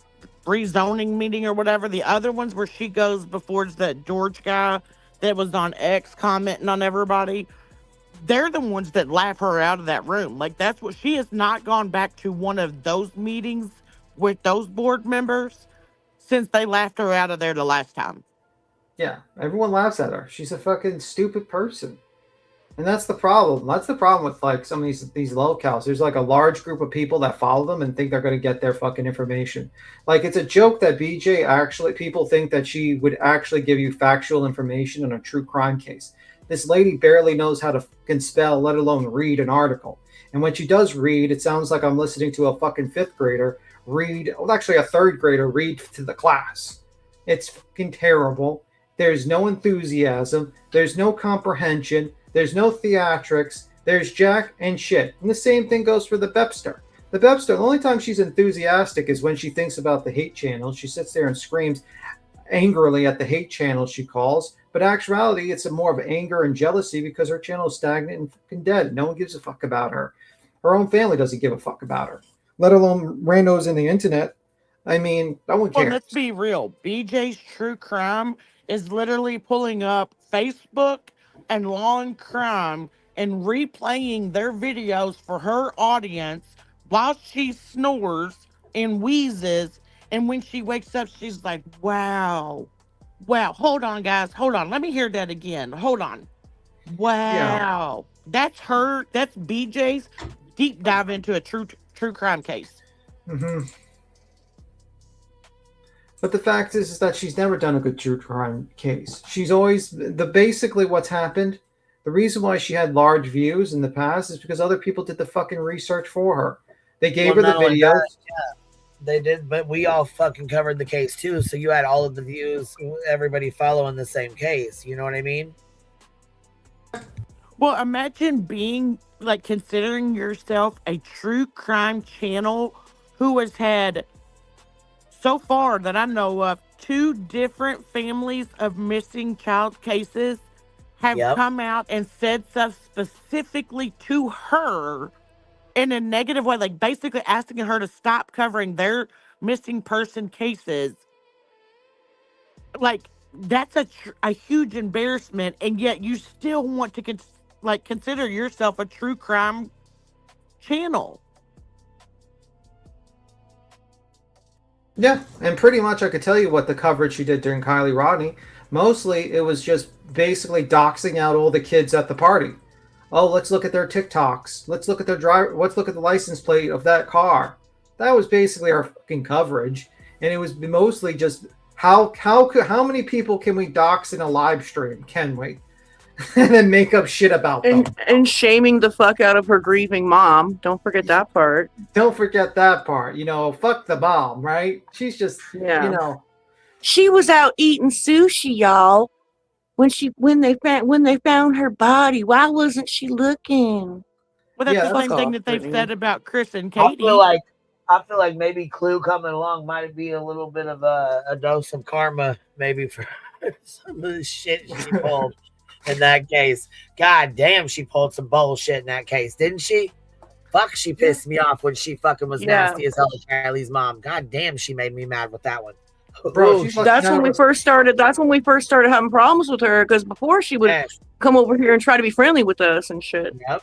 rezoning meeting or whatever, the other ones where she goes before the George guy that was on X commenting on everybody, they're the ones that laugh her out of that room. Like, that's what she has not gone back to one of those meetings with those board members since they laughed her out of there the last time. Yeah, everyone laughs at her. She's a fucking stupid person. And that's the problem. That's the problem with like some of these locales. There's like a large group of people that follow them and think they're going to get their fucking information. Like, it's a joke that people think that she would actually give you factual information on a true crime case. This lady barely knows how to fucking spell, let alone read an article. And when she does read, it sounds like I'm listening to a fucking fifth grader actually a third grader read to the class. It's fucking terrible. There's no enthusiasm. There's no comprehension. There's no theatrics. There's jack and shit. And the same thing goes for the Bepster. The only time she's enthusiastic is when she thinks about the hate channel. She sits there and screams angrily at the hate channel she calls. But actuality, it's more of anger and jealousy because her channel is stagnant and fucking dead. No one gives a fuck about her. Her own family doesn't give a fuck about her, let alone randos in the internet. I mean, no one cares. Well, let's be real. BJ's True Crime is literally pulling up Facebook and Law and Crime and replaying their videos for her audience while she snores and wheezes. And when she wakes up, she's like, wow. Wow. Hold on, guys. Hold on. Let me hear that again. Hold on. Wow. Yeah. That's her. That's BJ's deep dive into a true crime case. Mm-hmm. But the fact is that she's never done a good true crime case. She's always basically what's happened. The reason why she had large views in the past is because other people did the fucking research for her. They gave her the videos. They did, but we all fucking covered the case too. So you had all of the views, everybody following the same case. You know what I mean? Well, imagine being like considering yourself a true crime channel who has had, so far that I know of, 2 different families of missing child cases have come out and said stuff specifically to her in a negative way, like basically asking her to stop covering their missing person cases. Like, that's a huge embarrassment, and yet you still want to consider yourself a true crime channel. Yeah, and pretty much I could tell you what the coverage she did during Kylie Rodney. Mostly it was just basically doxing out all the kids at the party. Oh, let's look at their TikToks. Let's look at their driver. Let's look at the license plate of that car. That was basically our fucking coverage, and it was mostly just how many people can we dox in a live stream? Can we? And then make up shit about them. And shaming the fuck out of her grieving mom. Don't forget that part. Don't forget that part. You know, fuck the mom, right? She's just, Yeah. you know. She was out eating sushi, y'all. When they found her body, why wasn't she looking? Well, that's Yeah, the same fuck thing off, that they've Brittany. said about Chris and I Katie. feel like maybe Clue coming along might be a little bit of a dose of karma, maybe for some of the shit she pulled in that case. God damn, she pulled some bullshit in that case, didn't she? Fuck, she pissed me off when she fucking was Yeah. nasty as hell to Kylie's mom. God damn, she made me mad with that one. Bro, Ooh, she's like- That's when we first started. That's when we first started having problems with her. Because before she would yes. come over here and try to be friendly with us and shit. Yep.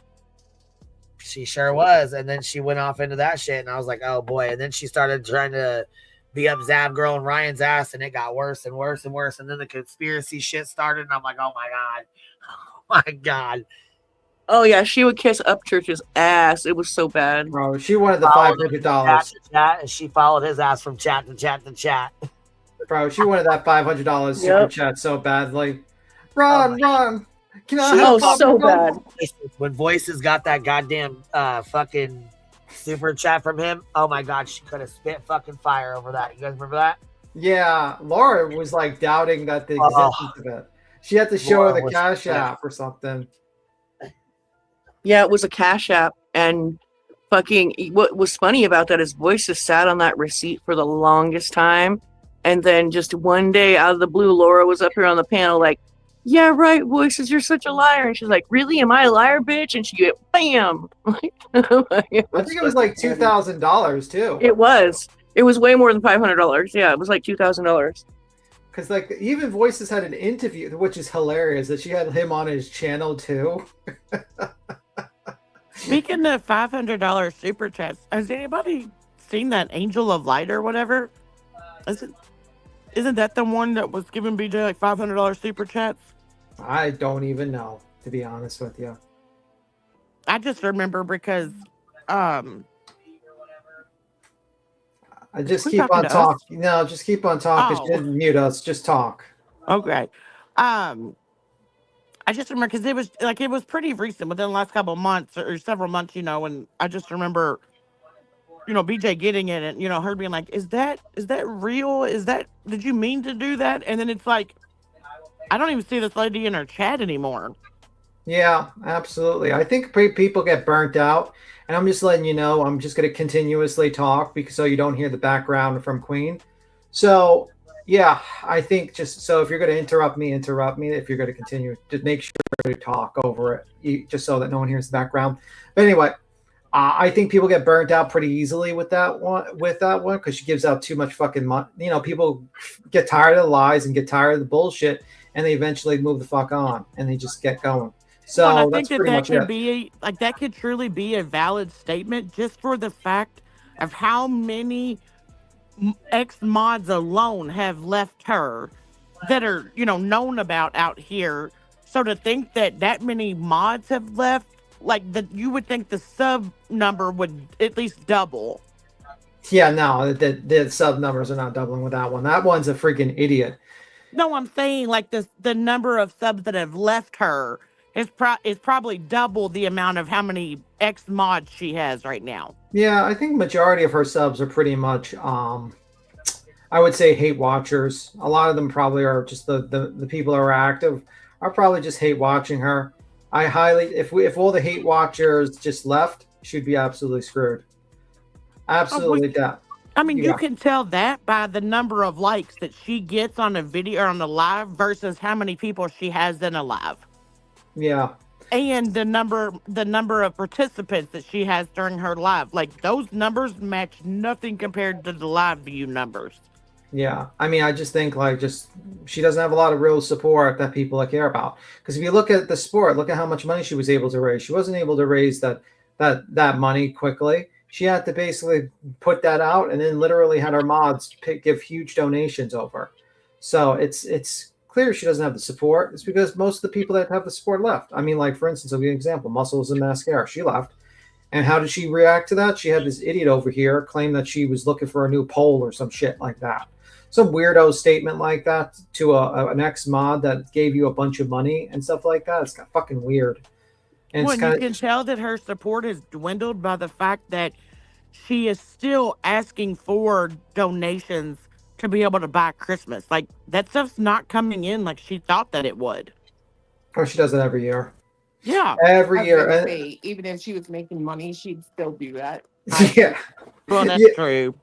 She sure was. And then she went off into that shit. And I was like, oh boy. And then she started trying to be up Zav Girl and Ryan's ass. And it got worse and worse and worse. And then the conspiracy shit started. And I'm like, oh my God. Oh my God. Oh yeah, she would kiss Upchurch's ass. It was so bad. Bro, she wanted the Followed him from $500. chat to chat, and she followed his ass from chat to chat to chat. Bro, she wanted that $500 super Yep. chat so badly. Run, run. Can I Oh, have so $500? bad. When Voices got that goddamn fucking super chat from him, oh my God, she could have spit fucking fire over that. You guys remember that? Yeah, Laura was like doubting that the Oh. existence of it. She had to show Laura her the was Cash pissed. App or something. Yeah, it was a Cash App, and fucking what was funny about that is Voices sat on that receipt for the longest time, and then just one day out of the blue, Laura was up here on the panel like, "Yeah, right, Voices, you're such a liar," and she's like, "Really? Am I a liar, bitch?" And she get bam. I think it was like $2,000 too. It was. It was way more than $500. Yeah, it was like $2,000. Because like even Voices had an interview, which is hilarious, that she had him on his channel too. Speaking of $500 super chats, has anybody seen that Angel of Light or whatever? Isn't that the one that was giving BJ like $500 super chats? I don't even know, to be honest with you. I just remember because I just Who's keep talking on to us? talking. No, just keep on talking. Oh. She didn't mute us. Just talk. okay. I just remember because it was pretty recent within the last couple of months or several months, and I just remember, BJ getting it and, her being like, is that real? Did you mean to do that? And then it's like, I don't even see this lady in her chat anymore. Yeah, absolutely. I think people get burnt out, and I'm just letting you know. I'm just going to continuously talk so you don't hear the background from Queen. So, yeah, I think just so if you're going to interrupt me. If you're going to continue, just make sure to talk over it, just so that no one hears the background. But anyway, I think people get burnt out pretty easily with that one. Because she gives out too much fucking money. People get tired of the lies and get tired of the bullshit, and they eventually move the fuck on and they just get going. So Well, I that's think pretty that much could it. be that could truly be a valid statement just for the fact of how many ex mods alone have left her that are known about out here. So to think that many mods have left, you would think the sub number would at least double. Yeah, no, the sub numbers are not doubling with that one. That one's a freaking idiot. No, I'm saying the number of subs that have left her is probably double the amount of how many ex mods she has right now. Yeah, I think majority of her subs are pretty much, I would say, hate watchers. A lot of them probably are just the people who are active are probably just hate watching her. I highly, if all the hate watchers just left, she'd be absolutely screwed. Absolutely dead. I mean, Yeah. you can tell that by the number of likes that she gets on a video or on a live versus how many people she has in a live. Yeah. And the number of participants that she has during her live. Like, those numbers match nothing compared to the live view numbers. Yeah, I mean, I just think she doesn't have a lot of real support that people care about. Because if you look at the sport, look at how much money she was able to raise. She wasn't able to raise that money quickly. she had to basically put that out, and then literally had her mods give huge donations over. So it's clear she doesn't have the support. It's because most of the people that have the support left. I mean, like for instance, I'll give you an example: Muscles and Mascara. She left, and how did she react to that? She had this idiot over here claim that she was looking for a new pole or some shit like that. Some weirdo statement like that to an ex mod that gave you a bunch of money and stuff like that. It's fucking weird. And Well, it's and you kind can tell that her support has dwindled by the fact that she is still asking for donations to be able to buy Christmas. Like, that stuff's not coming in like she thought that it would. Oh, she does it every year. Yeah. Every year. Say, even if she was making money, she'd still do that. Yeah. Well, that's Yeah. true.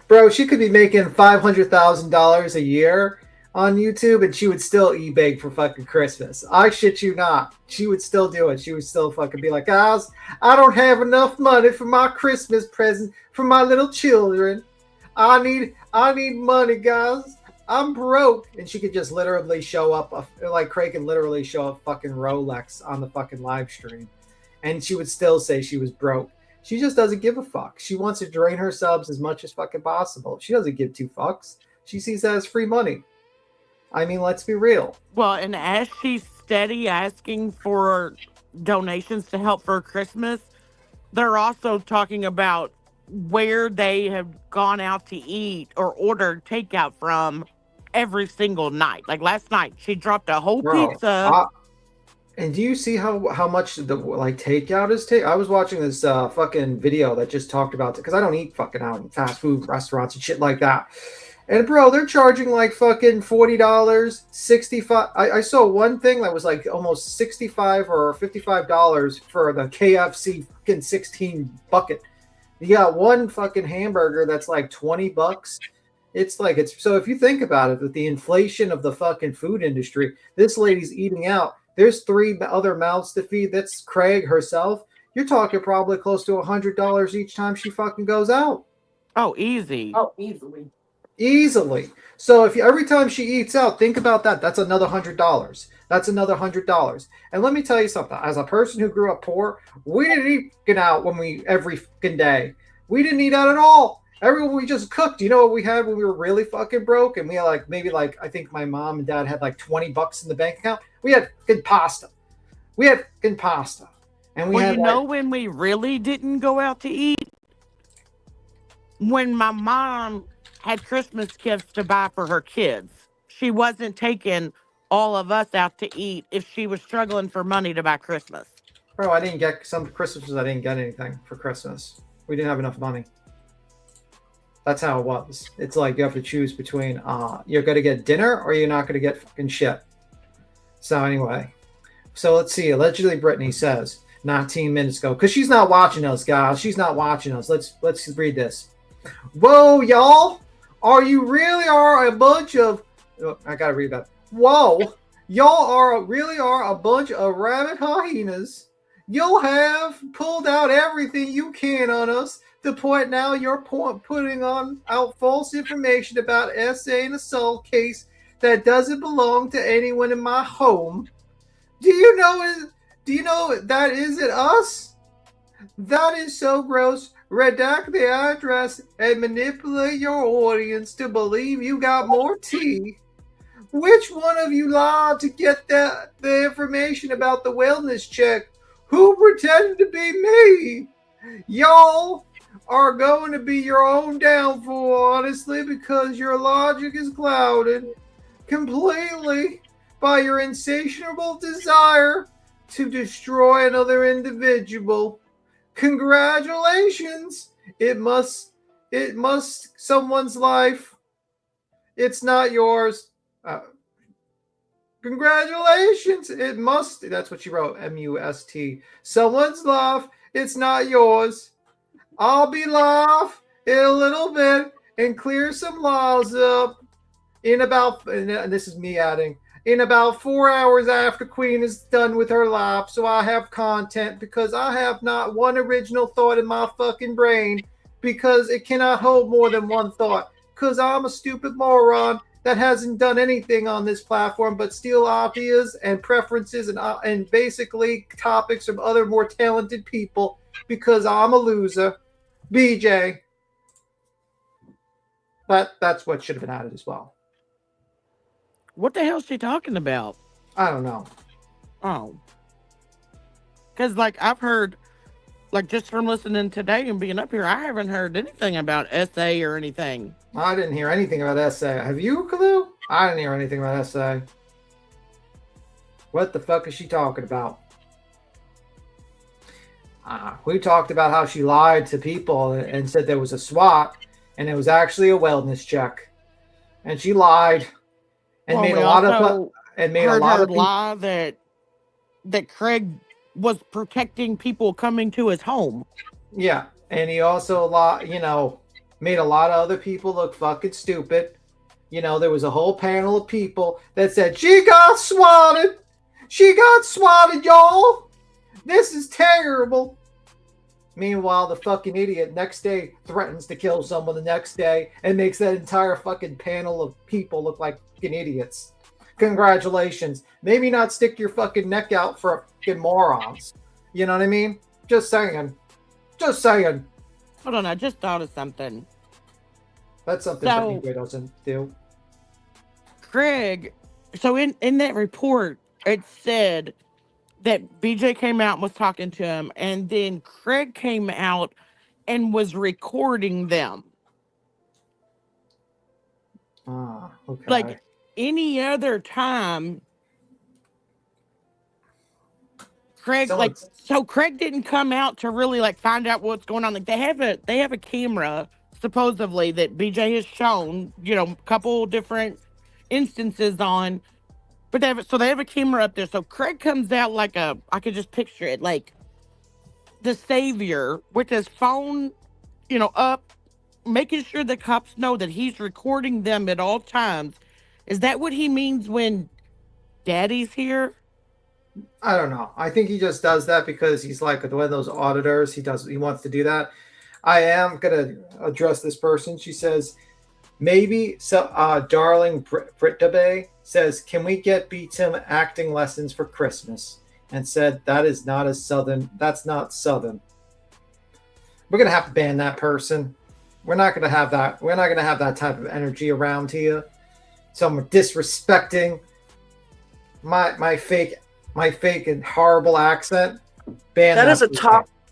Bro, she could be making $500,000 a year on YouTube, and she would still eBay for fucking Christmas. I shit you not. She would still do it. She would still fucking be like, guys, I don't have enough money for my Christmas present for my little children. I need money, guys. I'm broke. And she could just literally show up, like Craig can literally show up fucking Rolex on the fucking live stream. And she would still say she was broke. She just doesn't give a fuck. She wants to drain her subs as much as fucking possible. She doesn't give two fucks. She sees that as free money. I mean, let's be real. Well, and as she's steady asking for donations to help for Christmas, they're also talking about where they have gone out to eat or ordered takeout from every single night. Like last night, she dropped a whole pizza. And do you see how much the like takeout is I was watching this fucking video that just talked about it because I don't eat fucking out in fast food restaurants and shit like that. And bro, they're charging like fucking $40, $65. I saw one thing that was like almost $65 or $55 for the KFC fucking 16 bucket. You got one fucking hamburger that's like $20. It's so if you think about it, with the inflation of the fucking food industry, this lady's eating out. There's 3 other mouths to feed. That's Craig herself. You're talking probably close to $100 each time she fucking goes out. Oh, easy. Oh, easily. Easily. So if every time she eats out, think about that. That's another $100. That's another $100. And let me tell you something. As a person who grew up poor, we didn't eat out every fucking day. We didn't eat out at all. We just cooked. You know what we had when we were really fucking broke? And we had I think my mom and dad had like $20 in the bank account. We had fucking pasta. And when we really didn't go out to eat? When my mom had Christmas gifts to buy for her kids. She wasn't taking all of us out to eat if she was struggling for money to buy Christmas. Bro, I didn't get some Christmases. I didn't get anything for Christmas. We didn't have enough money. That's how it was. It's like you have to choose between you're going to get dinner or you're not going to get fucking shit. So anyway, let's see. Allegedly, Brittany says 19 minutes ago, because she's not watching us, guys. She's not watching us. Let's read this. Whoa, y'all. You really are a bunch of... Oh, I got to read that. Whoa. Y'all really are a bunch of rabid hyenas. You'll have pulled out everything you can on us. The point now you're putting out false information about SA and assault case that doesn't belong to anyone in my home. Do you know that isn't us? That is so gross. Redact the address and manipulate your audience to believe you got more tea. Which one of you lied to get the information about the wellness check? Who pretended to be me? Y'all are going to be your own downfall, honestly, because your logic is clouded completely by your insatiable desire to destroy another individual. Congratulations. It must someone's life. It's not yours. Congratulations. It must. That's what she wrote. MUST. Someone's life. It's not yours. I'll be live in a little bit and clear some laws up in about, and this is me adding, in about 4 hours after Queen is done with her live, so I have content, because I have not one original thought in my fucking brain, because it cannot hold more than one thought, because I'm a stupid moron that hasn't done anything on this platform but steal ideas and preferences and basically topics from other more talented people, because I'm a loser. BJ. That's what should have been added as well. What the hell is she talking about? I don't know. Oh. Because, like, I've heard, like, just from listening today and being up here, I haven't heard anything about SA or anything. I didn't hear anything about SA. Have you, Kalu? I didn't hear anything about SA. What the fuck is she talking about? We talked about how she lied to people and said there was a SWAT, and it was actually a wellness check. And she lied and made a lot of people lie that Craig was protecting people coming to his home. Yeah, and he also made a lot of other people look fucking stupid. You know, there was a whole panel of people that said she got swatted. She got swatted, y'all. This is terrible. Meanwhile, the fucking idiot next day threatens to kill someone the next day and makes that entire fucking panel of people look like fucking idiots. Congratulations. Maybe not stick your fucking neck out for fucking morons. You know what I mean? Just saying. Just saying. Hold on, I just thought of something. That's something that BJ doesn't do. Craig, so in that report, it said that BJ came out and was talking to him, and then Craig came out and was recording them. Okay. Like any other time, Craig, so Craig didn't come out to really like find out what's going on. Like they have a camera supposedly that BJ has shown, a couple different instances on. But they have a camera up there. So Craig comes out like I could just picture it, like the savior with his phone, up, making sure the cops know that he's recording them at all times. Is that what he means when Daddy's here? I don't know. I think he just does that because he's like one of those auditors. He wants to do that. I am gonna address this person. She says, maybe darling Brittabe says, can we get Beatum acting lessons for Christmas? And said that's not Southern. We're gonna have to ban that person. We're not gonna have that. We're not gonna have that type of energy around here. Someone disrespecting my fake and horrible accent. Ban that is a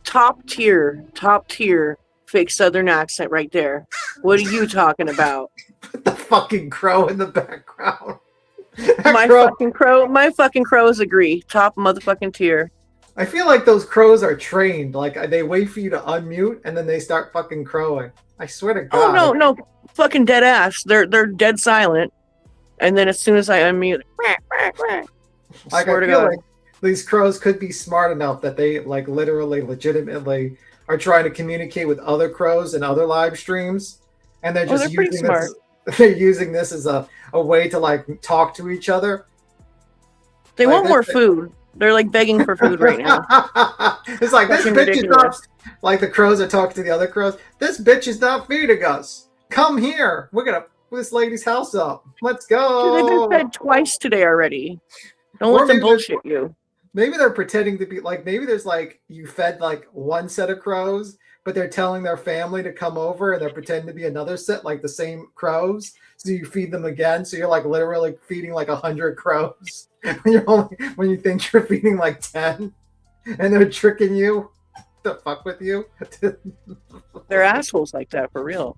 top tier fake Southern accent right there. What are you talking about? The fucking crow in the background. My fucking crows agree. Top motherfucking tier. I feel like those crows are trained. Like they wait for you to unmute and then they start fucking crowing. I swear to God. Oh no, fucking dead ass. They're dead silent. And then as soon as I unmute, I feel like these crows could be smart enough that they like literally, legitimately are trying to communicate with other crows and other live streams, and they're just using this. They're using this as a way to like talk to each other. They want more food. They're like begging for food right now. It's like this bitch is not like the crows are talking to the other crows. This bitch is not feeding us. Come here. We're gonna put this lady's house up. Let's go. Dude, they've been fed twice today already. Don't let them bullshit you. Maybe they're pretending to be like, maybe there's like, you fed like one set of crows, but they're telling their family to come over and they're pretending to be another set, like the same crows. So you feed them again. So you're like literally feeding like 100 crows when you think you're feeding like 10 and they're tricking you to fuck with you. They're assholes like that for real.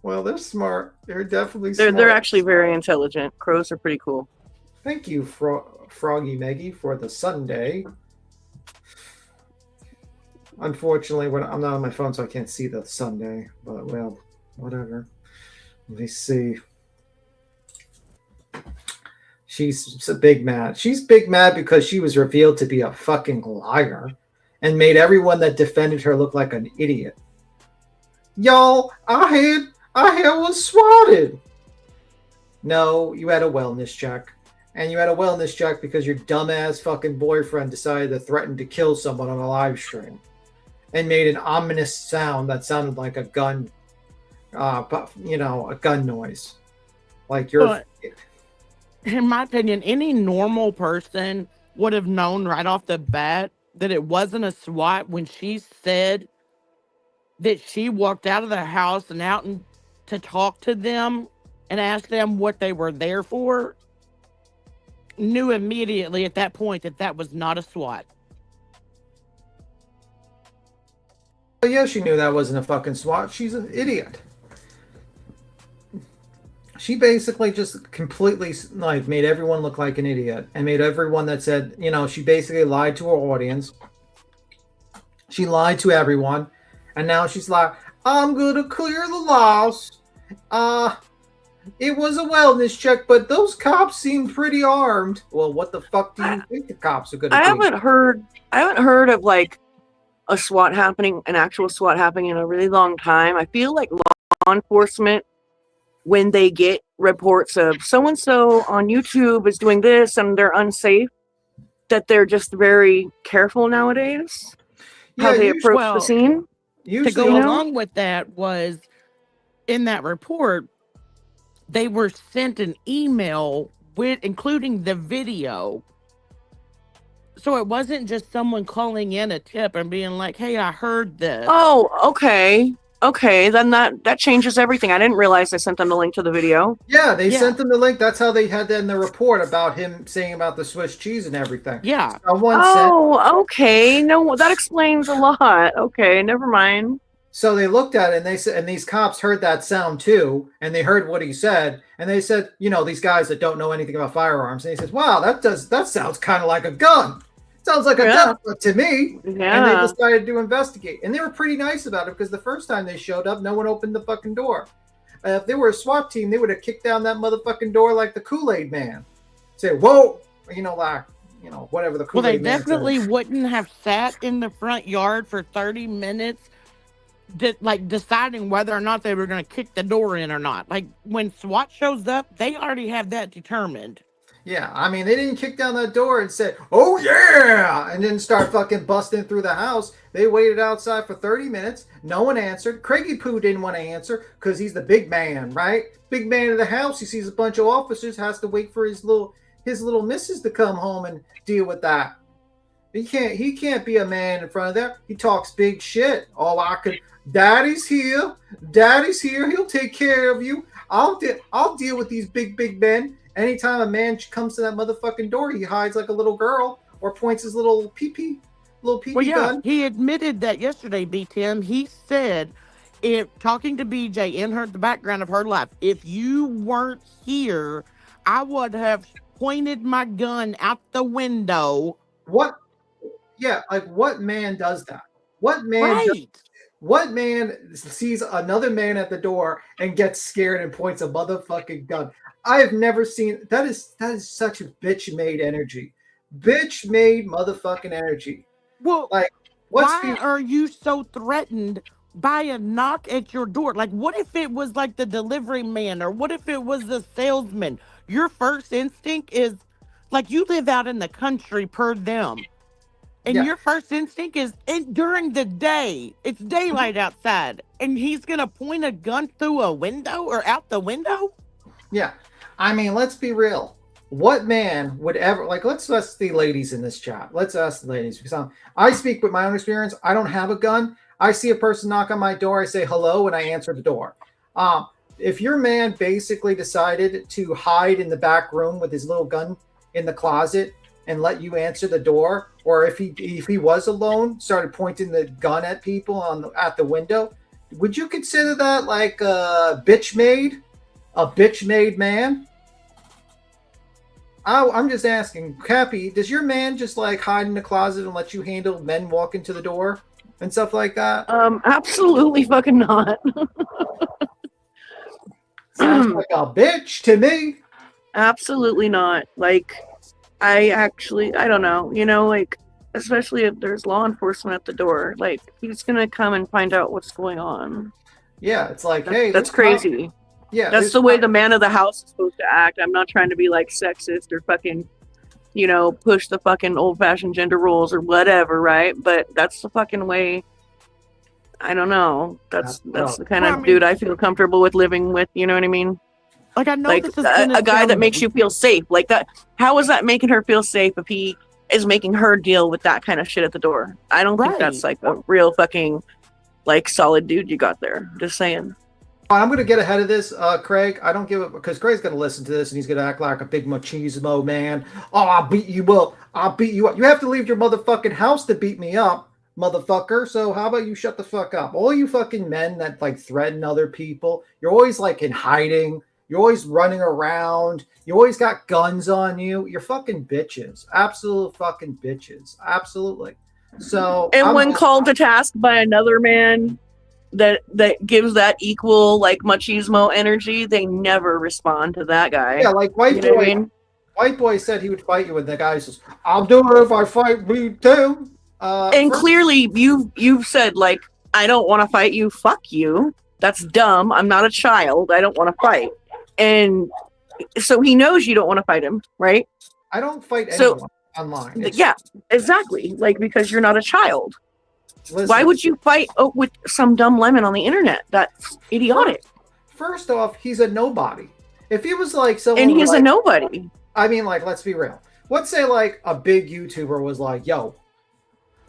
Well, they're smart. They're definitely smart. They're actually very intelligent. Crows are pretty cool. Thank you, Froggy Maggie, for the Sunday. Unfortunately, I'm not on my phone, so I can't see the Sunday. But, well, whatever. Let me see. She's big mad. She's big mad because she was revealed to be a fucking liar and made everyone that defended her look like an idiot. Y'all, I was swatted. No, you had a wellness check. And you had a wellness check because your dumbass fucking boyfriend decided to threaten to kill someone on a live stream and made an ominous sound that sounded like a gun, a gun noise. Like you're. In my opinion, any normal person would have known right off the bat that it wasn't a SWAT when she said that she walked out of the house and out and to talk to them and ask them what they were there for, knew immediately at that point that that was not a SWAT. But yeah, she knew that wasn't a fucking SWAT. She's an idiot. She basically just completely like made everyone look like an idiot and made everyone that said, you know, she basically lied to her audience. She lied to everyone. And now she's like, I'm going to clear the loss. It was a wellness check, but those cops seem pretty armed. Well, what the fuck do you think the cops are going to do? I haven't heard of like a SWAT happening, an actual SWAT happening in a really long time. I feel like law enforcement, when they get reports of so-and-so on YouTube is doing this and they're unsafe, that they're just very careful nowadays. How they approach the scene. To go along with that was, in that report, they were sent an email with including the video. So it wasn't just someone calling in a tip and being like, hey, I heard this. Oh, okay. Okay, then that changes everything. I didn't realize they sent them the link to the video. Yeah, they sent them the link. That's how they had that in the report about him saying about the Swiss cheese and everything. Yeah. Okay. No, that explains a lot. Okay, never mind. So they looked at it and they said, and these cops heard that sound too, and they heard what he said, and they said, you know, these guys that don't know anything about firearms, and he says, wow, that sounds kind of like a gun. Sounds like a gun to me. Yeah. And they decided to investigate. And they were pretty nice about it because the first time they showed up, no one opened the fucking door. If they were a SWAT team, they would have kicked down that motherfucking door like the Kool-Aid man. Say, whoa, you know, like, you know, whatever the Kool-Aid man Well, they definitely wouldn't have sat in the front yard for 30 minutes like deciding whether or not they were going to kick the door in or not. Like when SWAT shows up, they already have that determined. Yeah, I mean, they didn't kick down that door and say, oh, yeah, and then start fucking busting through the house. They waited outside for 30 minutes. No one answered. Craigie Poo didn't want to answer because he's the big man, right? Big man of the house. He sees a bunch of officers, has to wait for his little missus to come home and deal with that. He can't be a man in front of them. He talks big shit. Daddy's here. He'll take care of you. I'll deal with these big men. Anytime a man comes to that motherfucking door, he hides like a little girl or points his little pee-pee gun. He admitted that yesterday, B-Tim. He said, if talking to BJ in the background of her life, if you weren't here, I would have pointed my gun out the window. What? Yeah, like what man does that? What man? What man sees another man at the door and gets scared and points a motherfucking gun? I have never seen that. Is such a bitch-made energy, bitch-made motherfucking energy. Well, like, why are you so threatened by a knock at your door? Like, what if it was like the delivery man, or what if it was the salesman? Your first instinct is like, you live out in the country per them. And your first instinct is during the day, it's daylight outside, and he's going to point a gun through a window or out the window? Yeah. I mean, let's be real. What man would ever, like, let's ask the ladies in this chat. Let's ask the ladies, because I speak with my own experience. I don't have a gun. I see a person knock on my door. I say hello, and I answer the door. If your man basically decided to hide in the back room with his little gun in the closet and let you answer the door, or if he was alone, started pointing the gun at people at the window, would you consider that like a bitch-made man? I'm just asking, Cappy, does your man just like hide in the closet and let you handle men walking to the door and stuff like that? Absolutely fucking not. Sounds like a bitch to me. Absolutely not. Like, I don't know, you know, like, especially if there's law enforcement at the door, like, he's gonna come and find out what's going on. Yeah, it's like, hey, that's crazy. Yeah, that's the way the man of the house is supposed to act. I'm not trying to be like sexist or fucking, you know, push the fucking old-fashioned gender roles or whatever, right? But that's the fucking way. I don't know. That's the kind of dude I feel comfortable with living with. You know what I mean? Like, I know like this is a guy that makes you feel safe. Like that. How is that making her feel safe if he is making her deal with that kind of shit at the door? I don't think that's like a real fucking like solid dude you got there. Just saying. I'm going to get ahead of this, Craig. I don't give it because Craig's going to listen to this and he's going to act like a big machismo man. Oh, I'll beat you up. I'll beat you up. You have to leave your motherfucking house to beat me up, motherfucker. So how about you shut the fuck up? All you fucking men that like threaten other people, you're always like in hiding. You're always running around. You always got guns on you. You're fucking bitches. Absolute fucking bitches. Absolutely. So And when called to task by another man that gives that equal like machismo energy, they never respond to that guy. Yeah, like White You know Boy. what I mean? White Boy said he would fight you, and the guy says, "I'll do it if I fight me too." And clearly, you've said like, I don't want to fight you. Fuck you. That's dumb. I'm not a child. I don't want to fight. And so he knows you don't want to fight him, right? I don't fight anyone online. Yeah, exactly. Like, because you're not a child. Listen, Why would you fight with some dumb lemon on the internet? That's idiotic. First off, he's a nobody. If he was like someone, And he's like, a nobody. I mean, like, let's be real. Let's say like a big YouTuber was like, "Yo,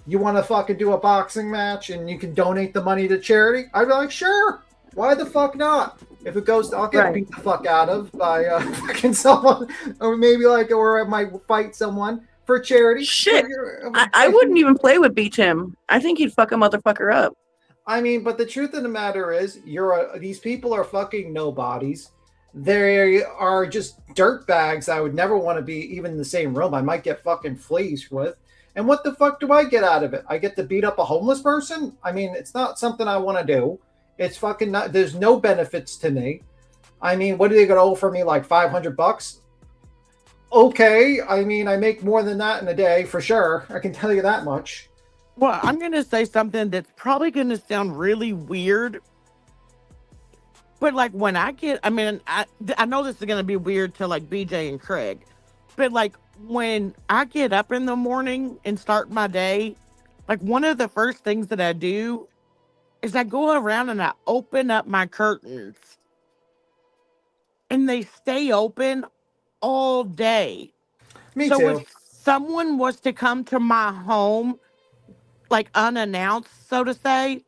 you want to fucking do a boxing match and you can donate the money to charity?" I'd be like, "Sure. Why the fuck not?" If it goes, I'll get beat the fuck out of by fucking someone, or maybe like, or I might fight someone for charity. Shit, I wouldn't even play with B-Tim. I think he'd fuck a motherfucker up. I mean, but the truth of the matter is, these people are fucking nobodies. They are just dirt bags I would never want to be even in the same room. I might get fucking fleas with. And what the fuck do I get out of it? I get to beat up a homeless person? I mean, it's not something I want to do. It's fucking not. There's no benefits to me. I mean, what are they going to offer me? Like $500? Okay. I mean, I make more than that in a day for sure. I can tell you that much. Well, I'm going to say something that's probably going to sound really weird. But like when I get, I mean, I know this is going to be weird to like BJ and Craig. But like when I get up in the morning and start my day, like one of the first things that I do is I go around and I open up my curtains. And they stay open all day. Me so too. If someone was to come to my home, like unannounced, so to say,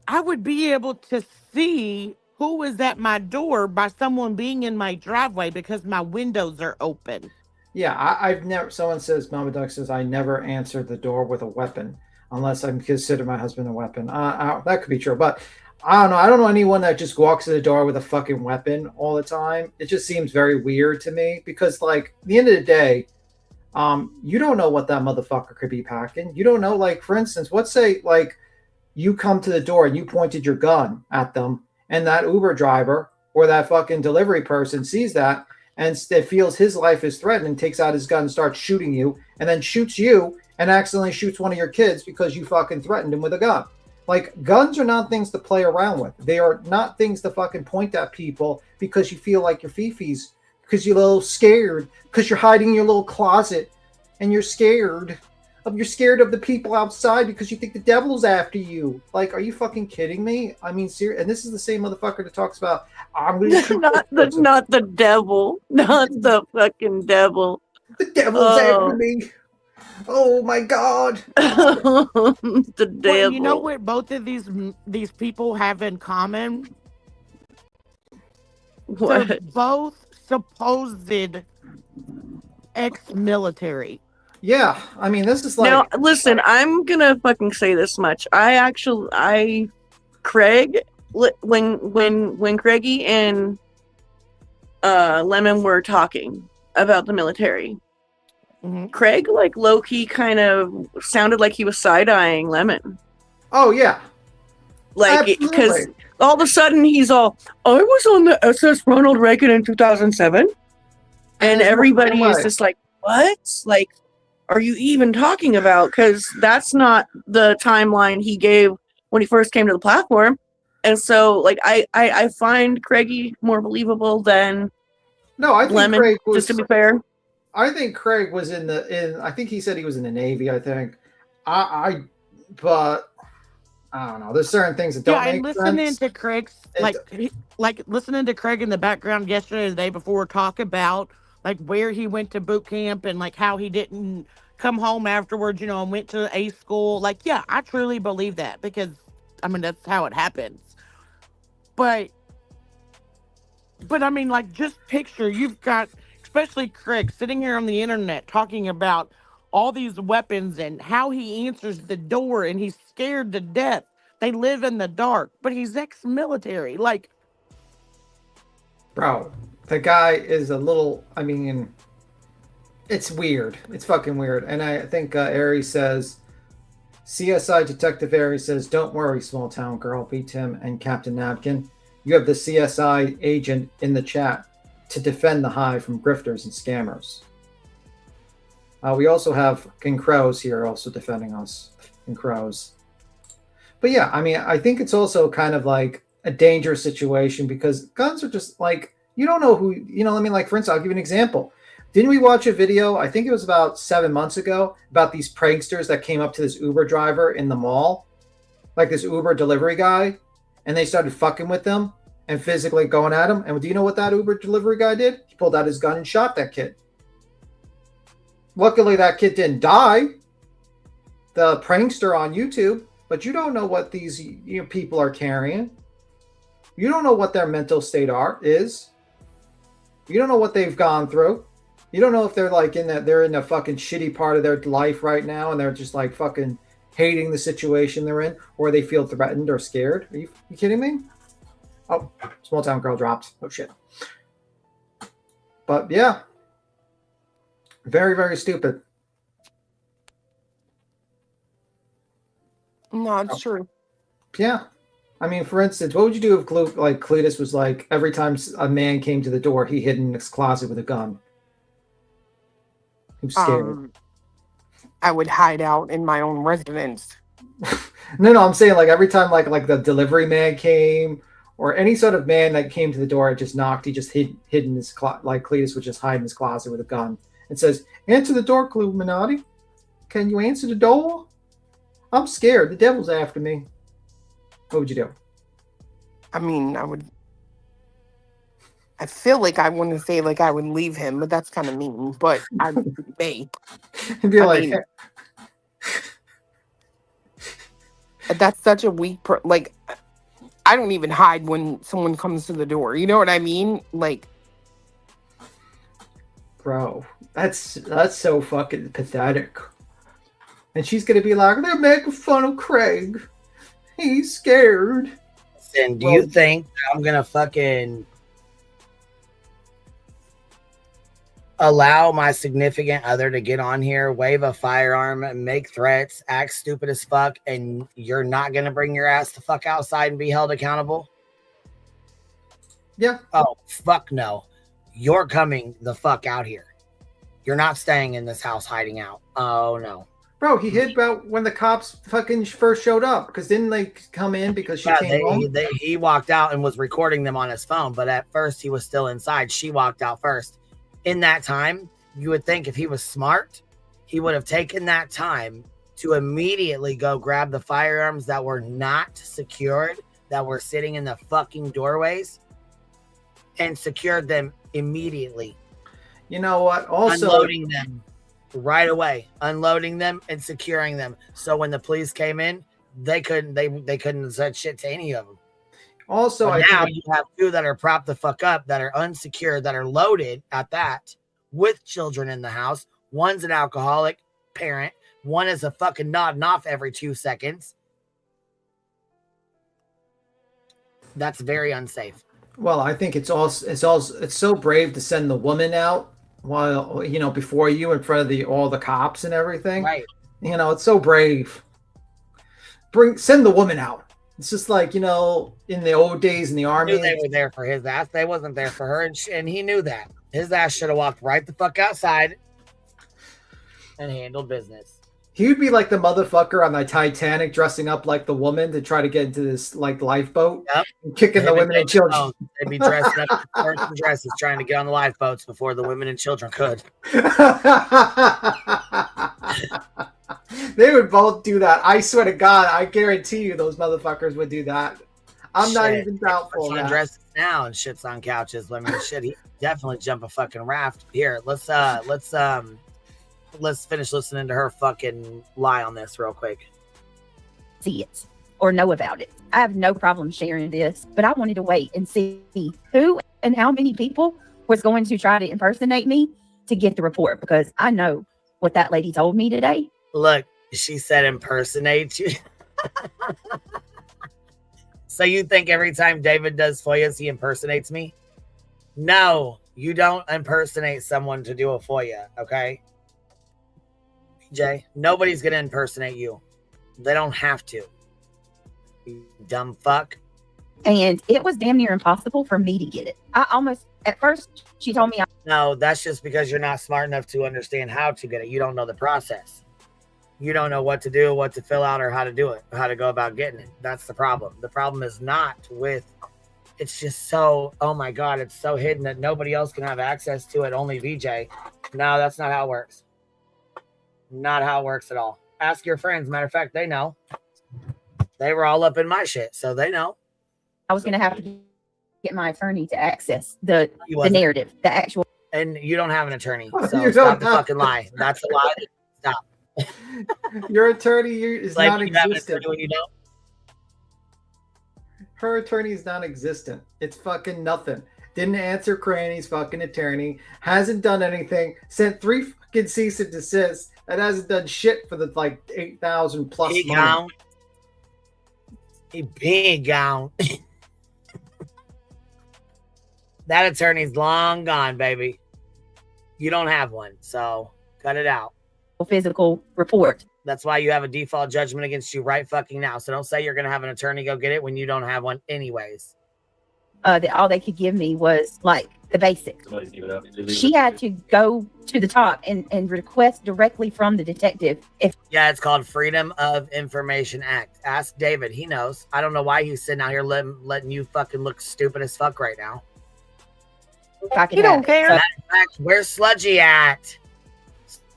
I would be able to see who is at my door by someone being in my driveway because my windows are open. Yeah, I've never, someone says, Mama Duck says, I never answer the door with a weapon unless I consider my husband a weapon. That could be true, but I don't know. I don't know anyone that just walks to the door with a fucking weapon all the time. It just seems very weird to me because, like, at the end of the day, you don't know what that motherfucker could be packing. You don't know, like, for instance, let's say, like, you come to the door and you pointed your gun at them and that Uber driver or that fucking delivery person sees that and it feels his life is threatened and takes out his gun and starts shooting you and then shoots you and accidentally shoots one of your kids because you fucking threatened him with a gun. Like, guns are not things to play around with. They are not things to fucking point at people because you feel like you're fifis, because you're a little scared, because you're hiding in your little closet and you're scared of the people outside because you think the devil's after you. Like, are you fucking kidding me? I mean, seriously. And this is the same motherfucker that talks about, I'm going to shoot not the devil. Not the fucking devil. The devil's after me. Oh my God. The devil. Well, you know what both of these people have in common? What? They're both supposed ex-military. Yeah, I mean, this is like... Now, listen, I'm gonna fucking say this much. Craig, when Craigie and Lemon were talking about the military, Craig, like, low-key kind of sounded like he was side-eyeing Lemon. Oh, yeah. Like, because all of a sudden he's all, I was on the SS Ronald Reagan in 2007. And everybody is just like, what? Like, are you even talking about? Because that's not the timeline he gave when he first came to the platform. And so, like, I find Craigie more believable than Lemon, Craig was, just to be fair. I think Craig was I think he said he was in the Navy, I think. But I don't know. There's certain things that don't make sense. Yeah, and listening to Craig's, like listening to Craig in the background yesterday, the day before, talk about like where he went to boot camp and like how he didn't come home afterwards, you know, and went to a school. Like, yeah, I truly believe that because, I mean, that's how it happens. But I mean, like, just picture you've got, especially Craig, sitting here on the internet talking about all these weapons and how he answers the door and he's scared to death. They live in the dark, but he's ex-military. Like, Bro, the guy is a little, I mean, it's weird. It's fucking weird. And I think Aries says, CSI Detective Aries says, don't worry, small town girl, beat him and Captain Napkin. You have the CSI agent in the chat to defend the hive from grifters and scammers. We also have King Crows here also defending us. King Crows. But yeah, I mean, I think it's also kind of like a dangerous situation because guns are just like, you don't know who, you know, I mean, like, for instance, I'll give you an example. Didn't we watch a video, I think it was about 7 months ago, about these pranksters that came up to this Uber driver in the mall? Like this Uber delivery guy, and they started fucking with them and physically going at him. And do you know what that Uber delivery guy did? He pulled out his gun and shot that kid. Luckily, that kid didn't die. The prankster on YouTube. But you don't know what these people are carrying. You don't know what their mental state is. You don't know what they've gone through. You don't know if they're like they're in a fucking shitty part of their life right now and they're just like fucking hating the situation they're in, or they feel threatened or scared. Are you kidding me? Oh, small town girl dropped. Oh shit. But yeah. Very, very stupid. No, it's true. Yeah. I mean, for instance, what would you do if Cletus was like, every time a man came to the door, he hid in his closet with a gun? I'm scared. I would hide out in my own residence. No, I'm saying like every time like the delivery man came or any sort of man that came to the door and just knocked, he just hid in his like Cletus would just hide in his closet with a gun. It says, answer the door, Illuminati. Can you answer the door? I'm scared. The devil's after me. What would you do? I mean, I feel like I want to say like I would leave him, but that's kind of mean. But I may. Be like, that's such a weak. Like, I don't even hide when someone comes to the door. You know what I mean? Like, bro, that's so fucking pathetic. And she's gonna be like, they're making fun of Craig. He's scared. And do you think I'm gonna fucking allow my significant other to get on here, wave a firearm, make threats, act stupid as fuck, and you're not gonna bring your ass the fuck outside and be held accountable? Yeah. Oh, fuck no. You're coming the fuck out here. You're not staying in this house hiding out. Oh no. Bro, he hid about when the cops fucking first showed up because didn't they come in because she came home? He walked out and was recording them on his phone, but at first he was still inside. She walked out first. In that time, you would think if he was smart, he would have taken that time to immediately go grab the firearms that were not secured, that were sitting in the fucking doorways, and secured them immediately. You know what? Also, unloading them right away, unloading them and securing them. So when the police came in, they couldn't have said shit to any of them. Also, now you have two that are propped the fuck up, that are unsecured, that are loaded at that, with children in the house. One's an alcoholic parent. One is a fucking nodding off every 2 seconds. That's very unsafe. Well, I think it's so brave to send the woman out while before you in front of all the cops and everything. Right. It's so brave. Send the woman out. It's just like, in the old days in the army. They were there for his ass. They wasn't there for her, and he knew that. His ass should have walked right the fuck outside and handled business. He would be like the motherfucker on the Titanic dressing up like the woman to try to get into this like lifeboat. Yep. And kicking the women and children. They'd be dressed up in dresses trying to get on the lifeboats before the women and children could. They would both do that. I swear to God, I guarantee you those motherfuckers would do that. I'm not even doubtful. He's dresses now and shits on couches. I mean, shit, he definitely jump a fucking raft. Here, let's let's finish listening to her fucking lie on this real quick. See it or know about it. I have no problem sharing this, but I wanted to wait and see who and how many people was going to try to impersonate me to get the report, because I know what that lady told me today. Look, she said impersonate you. So you think every time David does FOIAs, he impersonates me? No, you don't impersonate someone to do a FOIA, okay? Jay, nobody's going to impersonate you. They don't have to. You dumb fuck. And it was damn near impossible for me to get it. I almost, at first, she told me. No, that's just because you're not smart enough to understand how to get it. You don't know the process. You don't know what to do, what to fill out, or how to do it, how to go about getting it. That's the problem. The problem is not with, it's just so, oh my God, it's so hidden that nobody else can have access to it, only VJ. No, that's not how it works. Not how it works at all. Ask your friends. Matter of fact, they know. They were all up in my shit, so they know. I was going to have to get my attorney to access the narrative, the actual. And you don't have an attorney, You so don't stop the have- fucking lie. That's a lie. Stop. Your attorney is Like, not you have an existent. attorney when you don't. Her attorney is non-existent. It's fucking nothing. Didn't answer Cranny's fucking attorney. Hasn't done anything. Sent 3 fucking cease and desist. That hasn't done shit for the like 8,000 plus He money. gone. He big gone. That attorney's long gone, baby. You don't have one, so cut it out. Physical report. That's why you have a default judgment against you right fucking now. So don't say you're going to have an attorney go get it when you don't have one anyways. All they could give me was like the basics. She had to go to the top and request directly from the detective. Yeah, it's called Freedom of Information Act. Ask David. He knows. I don't know why he's sitting out here letting you fucking look stupid as fuck right now. I could You don't have- care. Matter of fact, where's Sludgy at?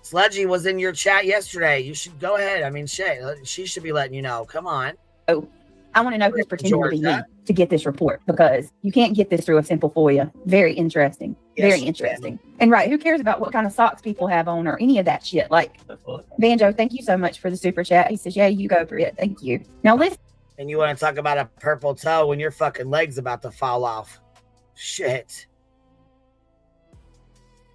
Sludgy was in your chat yesterday. You should go ahead. I mean, shit. She should be letting you know. Come on. I want to know who's pretending to be me Georgia. to get this report, because you can't get this through a simple FOIA. Very interesting. Yes, Very you interesting. And right, who cares about what kind of socks people have on or any of that shit? Like, Banjo, thank you so much for the super chat. He says, yeah, you go for it. Thank you. Now listen. And you want to talk about a purple toe when your fucking leg's about to fall off. Shit.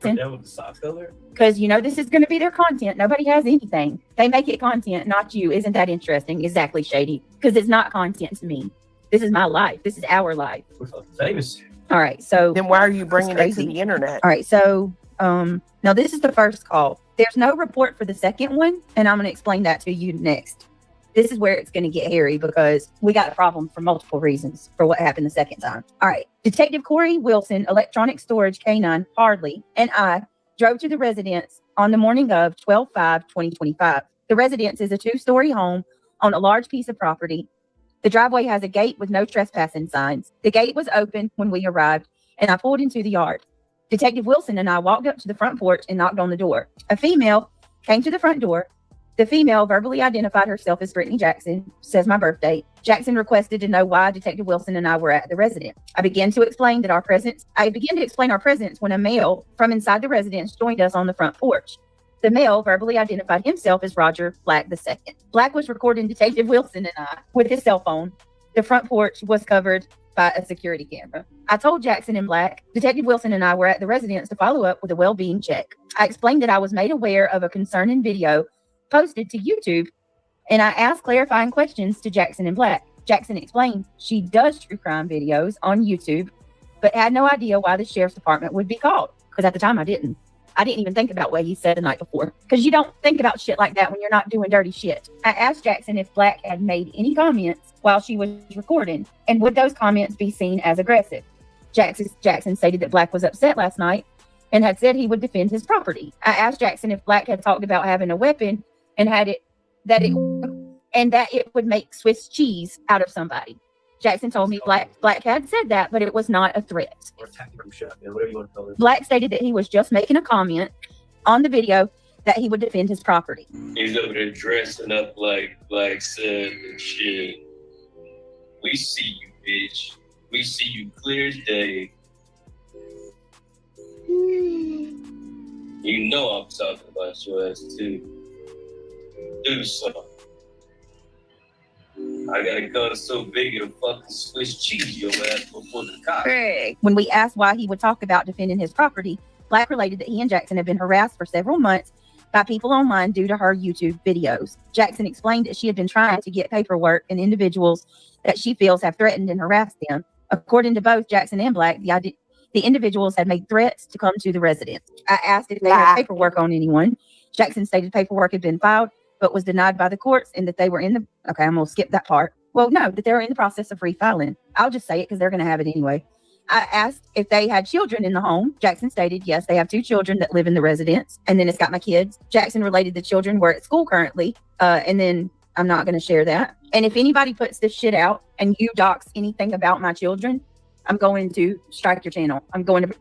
Because you know this is going to be their content. Nobody has anything. They make it content, not you. Isn't that interesting? Exactly, Shady. Because it's not content to me. This is my life. This is our life. All right. So Then why are you bringing it to crazy. the internet? all right. So now this is the first call. There's no report for the second one, and I'm going to explain that to you next. This is where it's going to get hairy because we got a problem for multiple reasons for what happened the second time. All right. Detective Corey Wilson, Electronic Storage K9 Hardley, and I drove to the residence on the morning of 12/5/2025. The residence is a 2-story home on a large piece of property. The driveway has a gate with no trespassing signs. The gate was open when we arrived, and I pulled into the yard. Detective Wilson and I walked up to the front porch and knocked on the door. A female came to the front door. The female verbally identified herself as Brittany Jackson, says my birthday. Jackson requested to know why Detective Wilson and I were at the residence. I began to explain our presence when a male from inside the residence joined us on the front porch. The male verbally identified himself as Roger Black II. Black was recording Detective Wilson and I with his cell phone. The front porch was covered by a security camera. I told Jackson and Black, Detective Wilson and I were at the residence to follow up with a well-being check. I explained that I was made aware of a concerning video posted to YouTube, and I asked clarifying questions to Jackson and Black. Jackson explained she does true crime videos on YouTube, but had no idea why the sheriff's department would be called, because at the time I didn't even think about what he said the night before, because you don't think about shit like that when you're not doing dirty shit. I asked Jackson if Black had made any comments while she was recording, and would those comments be seen as aggressive. Jackson stated that Black was upset last night and had said he would defend his property. I asked Jackson if Black had talked about having a weapon and that it would make Swiss cheese out of somebody. Jackson told me Black had said that, but it was not a threat. Black stated that he was just making a comment on the video that he would defend his property. He's over there dressing up like Black said and shit. We see you, bitch. We see you clear as day. You know I'm talking about your ass too. Do something. I got a gun so big it'll fucking Swiss cheese your ass before the cops. Greg. When we asked why he would talk about defending his property, Black related that he and Jackson had been harassed for several months by people online due to her YouTube videos. Jackson explained that she had been trying to get paperwork and individuals that she feels have threatened and harassed them. According to both Jackson and Black, the individuals had made threats to come to the residence. I asked if they had paperwork on anyone. Jackson stated paperwork had been filed, but was denied by the courts and that they were in the... Okay, I'm going to skip that part. Well, no, that they were in the process of refiling. I'll just say it because they're going to have it anyway. I asked if they had children in the home. Jackson stated, yes, they have 2 children that live in the residence. And then it's got my kids. Jackson related the children were at school currently. And then I'm not going to share that. And if anybody puts this shit out and you dox anything about my children, I'm going to strike your channel. I'm going to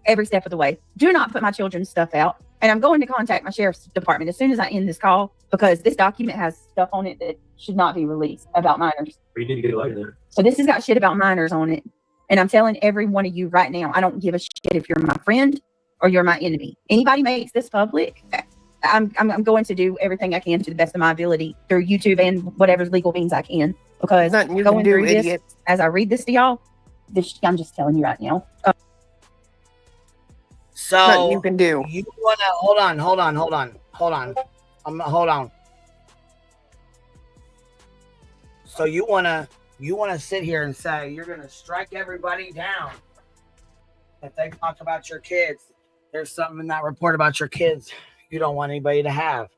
every step of the way. Do not put my children's stuff out. And I'm going to contact my sheriff's department as soon as I end this call, because this document has stuff on it that should not be released about minors. You need to get a light there. So this has got shit about minors on it. And I'm telling every one of you right now, I don't give a shit if you're my friend or you're my enemy. Anybody makes this public, I'm going to do everything I can to the best of my ability through YouTube and whatever legal means I can. Because Nothing you going can do, through this, idiot. as I read this to y'all, I'm just telling you right now. Nothing you So can do. you want to hold on. Hold on. So you want to sit here and say you're going to strike everybody down if they talk about your kids. There's something in that report about your kids you don't want anybody to have,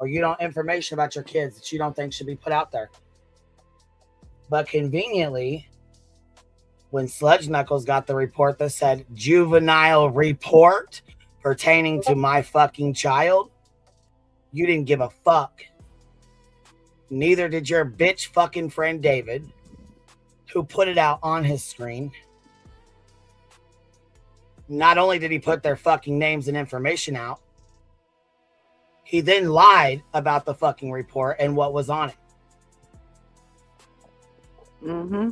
or you don't information about your kids that you don't think should be put out there. But conveniently, when Sludge Knuckles got the report that said juvenile report pertaining to my fucking child, you didn't give a fuck. Neither did your bitch fucking friend David, who put it out on his screen. Not only did he put their fucking names and information out, he then lied about the fucking report and what was on it. Mm-hmm.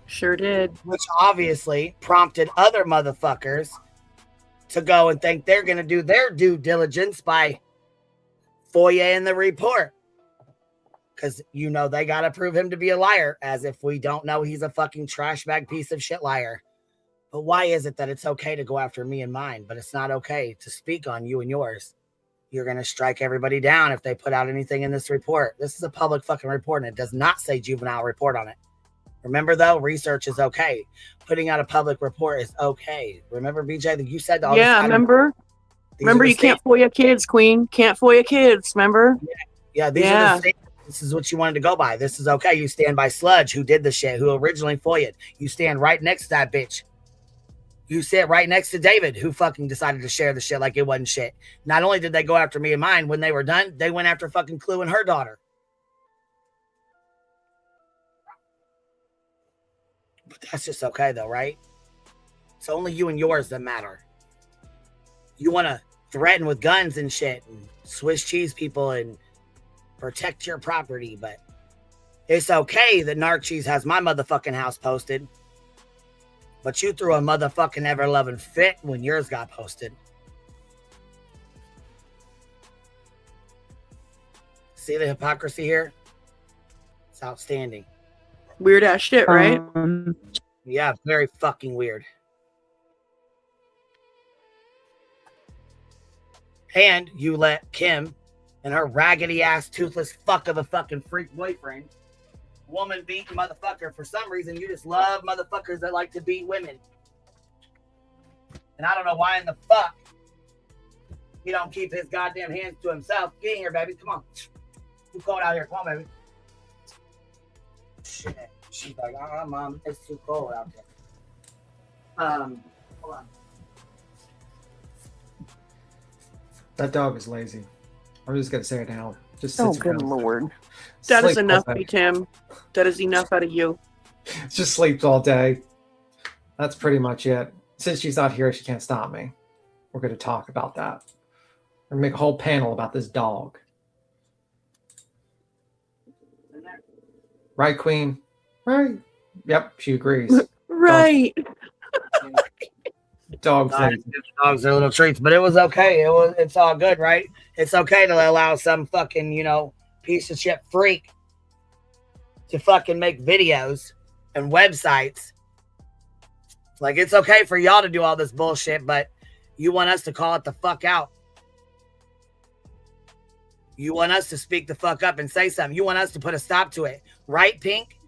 Sure did. Which obviously prompted other motherfuckers to go and think they're going to do their due diligence by FOIA-ing the report. Because, you know, they got to prove him to be a liar, as if we don't know he's a fucking trash bag piece of shit liar. But why is it that it's okay to go after me and mine, but it's not okay to speak on you and yours? You're going to strike everybody down if they put out anything in this report. This is a public fucking report, and it does not say juvenile report on it. Remember, though, research is okay. Putting out a public report is okay. Remember, BJ, that you said all Yeah, remember? Remember, you can't FOIA kids, Queen. Can't FOIA kids, remember? Yeah, these are the statements. This is what you wanted to go by. This is okay. You stand by Sludge, who did the shit, who originally FOIA'd. You stand right next to that bitch. You sit right next to David, who fucking decided to share the shit like it wasn't shit. Not only did they go after me and mine, when they were done, they went after fucking Clue and her daughter. But that's just okay, though, right? It's only you and yours that matter. You want to threaten with guns and shit and Swiss cheese people and protect your property, but it's okay that Narc Cheese has my motherfucking house posted. But you threw a motherfucking ever-loving fit when yours got posted. See the hypocrisy here? It's outstanding. Weird ass shit, right? Yeah, very fucking weird. And you let Kim and her raggedy ass toothless fuck of a fucking freak boyfriend, woman beating motherfucker. For some reason, you just love motherfuckers that like to beat women. And I don't know why in the fuck he don't keep his goddamn hands to himself. Get in here, baby. Come on. Too cold out here. Come on, baby. Shit. She's like, Mom, it's too cold out there. Hold on. That dog is lazy. I'm just gonna say it now. Just Oh, sits good around. lord. That is Sleeps enough, all day. Tim. That is enough out of you. Just sleeps all day. That's pretty much it. Since she's not here, she can't stop me. We're going to talk about that. We're going to make a whole panel about this dog. Right, Queen? Right. Yep, she agrees. Right. Dogs. Dogs are little treats, but it was okay. It's all good, right? It's okay to allow some fucking, piece of shit freak to fucking make videos and websites. Like, it's okay for y'all to do all this bullshit, but you want us to call it the fuck out. You want us to speak the fuck up and say something. You want us to put a stop to it. Right, Pink?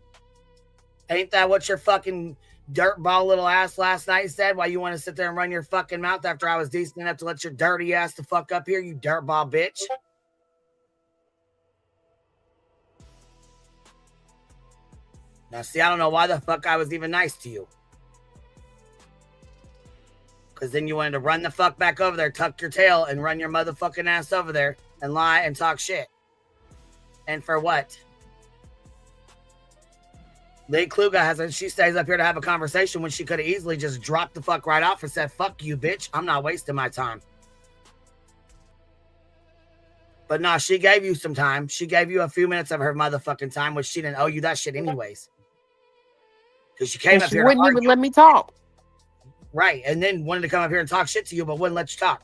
Ain't that what your fucking dirtball little ass last night said? Why you want to sit there and run your fucking mouth after I was decent enough to let your dirty ass the fuck up here, you dirtball bitch? Now, see, I don't know why the fuck I was even nice to you. Because then you wanted to run the fuck back over there, tuck your tail, and run your motherfucking ass over there and lie and talk shit. And for what? Lady Kluga she stays up here to have a conversation when she could have easily just dropped the fuck right off and said, fuck you, bitch. I'm not wasting my time. But nah, she gave you some time. She gave you a few minutes of her motherfucking time, which she didn't owe you that shit anyways. Because she came up here. Wouldn't even let me talk. Right. And then wanted to come up here and talk shit to you, but wouldn't let you talk.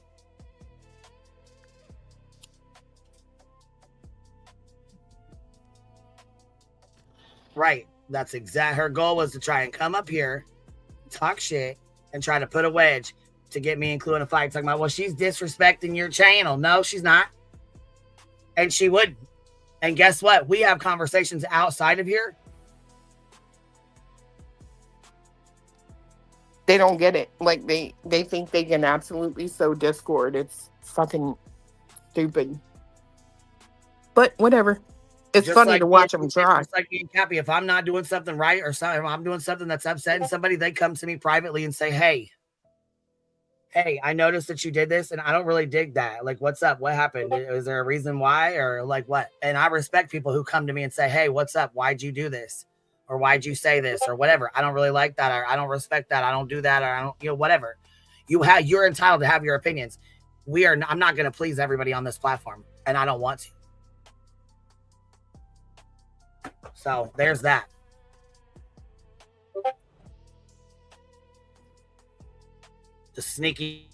Right. That's exact. Her goal was to try and come up here, talk shit, and try to put a wedge to get me and Clue in a fight. Talking about, well, she's disrespecting your channel. No, she's not. And she wouldn't. And guess what? We have conversations outside of here. They don't get it. Like they think they can absolutely sow discord. It's fucking stupid. But whatever. It's Just funny like to watch them try. It's like being happy. If I'm not doing something right or something, if I'm doing something that's upsetting somebody, they come to me privately and say, hey, I noticed that you did this and I don't really dig that. Like, what's up? What happened? Is there a reason why or like what? And I respect people who come to me and say, hey, what's up? Why'd you do this? Or why'd you say this or whatever? I don't really like that. Or I don't respect that. I don't do that. Or I don't, whatever. You're entitled to have your opinions. I'm not going to please everybody on this platform and I don't want to. So there's that. The sneaky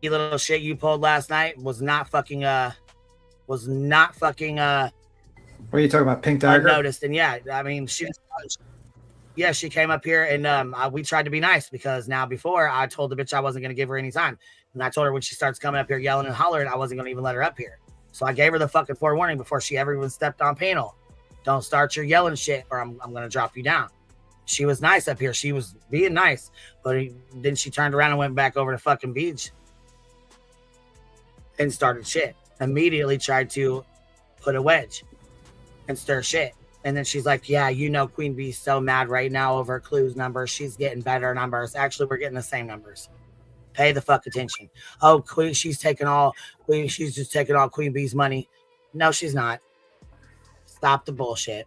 little shit you pulled last night was not fucking What are you talking about, Pink Tiger? Unnoticed. And yeah, I mean, she came up here and we tried to be nice because now before I told the bitch I wasn't going to give her any time. And I told her when she starts coming up here yelling and hollering, I wasn't going to even let her up here. So I gave her the fucking forewarning before she ever even stepped on panel. Don't start your yelling shit or I'm going to drop you down. She was nice up here. She was being nice. But then she turned around and went back over to fucking beach and started shit. Immediately tried to put a wedge and stir shit. And then she's like, yeah, Queen Bee's so mad right now over Clue's numbers. She's getting better numbers. Actually, we're getting the same numbers. Pay the fuck attention. Oh, she's just taking all Queen Bee's money. No, she's not. Stop the bullshit.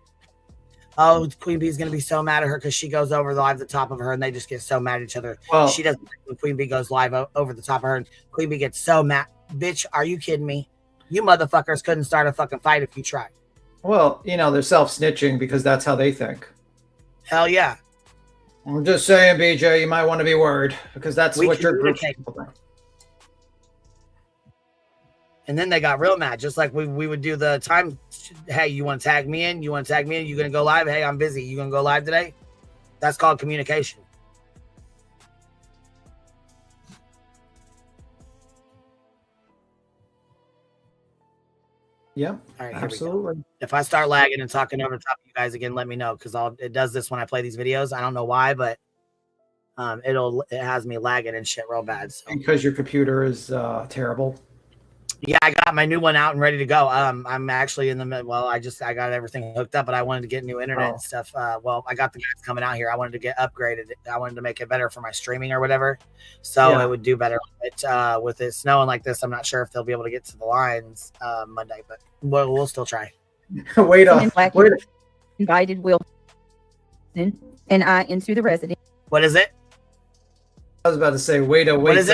Oh, Queen Bee's going to be so mad at her because she goes over live the top of her and they just get so mad at each other. Well, she doesn't like when Queen Bee goes live over the top of her and Queen Bee gets so mad. Bitch, are you kidding me? You motherfuckers couldn't start a fucking fight if you tried. Well, they're self-snitching because that's how they think. Hell yeah. I'm just saying, BJ, you might want to be worried because that's what your group people think. And then they got real mad, just like we would do the time. Hey, you want to tag me in? You want to tag me in? You going to go live? Hey, I'm busy. You going to go live today? That's called communication. Yeah, all right, absolutely. If I start lagging and talking over the top of you guys again, let me know because it does this when I play these videos. I don't know why, but it has me lagging and shit real bad. So. Because your computer is terrible. Yeah, I got my new one out and ready to go. I'm actually in the middle. Well, I got everything hooked up, but I wanted to get new internet and stuff. I got the guys coming out here. I wanted to get upgraded. I wanted to make it better for my streaming or whatever. So it would do better with it snowing like this. I'm not sure if they'll be able to get to the lines Monday, but we'll still try. Wait up. Invited Wilson and I into the residence. What is it? I was about to say, wait to wait to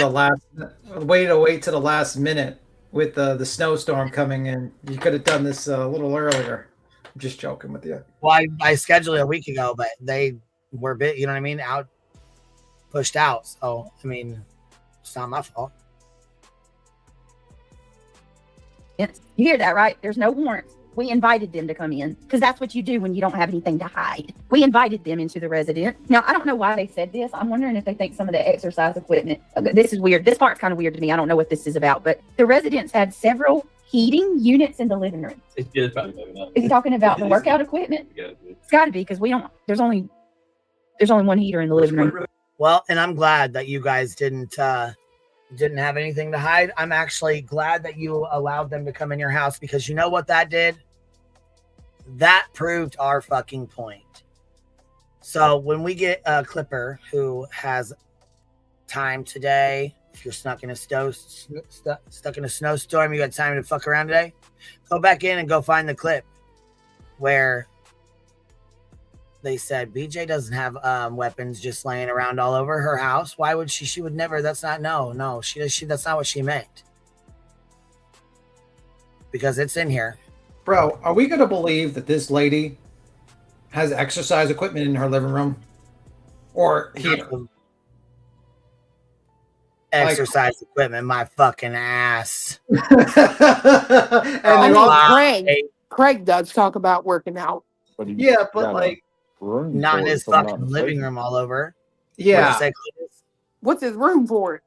the last minute. With the snowstorm coming in, you could have done this a little earlier. I'm just joking with you. Well, I scheduled it a week ago, but they were a bit, you know what I mean, out pushed out. So, I mean, it's not my fault. Yes. You hear that, right? There's no warrants. We invited them to come in because that's what you do when you don't have anything to hide. We invited them into the residence. Now, I don't know why they said this. I'm wondering if they think some of the exercise equipment. This is weird. This part's kind of weird to me. I don't know what this is about, but the residence had several heating units in the living room. Is he talking about the workout equipment? It's got to be because we don't. There's only one heater in the living room. Well, and I'm glad that you guys didn't have anything to hide. I'm actually glad that you allowed them to come in your house because you know what that did? That proved our fucking point. So when we get a clipper who has time today, if you're stuck in a snowstorm, you got time to fuck around today, go back in and go find the clip where they said BJ doesn't have weapons just laying around all over her house. Why would she? She would never. That's not she that's not what she meant. Because it's in here. Bro, are we gonna believe that this lady has exercise equipment in her living room? Or heater? Exercise equipment, my fucking ass. Craig does talk about working out. But yeah, but like not in his fucking living room all over. Yeah. What's his room for?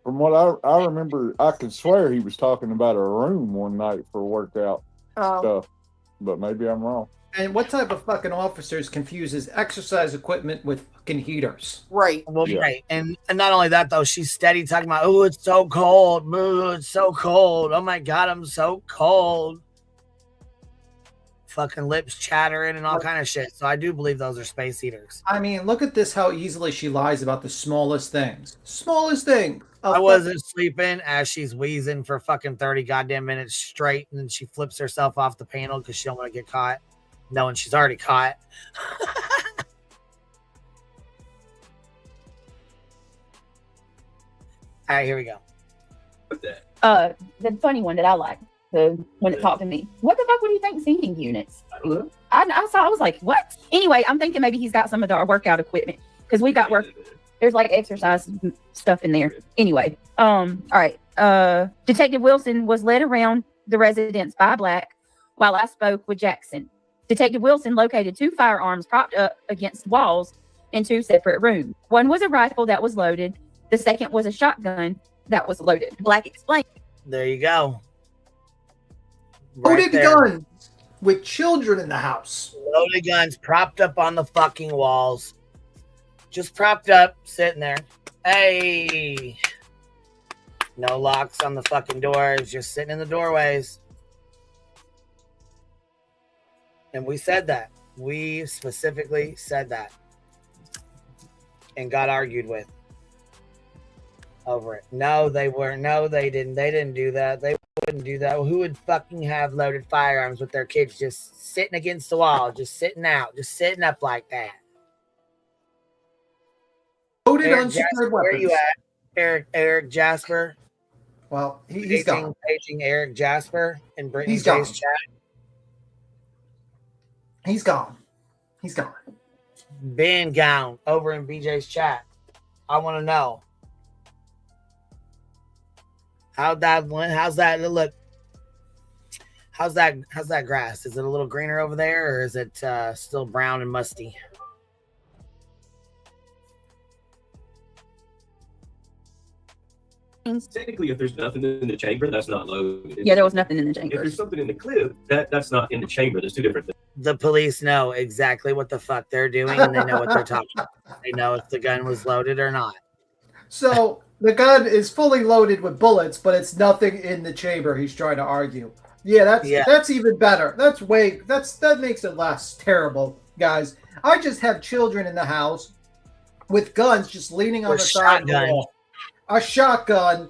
From what I remember, I could swear he was talking about a room one night for workout stuff, but maybe I'm wrong. And what type of fucking officers confuses exercise equipment with fucking heaters? Right. Well, yeah. Right. And not only that, though, she's steady talking about, oh, it's so cold. Oh, it's so cold. Oh, my God, I'm so cold. Fucking lips chattering and all kind of shit. So I do believe those are space heaters. I mean, look at this, how easily she lies about the smallest things. Smallest thing. I wasn't sleeping as she's wheezing for fucking 30 goddamn minutes straight, and then she flips herself off the panel because she don't want to get caught, knowing she's already caught. All right, here we go. The funny one that I like, when it talked to me. What the fuck would you think heating units? I was like, what? Anyway, I'm thinking maybe he's got some of our workout equipment because we got work. There's like exercise stuff in there. Anyway, all right. Detective Wilson was led around the residence by Black while I spoke with Jackson. Detective Wilson located 2 firearms propped up against walls in 2 separate rooms. One was a rifle that was loaded. The second was a shotgun that was loaded. Black explained. There you go. Loaded guns with children in the house. Loaded guns propped up on the fucking walls. Just propped up, sitting there. Hey. No locks on the fucking doors. Just sitting in the doorways. And we said that. We specifically said that. And got argued with over it. No, they weren't. No, they didn't. They didn't do that. They wouldn't do that. Who would fucking have loaded firearms with their kids just sitting against the wall, just sitting out, just sitting up like that? Loaded unsecured weapons. Where are you at, Eric Jasper? Well, he's gone. Paging Eric Jasper in Brittany's chat. He's gone. He's gone. Been gone over in BJ's chat. I want to know. How's that look? How's that grass? Is it a little greener over there, or is it still brown and musty? Technically, if there's nothing in the chamber, that's not loaded. Yeah, there was nothing in the chamber. If there's something in the clip, that's not in the chamber. There's 2 different things. The police know exactly what the fuck they're doing, and they know what they're talking about. They know if the gun was loaded or not. So the gun is fully loaded with bullets, but it's nothing in the chamber. He's trying to argue. Yeah, that's even better. That makes it less terrible, guys. I just have children in the house with guns just leaning on the side of the wall. A shotgun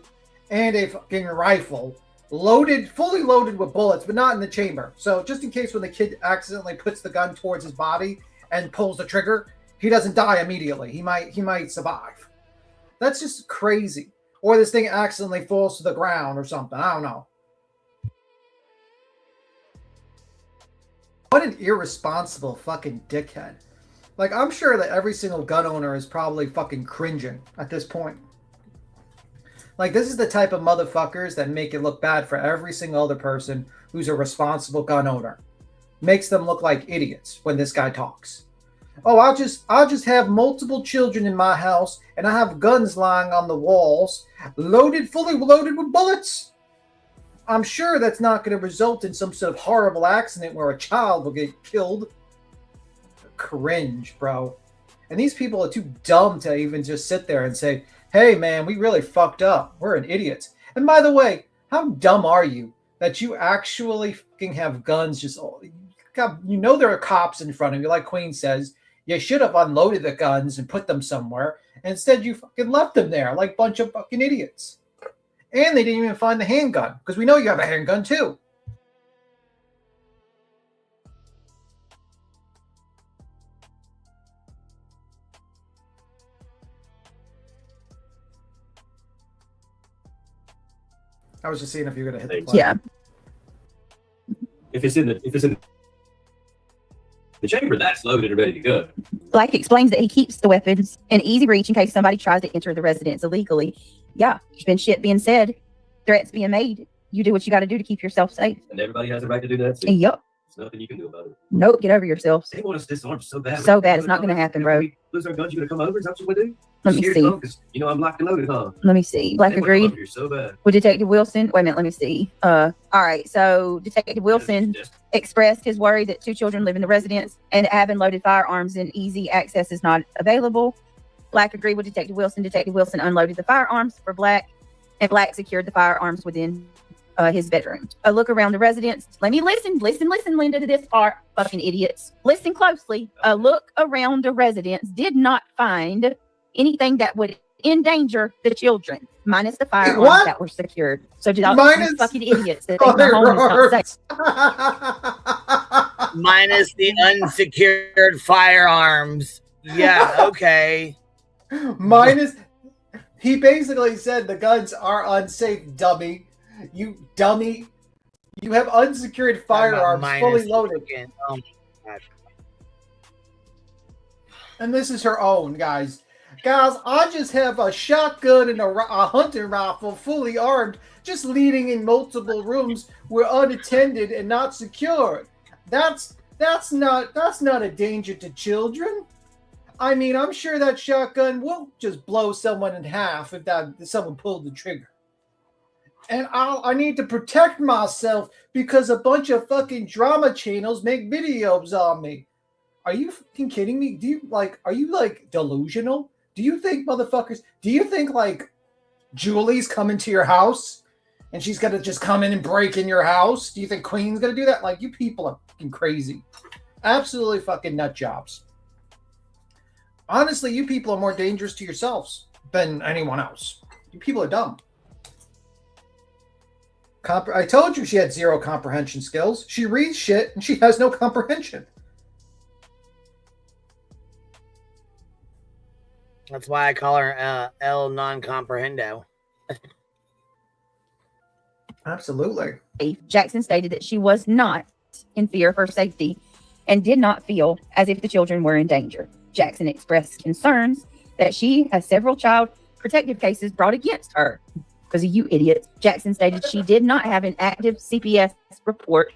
and a fucking rifle, fully loaded with bullets, but not in the chamber. So just in case when the kid accidentally puts the gun towards his body and pulls the trigger, he doesn't die immediately. He might survive. That's just crazy. Or this thing accidentally falls to the ground or something. I don't know. What an irresponsible fucking dickhead. Like, I'm sure that every single gun owner is probably fucking cringing at this point. Like, this is the type of motherfuckers that make it look bad for every single other person who's a responsible gun owner. Makes them look like idiots when this guy talks. Oh, I'll just have multiple children in my house, and I have guns lying on the walls, fully loaded with bullets. I'm sure that's not going to result in some sort of horrible accident where a child will get killed. Cringe, bro. And these people are too dumb to even just sit there and say, hey, man, we really fucked up. We're an idiots. And by the way, how dumb are you that you actually fucking have guns just... You know there are cops in front of you, like Queen says. You should have unloaded the guns and put them somewhere. Instead, you fucking left them there like a bunch of fucking idiots. And they didn't even find the handgun, because we know you have a handgun too. I was just seeing if you're gonna hit the play. Yeah. If it's in the chamber, that's loaded and ready to go. Black explains that he keeps the weapons in easy reach in case somebody tries to enter the residence illegally. Yeah, there's been shit being said, threats being made. You do what you got to do to keep yourself safe. And everybody has a right to do that too. Yep. There's nothing you can do about it. Nope, get over yourselves. They want us disarmed so bad. So bad, it's not going to happen, bro. We lose our guns, you gonna come over? Is that what you would do? Let me Scared see. to come 'cause you know I'm locked and loaded, huh? Let me see. Black They wanna come agreed over here so bad. with Detective Wilson. Wait a minute, let me see. All right, so Detective Wilson expressed his worry that 2 children live in the residence and having loaded firearms and easy access is not available. Black agreed with Detective Wilson. Detective Wilson unloaded the firearms for Black, and Black secured the firearms within his bedroom. A look around the residence. Let me listen, Linda, to this part. Fucking idiots. Listen closely. A look around the residence did not find anything that would endanger the children, minus the firearms that were secured. So did all these fucking idiots that think my home is not safe. Minus the unsecured firearms. Yeah, okay. Minus, he basically said the guns are unsafe, dummy. You dummy. You have unsecured firearms fully loaded. Oh my God. And this is her own, guys. Guys, I just have a shotgun and a hunting rifle fully armed, just leading in multiple rooms where unattended and not secured. That's not a danger to children. I mean, I'm sure that shotgun will just blow someone in half if someone pulled the trigger. And I need to protect myself because a bunch of fucking drama channels make videos on me. Are you fucking kidding me? Are you delusional? Do you think Julie's coming to your house and she's gonna just come in and break in your house? Do you think Queen's gonna do that? Like, you people are fucking crazy. Absolutely fucking nut jobs. Honestly, you people are more dangerous to yourselves than anyone else. You people are dumb. I told you she had 0 comprehension skills. She reads shit and she has no comprehension. That's why I call her El Non-Comprehendo. Absolutely. Jackson stated that she was not in fear of her safety and did not feel as if the children were in danger. Jackson expressed concerns that she has several child protective cases brought against her because of you idiots. Jackson stated she did not have an active CPS report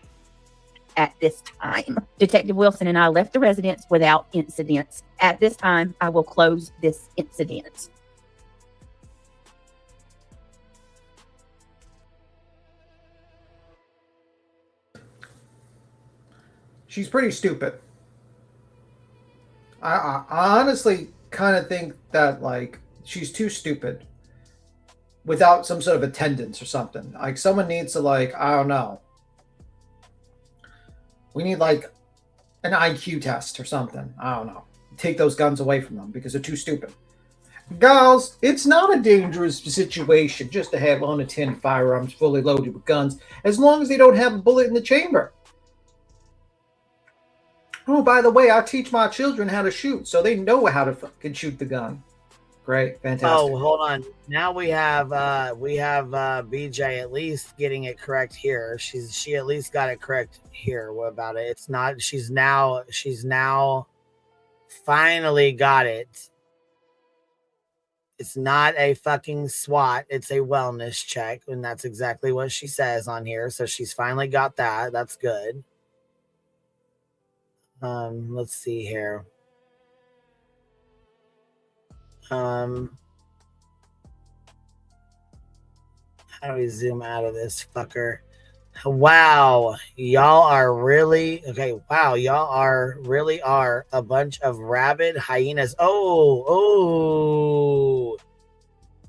at this time. Detective Wilson and I left the residence without incidents. At this time, I will close this incident. She's pretty stupid. I honestly kind of think that, like, she's too stupid without some sort of attendance or something. Like, someone needs to, like, I don't know. We need, like, an IQ test or something. I don't know. Take those guns away from them because they're too stupid. Girls, it's not a dangerous situation just to have unattended firearms fully loaded with guns as long as they don't have a bullet in the chamber. Oh, by the way, I teach my children how to shoot, so they know how to fucking shoot the gun. Great, fantastic. Oh, hold on. Now we have BJ at least getting it correct here. She at least got it correct here. What about it? It's not. She's now Finally got it. It's not a fucking SWAT. It's a wellness check. And that's exactly what she says on here. So she's finally got that. That's good. Let's see here. How do we zoom out of this fucker? Wow, y'all are really okay. Wow, y'all really are a bunch of rabid hyenas. Oh,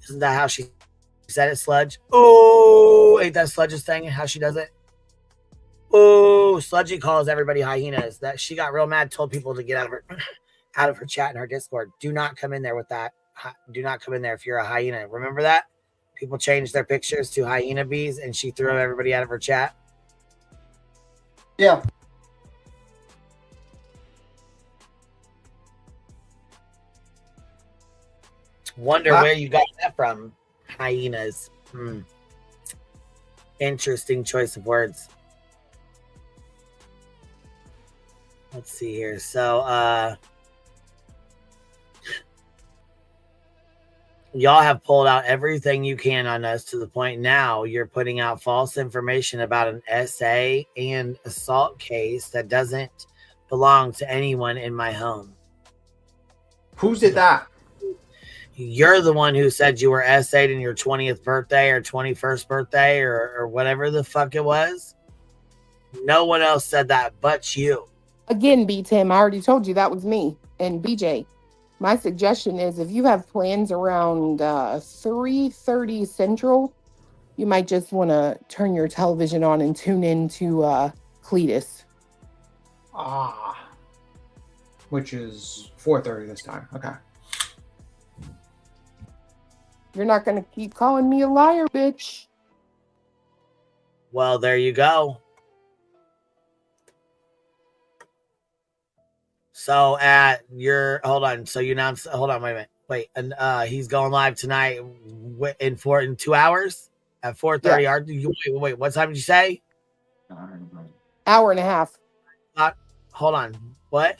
isn't that how she said it, Sludge? Oh, ain't that Sludge's thing? How she does it? Oh, Sludgy calls everybody hyenas. That she got real mad, told people to get out of her chat in her Discord. Do not come in there with that. Do not come in there if you're a hyena. Remember that? People changed their pictures to hyena bees, and she threw everybody out of her chat. Yeah. Wonder where you got that from. Hyenas. Interesting choice of words. Let's see here. So, y'all have pulled out everything you can on us to the point now you're putting out false information about an SA and assault case that doesn't belong to anyone in my home. Who did that? You're the one who said you were SA'd in your 20th birthday or 21st birthday or whatever the fuck it was. No one else said that but you. Again, B-Tim, I already told you that was me. And BJ, my suggestion is if you have plans around 3:30 Central, you might just want to turn your television on and tune into Cletus. Which is 4:30 this time. Okay. You're not going to keep calling me a liar, bitch. Well, there you go. So at your hold on. So you announced. Hold on, wait a minute. Wait, and he's going live tonight in 2 hours at 4:30. Yeah. Wait. What time did you say? Hour and a half. Hold on. What?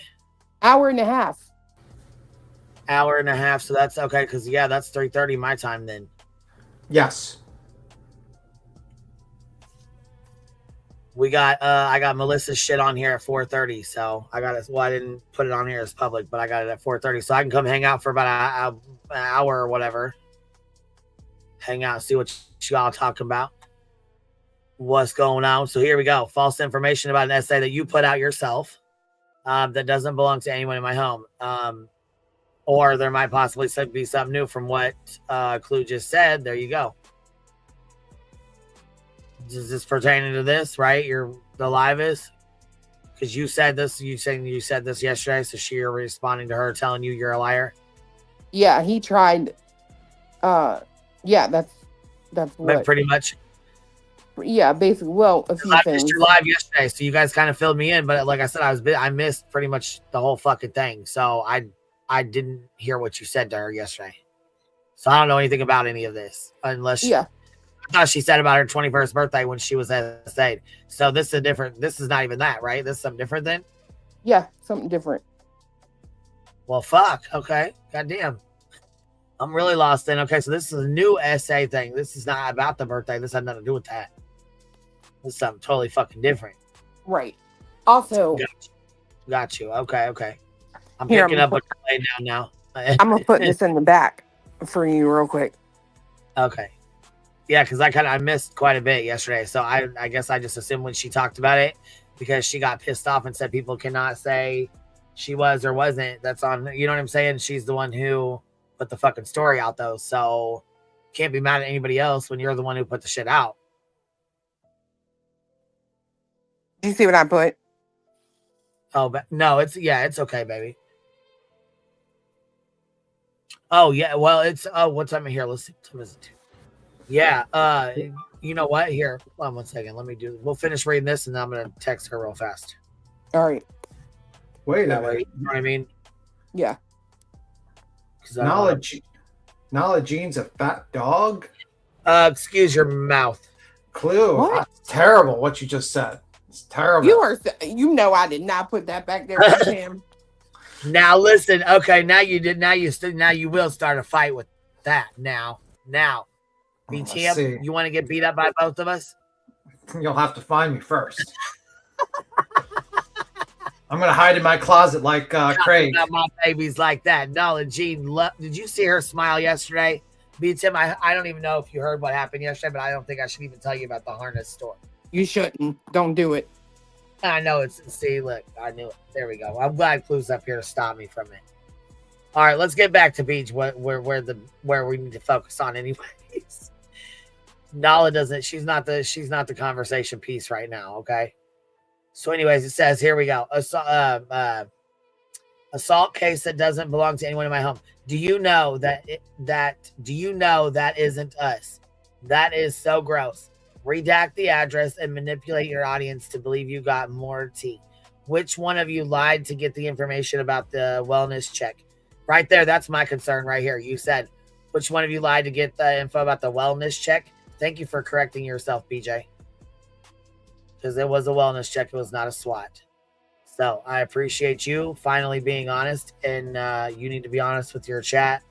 Hour and a half. Hour and a half. So that's okay. Because that's 3:30 my time then. Yes. We got I got Melissa's shit on here at 4:30, so I got it. Well, I didn't put it on here as public, but I got it at 4:30, so I can come hang out for about an hour or whatever. Hang out, see what y'all talking about. What's going on? So here we go. False information about an essay that you put out yourself that doesn't belong to anyone in my home. Or there might possibly be something new from what Clue just said. There you go. Is this pertaining to this, right? The live is? Because you said this, you said this yesterday, so you're responding to her telling you you're a liar? Yeah, he tried. Yeah, that's what. Pretty much. Yeah, basically. Well, a few I things. missed your live yesterday, so you guys kind of filled me in, but like I said, I missed pretty much the whole fucking thing, so I didn't hear what you said to her yesterday. So I don't know anything about any of this, unless I thought she said about her 21st birthday when she was SA'd. So this is not even that, right? This is something different then? Yeah, something different. Well, fuck. Okay. Goddamn. I'm really lost then. Okay, so this is a new SA thing. This is not about the birthday. This had nothing to do with that. This is something totally fucking different. Right. Also. Got you. Okay. I'm picking up what you're laying down now. I'm going to put this in the back for you real quick. Okay. Yeah, because I missed quite a bit yesterday. So I guess I just assumed when she talked about it, because she got pissed off and said people cannot say she was or wasn't. That's on, you know what I'm saying? She's the one who put the fucking story out, though. So can't be mad at anybody else when you're the one who put the shit out. Do you see what I put? Oh, but no, it's okay, baby. Oh, yeah. Well, it's, what time of here? Let's see. What time is it? Yeah. You know what? Here, hold on 1 second. We'll finish reading this and then I'm going to text her real fast. All right. Wait a minute. minute. You know what I mean? Yeah. Knowledge's a fat dog? Excuse your mouth. Clue. What? That's terrible what you just said. It's terrible. You know I did not put that back there, Sam. Now listen, okay. Now you did. Now you will start a fight with that. Now, Let's BTM, see. you want to get beat up by both of us? You'll have to find me first. I'm gonna hide in my closet like Craig. About my babies like that. No, Jean, did you see her smile yesterday? BTM, I don't even know if you heard what happened yesterday, but I don't think I should even tell you about the harness store. You shouldn't. Don't do it. I know it's. See, look, I knew it. There we go. I'm glad Clue's up here to stop me from it. All right, let's get back to Beach. Where we need to focus on, anyways. Nala doesn't. She's not the conversation piece right now. Okay. So, anyways, it says here we go. Assault case that doesn't belong to anyone in my home. Do you know that isn't us? That is so gross. Redact the address and manipulate your audience to believe you got more tea. Which one of you lied to get the information about the wellness check? Right there, that's my concern right here. You said, which one of you lied to get the info about the wellness check? Thank you for correcting yourself, BJ. Because it was a wellness check. It was not a SWAT. So I appreciate you finally being honest. And you need to be honest with your chat,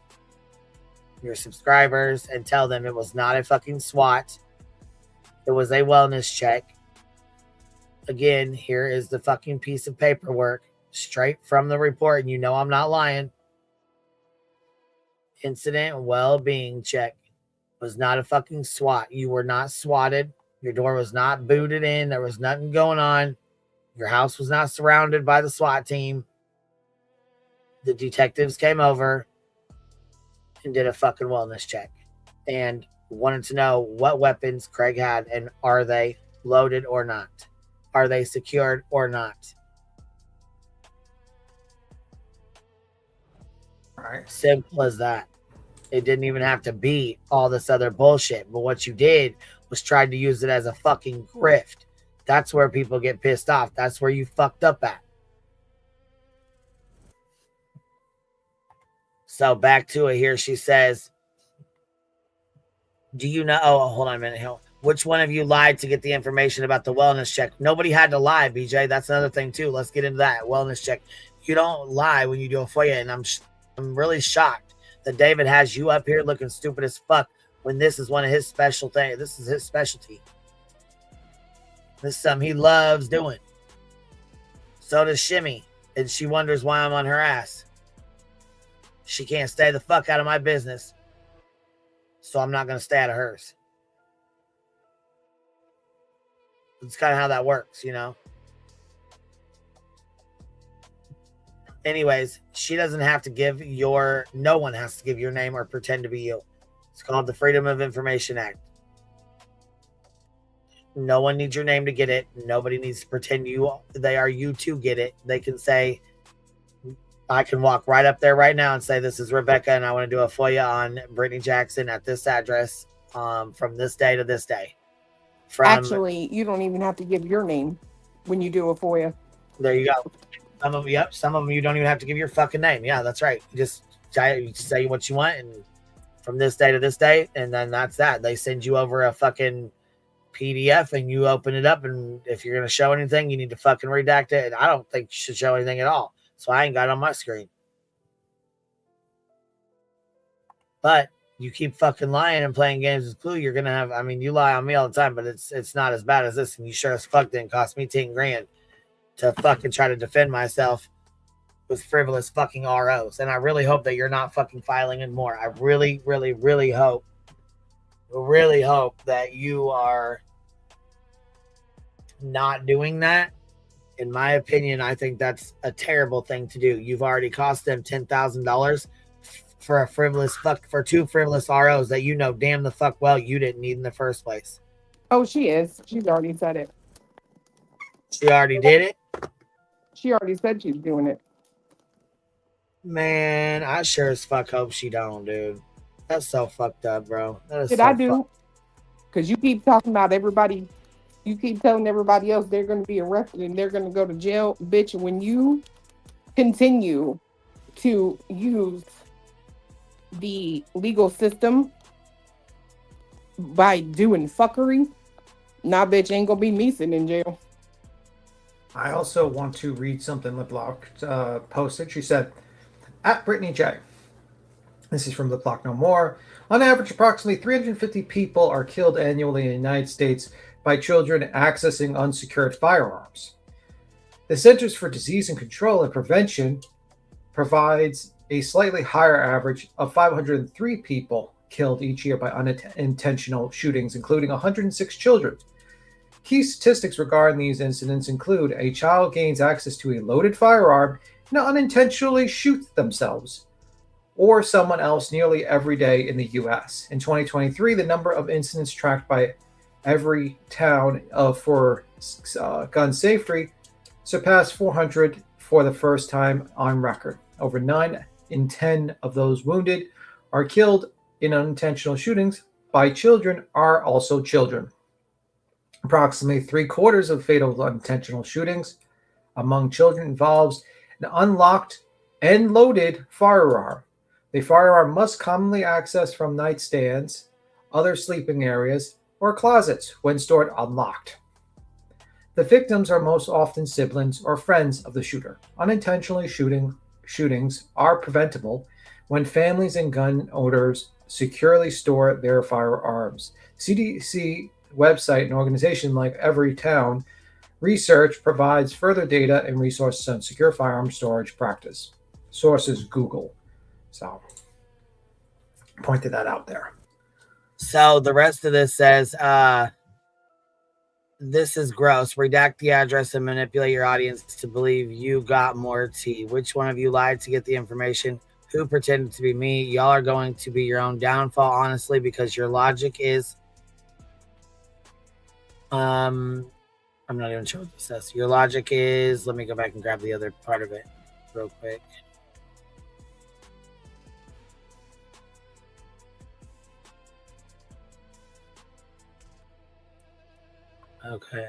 your subscribers, and tell them it was not a fucking SWAT. It was a wellness check. Again, here is the fucking piece of paperwork straight from the report. And you know I'm not lying. Incident well-being check. Was not a fucking SWAT. You were not swatted. Your door was not booted in. There was nothing going on. Your house was not surrounded by the SWAT team. The detectives came over and did a fucking wellness check and wanted to know what weapons Craig had and are they loaded or not? Are they secured or not? All right. Simple as that. It didn't even have to be all this other bullshit. But what you did was tried to use it as a fucking grift. That's where people get pissed off. That's where you fucked up at. So back to it here. She says, do you know? Oh, hold on a minute. Which one of you lied to get the information about the wellness check? Nobody had to lie, BJ. That's another thing too. Let's get into that wellness check. You don't lie when you do a FOIA. And I'm really shocked that David has you up here looking stupid as fuck when this is one of his special things. This is his specialty. This is something he loves doing. So does Shimmy. And she wonders why I'm on her ass. She can't stay the fuck out of my business. So I'm not going to stay out of hers. It's kind of how that works, you know? Anyways, she doesn't have to give no one has to give your name or pretend to be you. It's called the Freedom of Information Act. No one needs your name to get it. Nobody needs to pretend they are you to get it. They can say, I can walk right up there right now and say, this is Rebecca and I want to do a FOIA on Brittany Jackson at this address from this day to this day. Actually, you don't even have to give your name when you do a FOIA. There you go. Some of them you don't even have to give your fucking name. Yeah, that's right. You just say what you want and from this day to this day, and then that's that. They send you over a fucking PDF and you open it up, and if you're gonna show anything, you need to fucking redact it. And I don't think you should show anything at all. So I ain't got it on my screen. But you keep fucking lying and playing games with Clue, you're gonna have. I mean, you lie on me all the time, but it's not as bad as this. And you sure as fuck didn't cost me 10 grand to fucking try to defend myself with frivolous fucking ROs. And I really hope that you're not fucking filing in more. I really, really, really hope that you are not doing that. In my opinion, I think that's a terrible thing to do. You've already cost them $10,000 for two frivolous ROs that you know damn the fuck well you didn't need in the first place. Oh, she is. She's already said it. She already did it? She already said she's doing it. Man, I sure as fuck hope she don't, dude. That's so fucked up, bro. That is Did so I do? Because you keep talking about everybody. You keep telling everybody else they're going to be arrested and they're going to go to jail. Bitch, when you continue to use the legal system by doing fuckery, nah, bitch, ain't going to be me sitting in jail. I also want to read something LeBlanc posted. She said, at Brittany J. This is from LeBlanc No More. On average, approximately 350 people are killed annually in the United States by children accessing unsecured firearms. The Centers for Disease and Control and Prevention provides a slightly higher average of 503 people killed each year by unintentional shootings, including 106 children. Key statistics regarding these incidents include a child gains access to a loaded firearm and unintentionally shoots themselves or someone else nearly every day in the U.S. In 2023, the number of incidents tracked by every town for gun safety surpassed 400 for the first time on record. Over 9 in 10 of those wounded are killed in unintentional shootings by children are also children. Approximately 3/4 of fatal unintentional shootings among children involves an unlocked and loaded firearm. The firearm must commonly access from nightstands, other sleeping areas, or closets when stored unlocked. The victims are most often siblings or friends of the shooter. Unintentionally shootings are preventable when families and gun owners securely store their firearms. CDC website and organization like Everytown Research provides further data and resources on secure firearm storage practice. Sources Google. So, pointed that out there. So the rest of this says, this is gross. Redact the address and manipulate your audience to believe you got more tea. Which one of you lied to get the information? Who pretended to be me? Y'all are going to be your own downfall, honestly, because your logic is... I'm not even sure what this says. Your logic is... Let me go back and grab the other part of it real quick. Okay.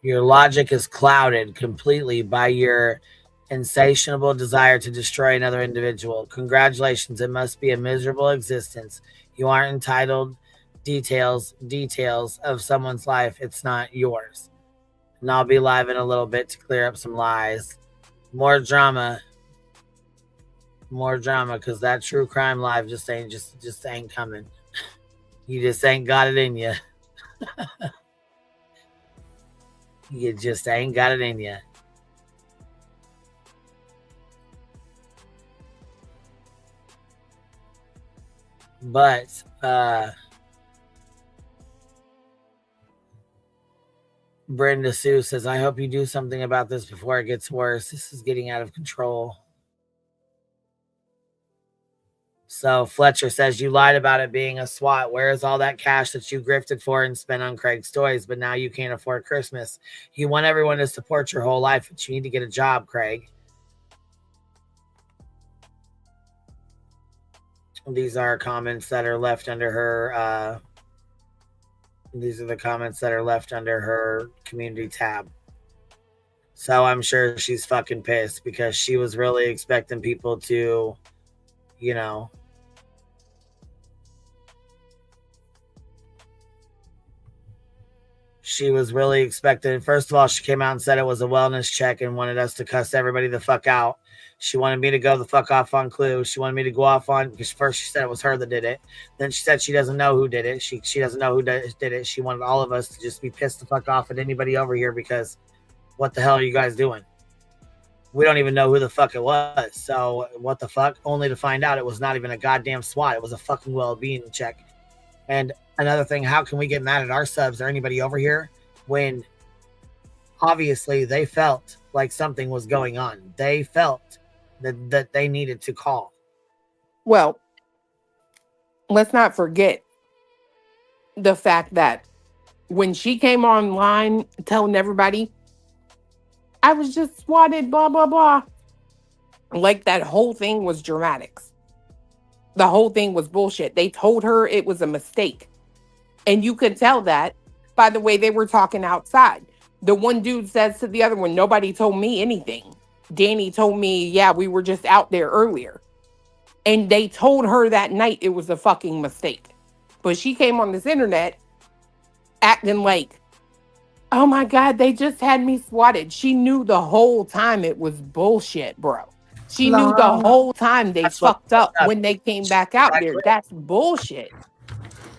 Your logic is clouded completely by your insatiable desire to destroy another individual. Congratulations. It must be a miserable existence. You aren't entitled details of someone's life. It's not yours. And I'll be live in a little bit to clear up some lies. More drama, because that true crime live just ain't coming. You just ain't got it in you. You just ain't got it in you. But Brenda Sue says, I hope you do something about this before it gets worse. This is getting out of control. So Fletcher says, you lied about it being a SWAT. Where is all that cash that you grifted for and spent on Craig's toys, but now you can't afford Christmas? You want everyone to support your whole life, but you need to get a job, Craig. These are comments that are left under her. These are the comments that are left under her community tab. So I'm sure she's fucking pissed because she was really expecting people to, you know, she was really expecting. First of all, she came out and said it was a wellness check and wanted us to cuss everybody the fuck out. She wanted me to go the fuck off on Clue. She wanted me to go off on, because first she said it was her that did it. Then she said she doesn't know who did it. She doesn't know who did it. She wanted all of us to just be pissed the fuck off at anybody over here because what the hell are you guys doing? We don't even know who the fuck it was. So what the fuck? Only to find out it was not even a goddamn SWAT. It was a fucking well-being check. And another thing, how can we get mad at our subs or anybody over here when obviously they felt like something was going on? They felt that they needed to call. Well, let's not forget the fact that when she came online telling everybody, I was just swatted, blah, blah, blah. Like that whole thing was dramatics. The whole thing was bullshit. They told her it was a mistake. And you could tell that by the way they were talking outside. The one dude says to the other one, nobody told me anything. Danny told me, yeah, we were just out there earlier. And they told her that night it was a fucking mistake. But she came on this internet acting like, oh my God, they just had me swatted. She knew the whole time it was bullshit, bro. She knew the whole time they That's what fucked up up. when they came back out there. That's bullshit.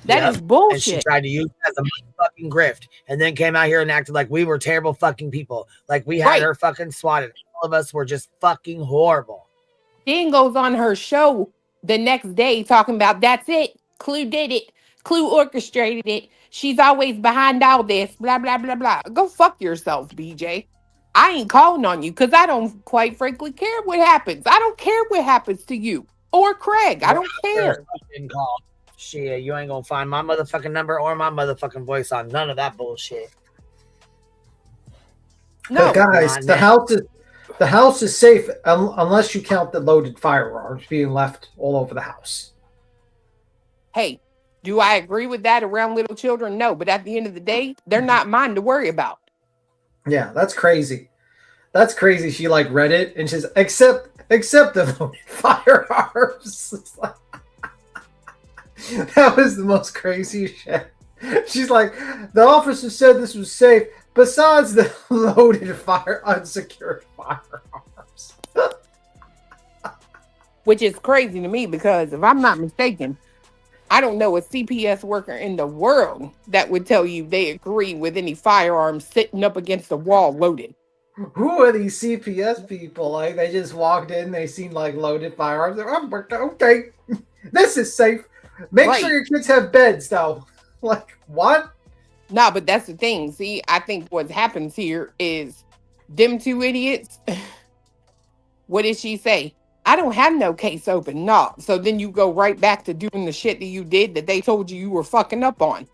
That is And she bullshit. tried to use it as a fucking grift, and then came out here and acted like we were terrible fucking people. Like we had Right. her fucking swatted. All of us were just fucking horrible. Then goes on her show the next day talking about that's it. Clue did it. Clue orchestrated it. She's always behind all this. Blah, blah, blah, blah. Go fuck yourself, BJ. I ain't calling on you because I don't quite frankly care what happens. I don't care what happens to you or Craig. I don't care. Call. Shit, you ain't gonna find my motherfucking number or my motherfucking voice on none of that bullshit. No, guys, the house is safe unless you count the loaded firearms being left all over the house. Hey, do I agree with that around little children? No, but at the end of the day, they're not mine to worry about. Yeah, that's crazy. That's crazy. She like read it and she's except the loaded firearms. It's like, that was the most crazy shit. She's like, the officer said this was safe, besides the loaded unsecured firearms. Which is crazy to me because if I'm not mistaken, I don't know a CPS worker in the world that would tell you they agree with any firearms sitting up against the wall loaded. Who are these CPS people? Like they just walked in, they seen like loaded firearms. Okay, this is safe. Make sure your kids have beds, though. Like, what? No, but that's the thing. See, I think what happens here is them two idiots. What did she say? I don't have no case open. No. So then you go right back to doing the shit that you did that they told you were fucking up on.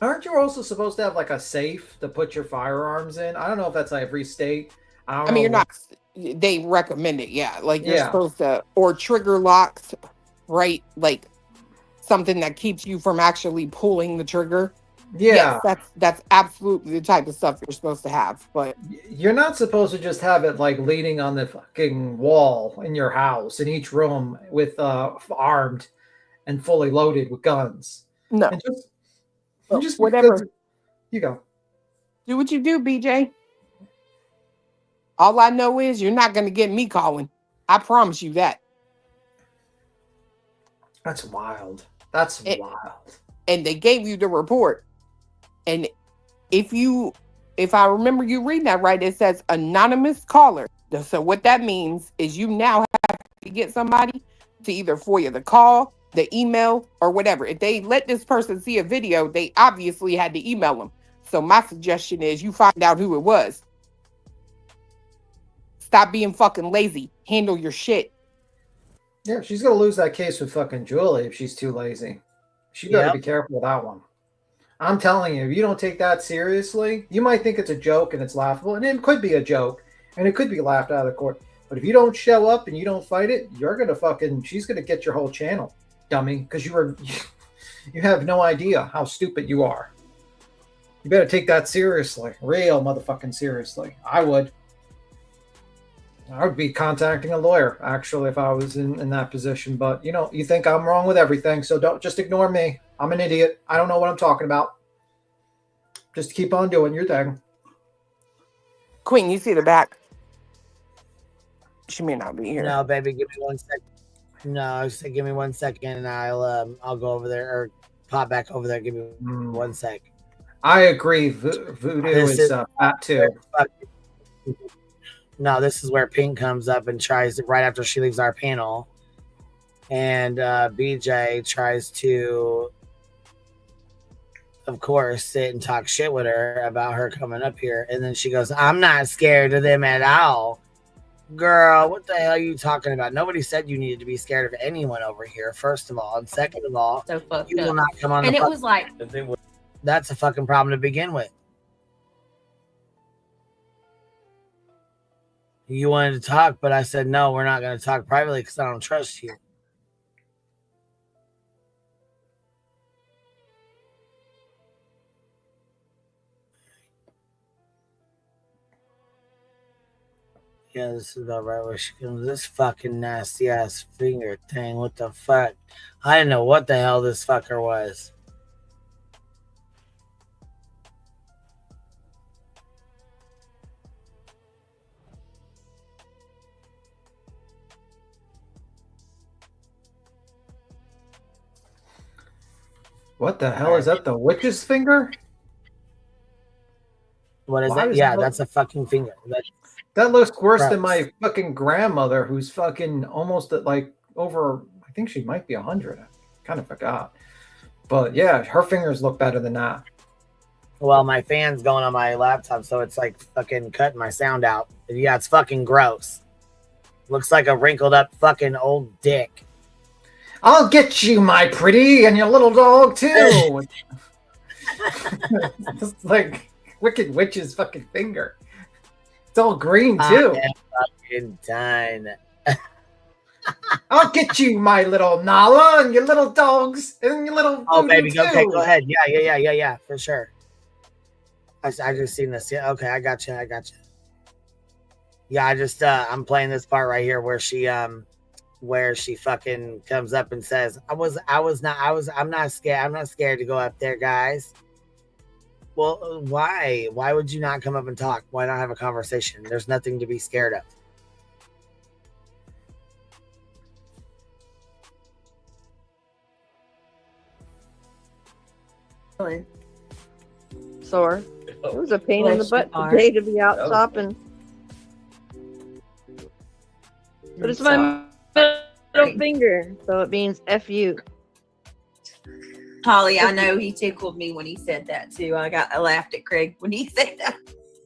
Aren't you also supposed to have like a safe to put your firearms in? I don't know if that's like every state. I mean, you're not. They recommend it. Yeah. Like you're supposed to, or trigger locks, right? Like something that keeps you from actually pulling the trigger. Yeah. Yes, that's absolutely the type of stuff you're supposed to have. But you're not supposed to just have it like leaning on the fucking wall in your house in each room with armed and fully loaded with guns. No. And just whatever. You go. Do what you do, BJ. All I know is you're not going to get me calling. I promise you that. That's wild. That's wild. And they gave you the report. And if I remember you reading that right, it says anonymous caller. So what that means is you now have to get somebody to either FOIA the call, the email, or whatever. If they let this person see a video, they obviously had to email them. So my suggestion is you find out who it was. Stop being fucking lazy. Handle your shit. Yeah, she's gonna lose that case with fucking Julie if she's too lazy. She gotta be careful with that one. I'm telling you, if you don't take that seriously, you might think it's a joke and it's laughable, and it could be a joke, and it could be laughed out of the court. But if you don't show up and you don't fight it, she's gonna get your whole channel, dummy, because you have no idea how stupid you are. You better take that seriously, real motherfucking seriously. I would be contacting a lawyer, actually, if I was in that position. But, you think I'm wrong with everything, so don't just ignore me. I'm an idiot. I don't know what I'm talking about. Just keep on doing your thing. Queen, you see the back? She may not be here. No, baby, give me 1 second. No, I was saying, give me 1 second, and I'll go over there or pop back over there. Give me 1 sec. I agree. Voodoo is fat too. No, this is where Pink comes up and tries right after she leaves our panel, and BJ tries to, of course, sit and talk shit with her about her coming up here, and then she goes, "I'm not scared of them at all." Girl, what the hell are you talking about? Nobody said you needed to be scared of anyone over here, first of all, and second of all, you will not come on. And it was like, that's a fucking problem to begin with. You wanted to talk, but I said, no, we're not going to talk privately because I don't trust you. Yeah, this is about right where she comes. This fucking nasty ass finger thing. What the fuck? I didn't know what the hell this fucker was. What the hell is that? The witch's finger? What is Why it? does Yeah, it look- that's a fucking finger. That looks worse than Gross. my fucking grandmother, who's fucking almost at like over. I think she might be 100. I kind of forgot. But yeah, her fingers look better than that. Well, my fan's going on my laptop, so it's like fucking cutting my sound out. Yeah, it's fucking gross. Looks like a wrinkled up fucking old dick. I'll get you, my pretty, and your little dog too. It's like Wicked Witch's fucking finger. It's all green too. I am fucking done. I'll get you, my little Nala, and your little dogs, and your little. Oh, voodoo baby, too. okay, go ahead. Yeah, for sure. I just seen this. Yeah, okay, I got you. Yeah, I just I'm playing this part right here where she fucking comes up and says, I'm not scared to go up there, guys. Well, why? Why would you not come up and talk? Why not have a conversation? There's nothing to be scared of. Sore. It was a pain in the butt today to be out shopping. But it's my middle finger, so it means F you. Holly, I know he tickled me when he said that too. I laughed at Craig when he said that.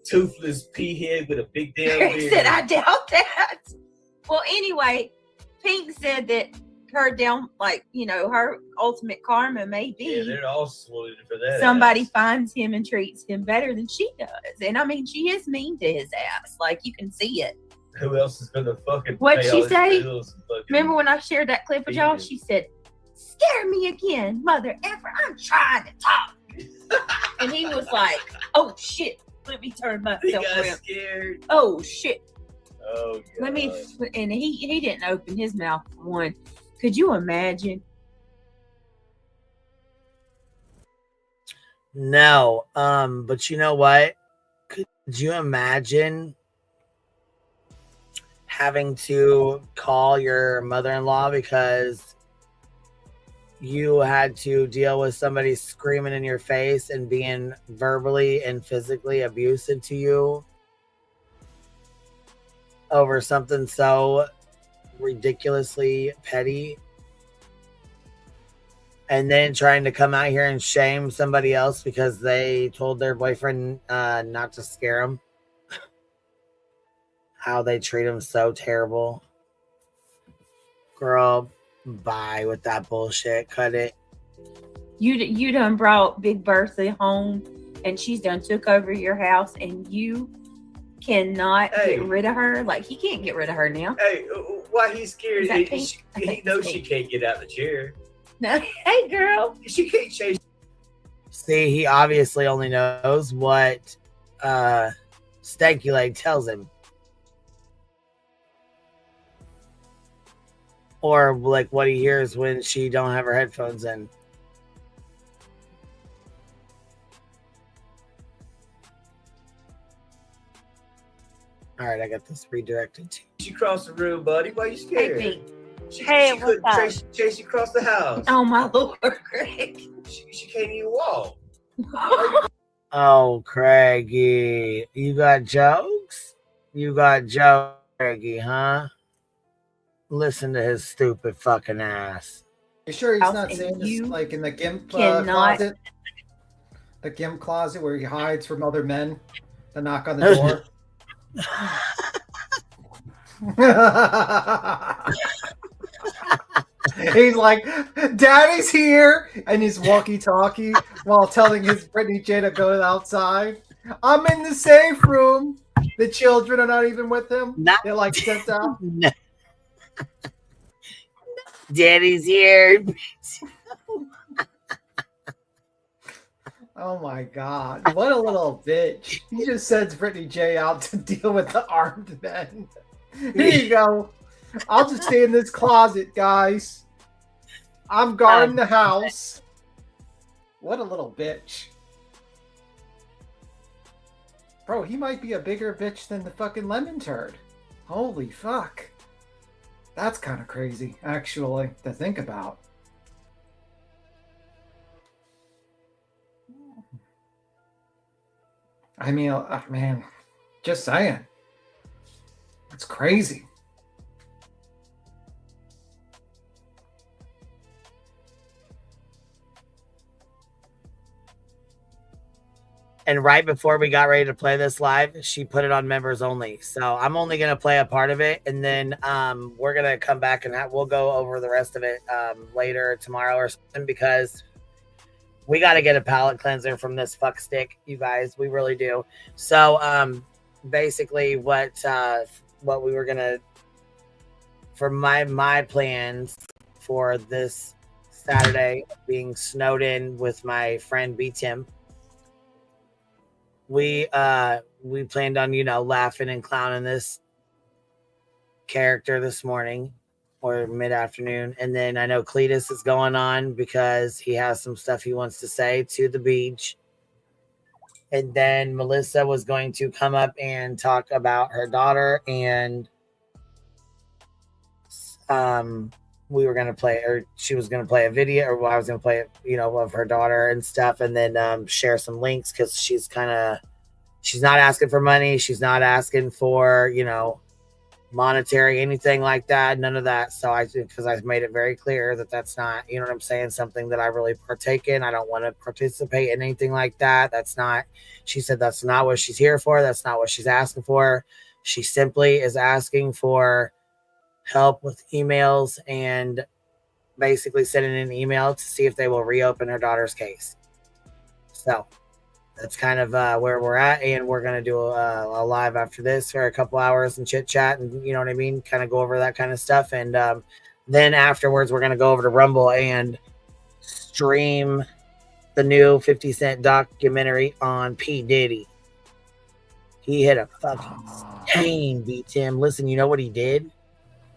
Toothless pea head with a big damn Craig beard. said, I doubt that. Well, anyway, Pink said that her down, like, you know, her ultimate karma may be Yeah, they're all swollen for that. somebody ass. finds him and treats him better than she does. And I mean, she is mean to his ass. Like, you can see it. Who else is gonna fucking What'd pay she all his say? bills and fucking- Remember when I shared that clip with y'all? Yeah. She said, scare me again, mother effer. I'm trying to talk. And he was like, oh shit, let me turn He myself got around. scared. Oh shit. Oh, God. Let me, and he didn't open his mouth for one. Could you imagine? No, but you know what? Could you imagine having to call your mother-in-law because you had to deal with somebody screaming in your face and being verbally and physically abusive to you over something so ridiculously petty, and then trying to come out here and shame somebody else because they told their boyfriend not to scare them? How they treat him so terrible. Girl, bye with that bullshit. Cut it. You done brought Big Bertha home and she's done took over your house and you cannot Hey. get rid of her. Like, he can't get rid of her now. Hey, why he's scared? Is that He, Pink? I he think knows it's she Pink. can't get out the chair. No, hey girl. She can't chase. See, he obviously only knows what Stanky Leg tells him. Or like what he hears when she don't have her headphones in. All right, I got this redirected to. She crossed the room, buddy. Why you Hey scared? Pink. She, Hey, she what's couldn't up? chase you across the house. Oh my Lord, Craig. She can't even walk. Oh, Craigie, you got jokes? You got jokes, Craigie, huh? Listen to his stupid fucking ass. You sure he's House not and saying this you like in the GIMP cannot- closet? The GIMP closet where he hides from other men that knock on the door? He's like, Daddy's here, and he's walkie-talkie while telling his Brittany J to go outside. I'm in the safe room. The children are not even with him. Not- They're like sent out. No. Daddy's here. Oh my God! What a little bitch! He just sends Brittany J out to deal with the armed men. Here you go. I'll just stay in this closet, guys. I'm guarding the house. What a little bitch. Bro, he might be a bigger bitch than the fucking lemon turd. Holy fuck. That's kind of crazy, actually, to think about. I mean, man, just saying. It's crazy. And right before we got ready to play this live, she put it on members only. So I'm only going to play a part of it. And then we're going to come back and we'll go over the rest of it later tomorrow or something, because we got to get a palate cleanser from this fuck stick, you guys. We really do. So basically what we were going to, for my plans for this Saturday, being snowed in with my friend B Tim, we planned on, laughing and clowning this character this morning or mid-afternoon. And then I know Cletus is going on because he has some stuff he wants to say to the beach. And then Melissa was going to come up and talk about her daughter, and we were going to play, or she was going to play a video, or I was going to play it, of her daughter and stuff. And then share some links, because she's not asking for money. She's not asking for, monetary, anything like that. None of that. So because I've made it very clear that that's not, you know what I'm saying, something that I really partake in. I don't want to participate in anything like that. She said that's not what she's here for. That's not what she's asking for. She simply is asking for help with emails and basically sending an email to see if they will reopen her daughter's case. So that's kind of where we're at, and we're going to do a live after this for a couple hours and chit chat, and you know what I mean, kind of go over that kind of stuff. And then afterwards we're going to go over to Rumble and stream the new 50 Cent documentary on P. Diddy. He hit a fucking stain, beat him. Listen, you know what he did?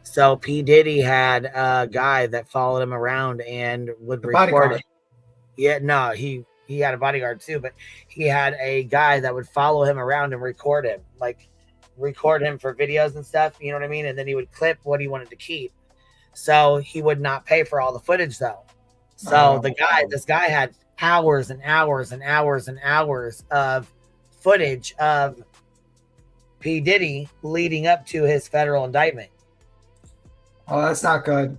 So P. Diddy had a guy that followed him around and would record it. Yeah, no, he had a bodyguard too, but he had a guy that would follow him around and record him for videos and stuff, you know what I mean? And then he would clip what he wanted to keep. So he would not pay for all the footage though. So this guy had hours and hours and hours and hours of footage of P. Diddy leading up to his federal indictment. Oh, that's not good.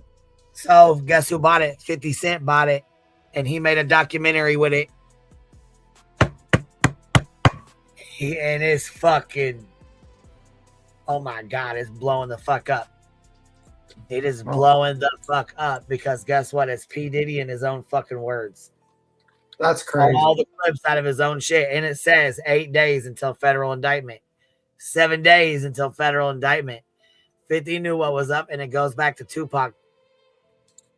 So guess who bought it? 50 Cent bought it, and he made a documentary with it. And it's fucking, oh my God, it's blowing the fuck up. It is blowing the fuck up, because guess what? It's P. Diddy in his own fucking words. That's crazy. All the clips out of his own shit. And it says 8 days until federal indictment. 7 days until federal indictment. 50 knew what was up, and it goes back to Tupac.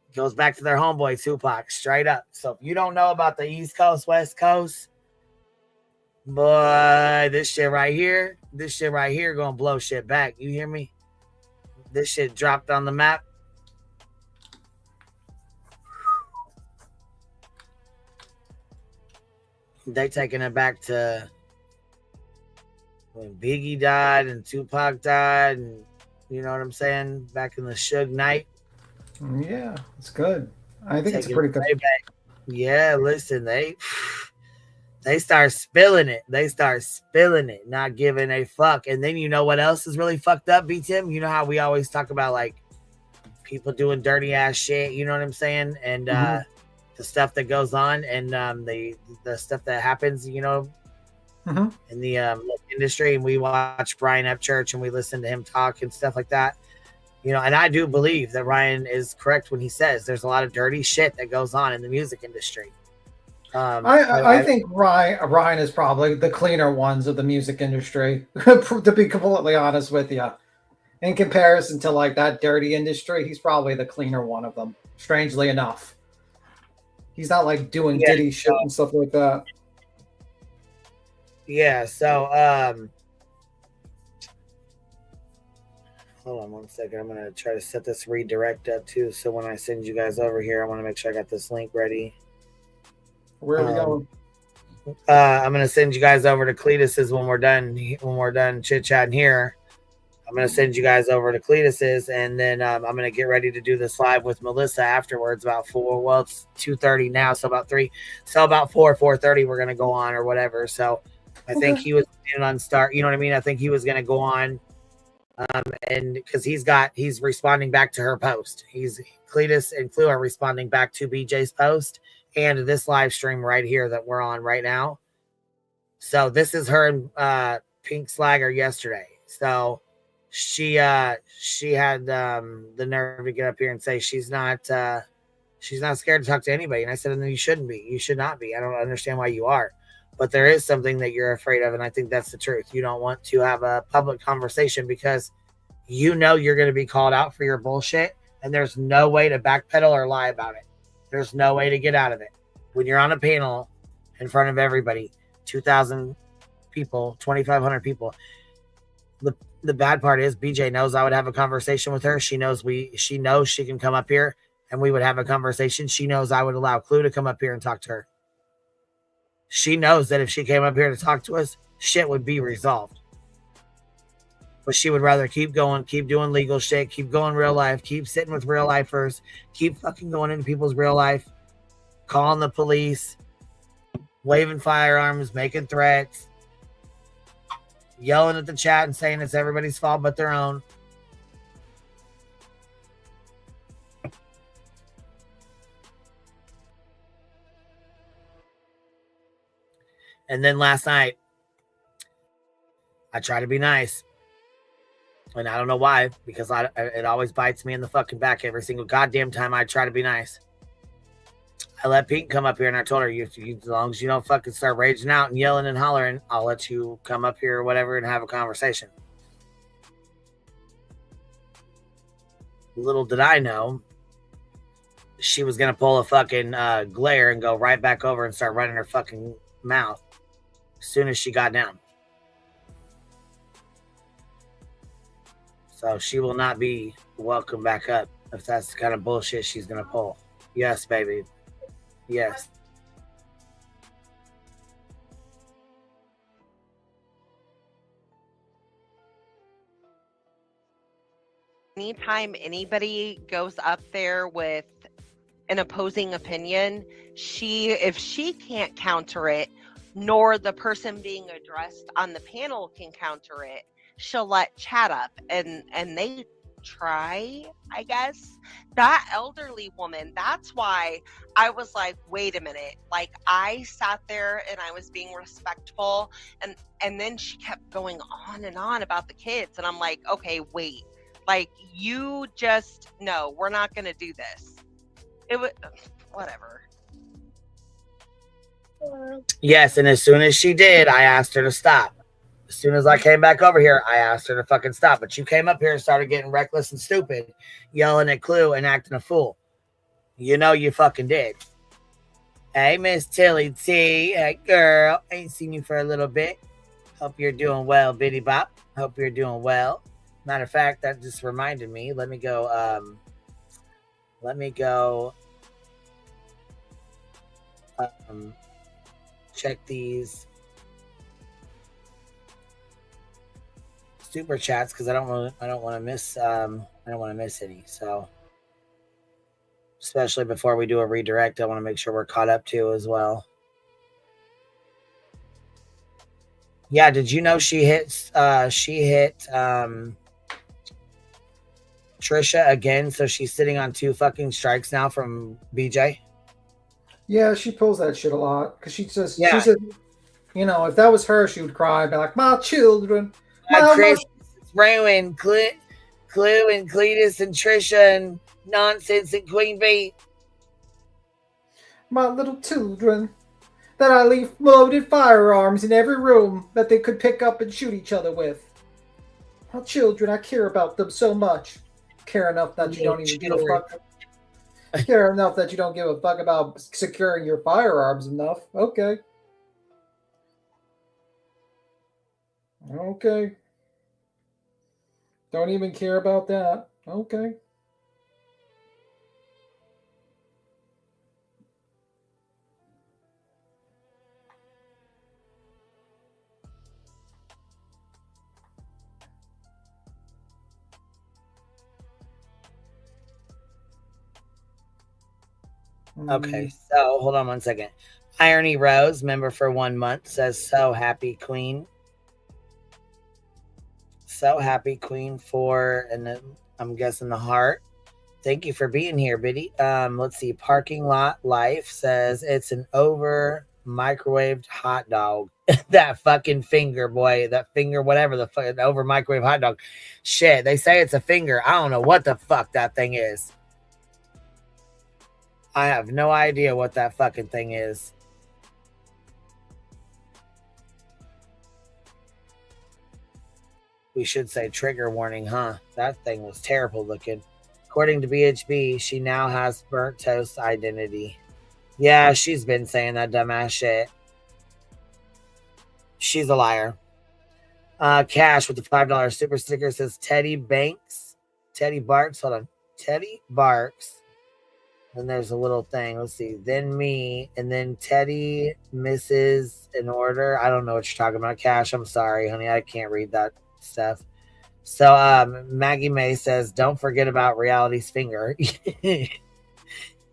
It goes back to their homeboy Tupac, straight up. So if you don't know about the East Coast, West Coast, boy, this shit right here gonna blow shit back. You hear me? This shit dropped on the map. They taking it back to when Biggie died and Tupac died, and you know what I'm saying? Back in the Suge Knight. Yeah, it's good. I think it's pretty good. Yeah, listen, they start spilling it. They start spilling it, not giving a fuck. And then you know what else is really fucked up, B-Tim? You know how we always talk about like people doing dirty ass shit, you know what I'm saying? And the stuff that goes on, and the stuff that happens, you know, in the industry. And we watch Brian Upchurch and we listen to him talk and stuff like that. You know, and I do believe that Ryan is correct when he says there's a lot of dirty shit that goes on in the music industry. I think Ryan is probably the cleaner ones of the music industry, to be completely honest with you. In comparison to like that dirty industry, he's probably the cleaner one of them, strangely enough. He's not like doing Diddy shit and stuff like that. Yeah, so hold on one second. I'm gonna try to set this redirect up too. So when I send you guys over here, I want to make sure I got this link ready. Where are we going? I'm gonna send you guys over to Cletus's when we're done chit chatting here. I'm gonna send you guys over to Cletus's, and then I'm gonna get ready to do this live with Melissa afterwards. About 4. Well, it's 2:30 now, so about 3. So about 4:30, we're gonna go on or whatever. So I think he was planning on start. You know what I mean? I think he was going to go on, and because he's responding back to her post. Cletus and Clue are responding back to BJ's post and this live stream right here that we're on right now. So this is her and Pink Slagger yesterday. So she had the nerve to get up here and say she's not scared to talk to anybody. And I said, no, you shouldn't be. You should not be. I don't understand why you are. But there is something that you're afraid of, and I think that's the truth. You don't want to have a public conversation because you know you're going to be called out for your bullshit, and there's no way to backpedal or lie about it. There's no way to get out of it. When you're on a panel in front of everybody, 2,000 people, 2,500 people, the bad part is BJ knows I would have a conversation with her. She knows she can come up here and we would have a conversation. She knows I would allow Clue to come up here and talk to her. She knows that if she came up here to talk to us, shit would be resolved. But she would rather keep going, keep doing legal shit, keep going real life, keep sitting with real lifers, keep fucking going into people's real life, calling the police, waving firearms, making threats, yelling at the chat and saying it's everybody's fault but their own. And then last night, I try to be nice. And I don't know why, because it always bites me in the fucking back every single goddamn time I try to be nice. I let Pete come up here and I told her, as long as you don't fucking start raging out and yelling and hollering, I'll let you come up here or whatever and have a conversation. Little did I know, she was going to pull a fucking glare and go right back over and start running her fucking mouth as soon as she got down. So she will not be welcome back up if that's the kind of bullshit she's going to pull. Yes, baby. Yes. Anytime anybody goes up there with an opposing opinion, if she can't counter it, nor the person being addressed on the panel can counter it, she'll let chat up, and they try, I guess. That elderly woman, that's why I was like, wait a minute. Like, I sat there and I was being respectful, and then she kept going on and on about the kids, and I'm like, okay, wait. Like, you just, no, we're not going to do this. It was, whatever. Yes, and as soon as she did, I asked her to stop. As soon as I came back over here, I asked her to fucking stop. But you came up here and started getting reckless and stupid, yelling at Clue and acting a fool. You know you fucking did. Hey, Miss Tilly T. Hey, girl. Ain't seen you for a little bit. Hope you're doing well, Bitty Bop. Hope you're doing well. Matter of fact, that just reminded me. Let me go check these super chats because I don't want to miss any. So especially before we do a redirect, I want to make sure we're caught up too as well. Yeah, did you know she hit Trisha again, so she's sitting on 2 fucking strikes now from BJ? Yeah, she pulls that shit a lot because she says, you know, if that was her, she would cry, be like, "My children, my Christmas is ruined. Clue and Cletus and Trisha and nonsense and Queen Bee. My little children, that I leave loaded firearms in every room that they could pick up and shoot each other with. My children, I care about them so much. Care enough that you don't even give a fuck. Care enough that you don't give a fuck about securing your firearms enough. Okay. Okay. Don't even care about that. Okay. Okay, so hold on one second. Irony Rose, member for 1 month, says, so happy, Queen. So happy, Queen, for, and then I'm guessing the heart. Thank you for being here, Biddy. Let's see. Parking Lot Life says, it's an over microwaved hot dog. That fucking finger, boy. That finger, whatever the fuck, over microwave hot dog. Shit, they say it's a finger. I don't know what the fuck that thing is. I have no idea what that fucking thing is. We should say trigger warning, huh? That thing was terrible looking. According to BHB, she now has burnt toast identity. Yeah, she's been saying that dumbass shit. She's a liar. Cash with the $5 super sticker says Teddy Banks. Teddy Barks. Hold on. Teddy Barks. Then there's a little thing. Let's see. Then me. And then Teddy misses an order. I don't know what you're talking about, Cash. I'm sorry, honey. I can't read that stuff. So Maggie May says, don't forget about Reality's finger.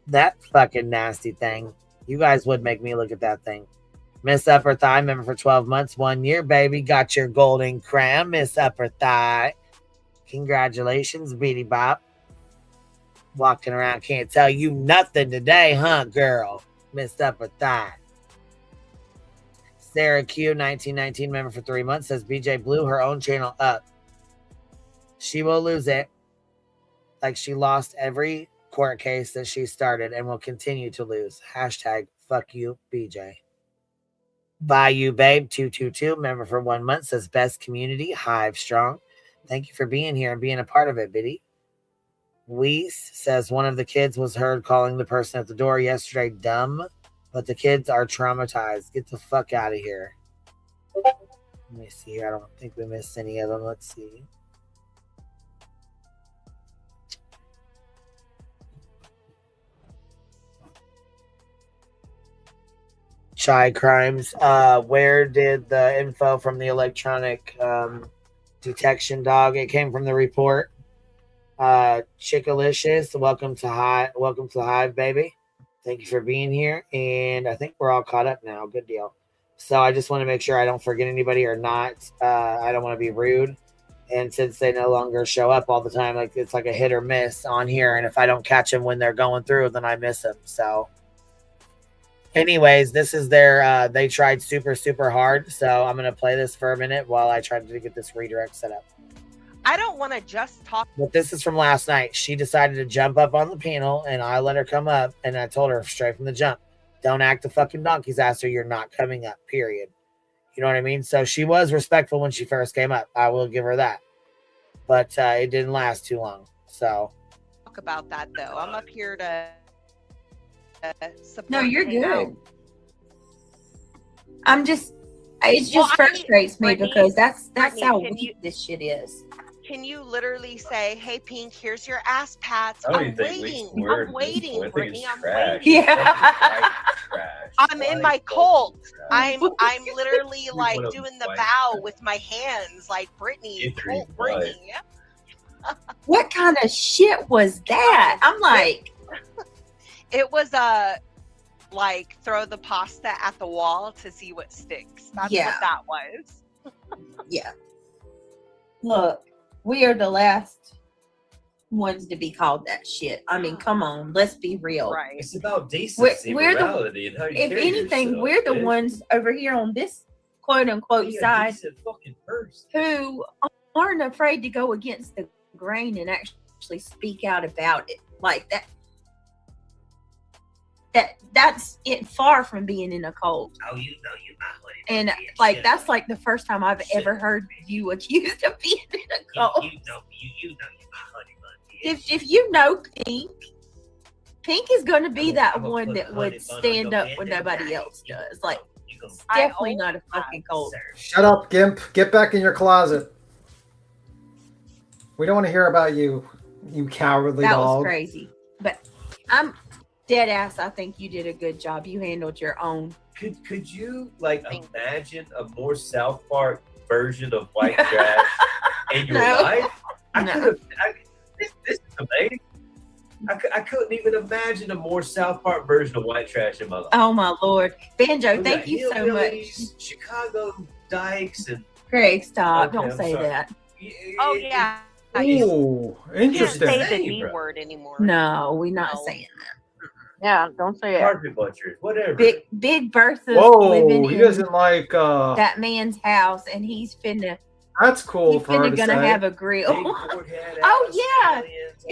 That fucking nasty thing. You guys would make me look at that thing. Miss Upper Thigh, member for 12 months, 1 year, baby. Got your golden crown, Miss Upper Thigh. Congratulations, Beady Bop. Walking around, can't tell you nothing today, huh, girl? Miss Upper Thigh. Sarah Q, 1919, member for 3 months, says BJ blew her own channel up. She will lose it. Like she lost every court case that she started and will continue to lose. Hashtag fuck you, BJ. Bayou Babe 222, member for 1 month, says best community, Hive Strong. Thank you for being here and being a part of it, Biddy. Weiss says one of the kids was heard calling the person at the door yesterday dumb, but the kids are traumatized. Get the fuck out of here. Let me see here. I don't think we missed any of them. Let's see. Chai Crimes. Where did the info from the electronic detection dog? It came from the report. Chickalicious, welcome to Hive, baby. Thank you for being here, and I think we're all caught up now. Good deal. So I just want to make sure I don't forget anybody or not. I don't want to be rude, and since they no longer show up all the time, like it's like a hit or miss on here, and if I don't catch them when they're going through, then I miss them. So anyways, this is their they tried super hard, so I'm gonna play this for a minute while I try to get this redirect set up. I don't want to just talk. But this is from last night. She decided to jump up on the panel, and I let her come up, and I told her straight from the jump, don't act a fucking donkey's ass or you're not coming up, period. You know what I mean? So she was respectful when she first came up. I will give her that. But it didn't last too long. So Talk about that, though. I'm up here to support. No, you're you good. know. I'm just, it just Well, frustrates me Brittany, because that's Brittany, how can weak you- this shit is. Can you literally say, "Hey, Pink, here's your ass pats"? I don't I'm even think waiting. we swear I'm at this waiting, point. I think Brittany. it's I'm trash. waiting. Yeah. I'm in my cult. I'm literally We like wanna doing the fight. bow with my hands, like Brittany, Get your cult butt. Brittany. What kind of shit was that? I'm like, It was like throw the pasta at the wall to see what sticks. That's Yeah. what that was. yeah. Look, we are the last ones to be called that shit. I mean, come on, let's be real. Right. It's about decency, We're the- morality, and how you If carry anything, yourself, we're the bitch. ones over here on this quote unquote Be a side decent fucking person. who aren't afraid to go against the grain and actually speak out about it. Like that's it, far from being in a cult. Oh, you know you my honey. And bunny, like shit. that's like the first time I've ever heard you accused of being in a cult. You know you my honey bunny. If you know Pink is going to be that I'm gonna one put that the would honey bun on stand your up when head nobody and else you does. go- Like, you go, it's definitely not a I fucking cult. sir. Shut up, Gimp. Get back in your closet. We don't want to hear about you, you cowardly That dog. was crazy. But I'm dead ass. I think you did a good job. You handled your own. Could you like imagine a more South Park version of white trash in your No. life? No. This is amazing. I couldn't even imagine a more South Park version of white trash in my life. Oh my Lord, Banjo, We thank got you so much. hillbillies, Chicago dykes, and Craig, stop! Okay, Don't I'm say sorry. that. Oh yeah. Ooh, You can't interesting. say the Insane, D bro. word anymore. No, we're not No. saying that. Yeah, don't say it. carpet butchers, whatever. Big Bertha's Whoa, living he in doesn't like. that man's house, and he's finna. That's cool He's for her finna to gonna say. have a grill. Big forehead Oh ass yeah, aliens.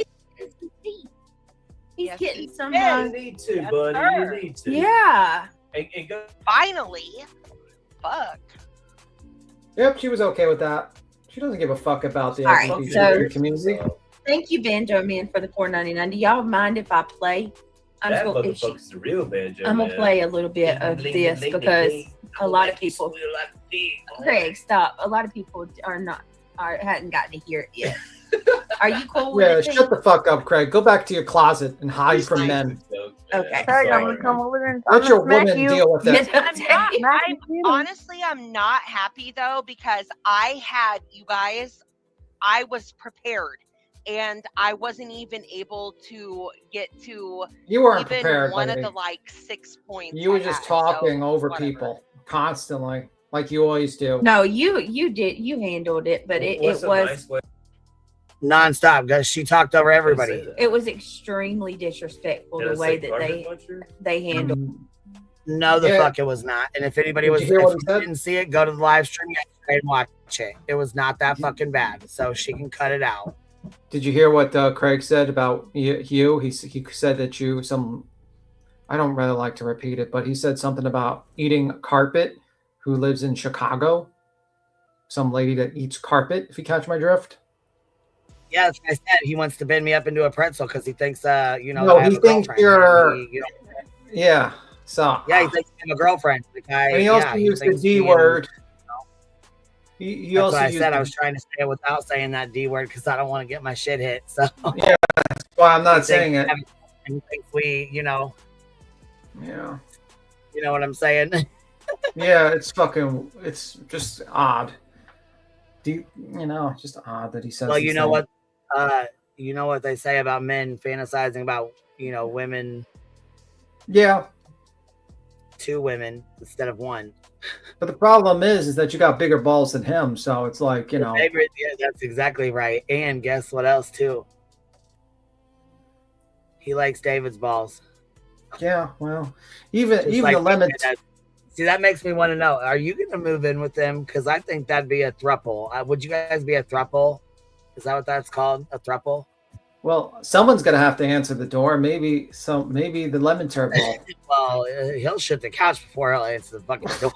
he's Yes, getting he some. Yeah, you need to, Yes, buddy. sir. You need to. Yeah. And go. Finally. Fuck. Yep, she was okay with that. She doesn't give a fuck about the All right, LGBTQ so- community. Thank you, Banjo Man, for the $4.99. Do y'all mind if I play? That gonna, if she- motherfucker's the real banjo. I'm gonna man. play a little bit of this because a lot of people. Craig, stop. A lot of people hadn't gotten to hear it yet. Are you cool with Yeah, it? shut the fuck up, Craig. Go back to your closet and hide from men. Okay. Craig, I'm gonna come over there and Let your smack woman you. deal with it. Honestly, I'm not happy though, because I had you guys, I was prepared and I wasn't even able to get to You weren't even prepared, one lady. of the like 6 points. You were I just had, talking so over whatever. people constantly, like you always do. No, you did. You handled it, but it What's a was nice way- Nonstop, because she talked over everybody. it was extremely disrespectful Did I the say way that carpet they butcher? they handled. No, the Yeah. fuck it was not. And if anybody Did was, you hear if what he you said? didn't see it, go to the live stream yesterday and watch it. It was not that fucking bad, so she can cut it out. Did you hear what Craig said about you? He said that you I don't really like to repeat it, but he said something about eating carpet. Who lives in Chicago? Some lady that eats carpet. If you catch my drift. Yeah, as I said, he wants to bend me up into a pretzel because he thinks, you know, No, I have he a thinks girlfriend. you're. You know, Yeah. So. yeah, he thinks I'm a girlfriend. Like And he also used the thinks D me and- word. He That's also what I used said. the- I was trying to say it without saying that D word because I don't want to get my shit hit. So Yeah, that's why I'm he not thinks saying it. He thinks we, Yeah. you know what I'm saying. Yeah, it's just odd. Just odd that he says. Well, these you know things. what? You know what they say about men fantasizing about, women, Yeah, 2 women instead of 1. but the problem is that you got bigger balls than him, so it's like Yeah, that's exactly right. And guess what else too? He likes David's balls. Yeah, well, even Just the like lemon. See, that makes me want to know: are you going to move in with them? Because I think that'd be a throuple. Would you guys be a throuple? Is that what that's called? A throuple? Well, someone's gonna have to answer the door. Maybe the lemon turd ball. Well, he'll shit the couch before he'll answer the fucking door.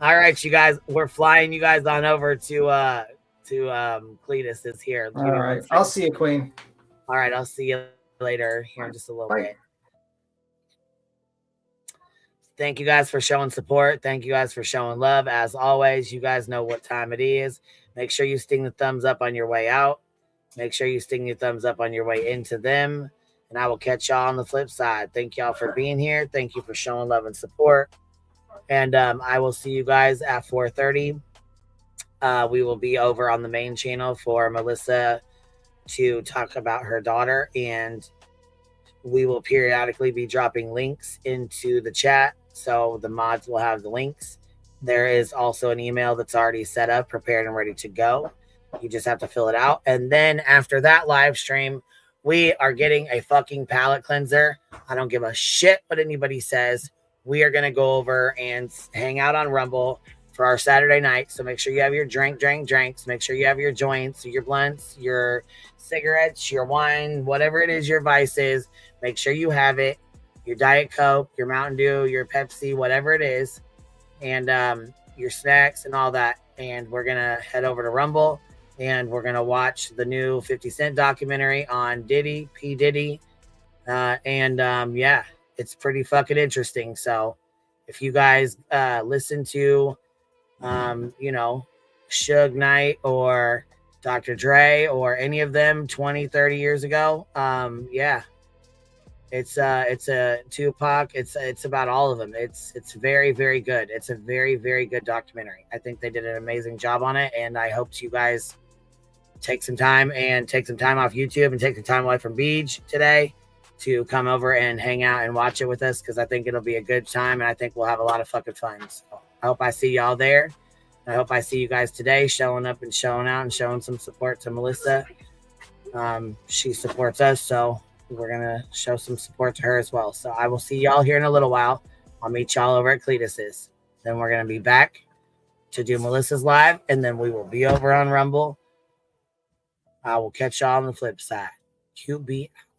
All right, you guys, we're flying you guys on over to Cletus is here. All right, I'll see you, Queen. All right, I'll see you later here in just a little bit. Thank you guys for showing support. Thank you guys for showing love. As always, you guys know what time it is. Make sure you sting the thumbs up on your way out. Make sure you sting your thumbs up on your way into them. And I will catch y'all on the flip side. Thank y'all for being here. Thank you for showing love and support. And I will see you guys at 4:30. We will be over on the main channel for Melissa to talk about her daughter. And we will periodically be dropping links into the chat. So the mods will have the links. There is also an email that's already set up, prepared, and ready to go. You just have to fill it out. And then after that live stream, we are getting a fucking palate cleanser. I don't give a shit what anybody says. We are going to go over and hang out on Rumble for our Saturday night. So make sure you have your drinks. Make sure you have your joints, your blunts, your cigarettes, your wine, whatever it is your vice is. Make sure you have it. Your Diet Coke, your Mountain Dew, your Pepsi, whatever it is. And your snacks and all that. And we're going to head over to Rumble. And we're going to watch the new 50 Cent documentary on P. Diddy. Yeah, it's pretty fucking interesting. So if you guys listen to, Suge Knight or Dr. Dre or any of them 20, 30 years ago, it's a Tupac. It's about all of them. It's very, very good. It's a very, very good documentary. I think they did an amazing job on it. And I hope you guys take some time off YouTube and take some time away from Beach today to come over and hang out and watch it with us, because I think it'll be a good time and I think we'll have a lot of fucking fun. So I hope I see y'all there. I hope I see you guys today showing up and showing out and showing some support to Melissa. She supports us, so we're going to show some support to her as well. So I will see y'all here in a little while. I'll meet y'all over at Cletus's. Then we're going to be back to do Melissa's live, and then we will be over on Rumble. I will catch y'all on the flip side. QB out.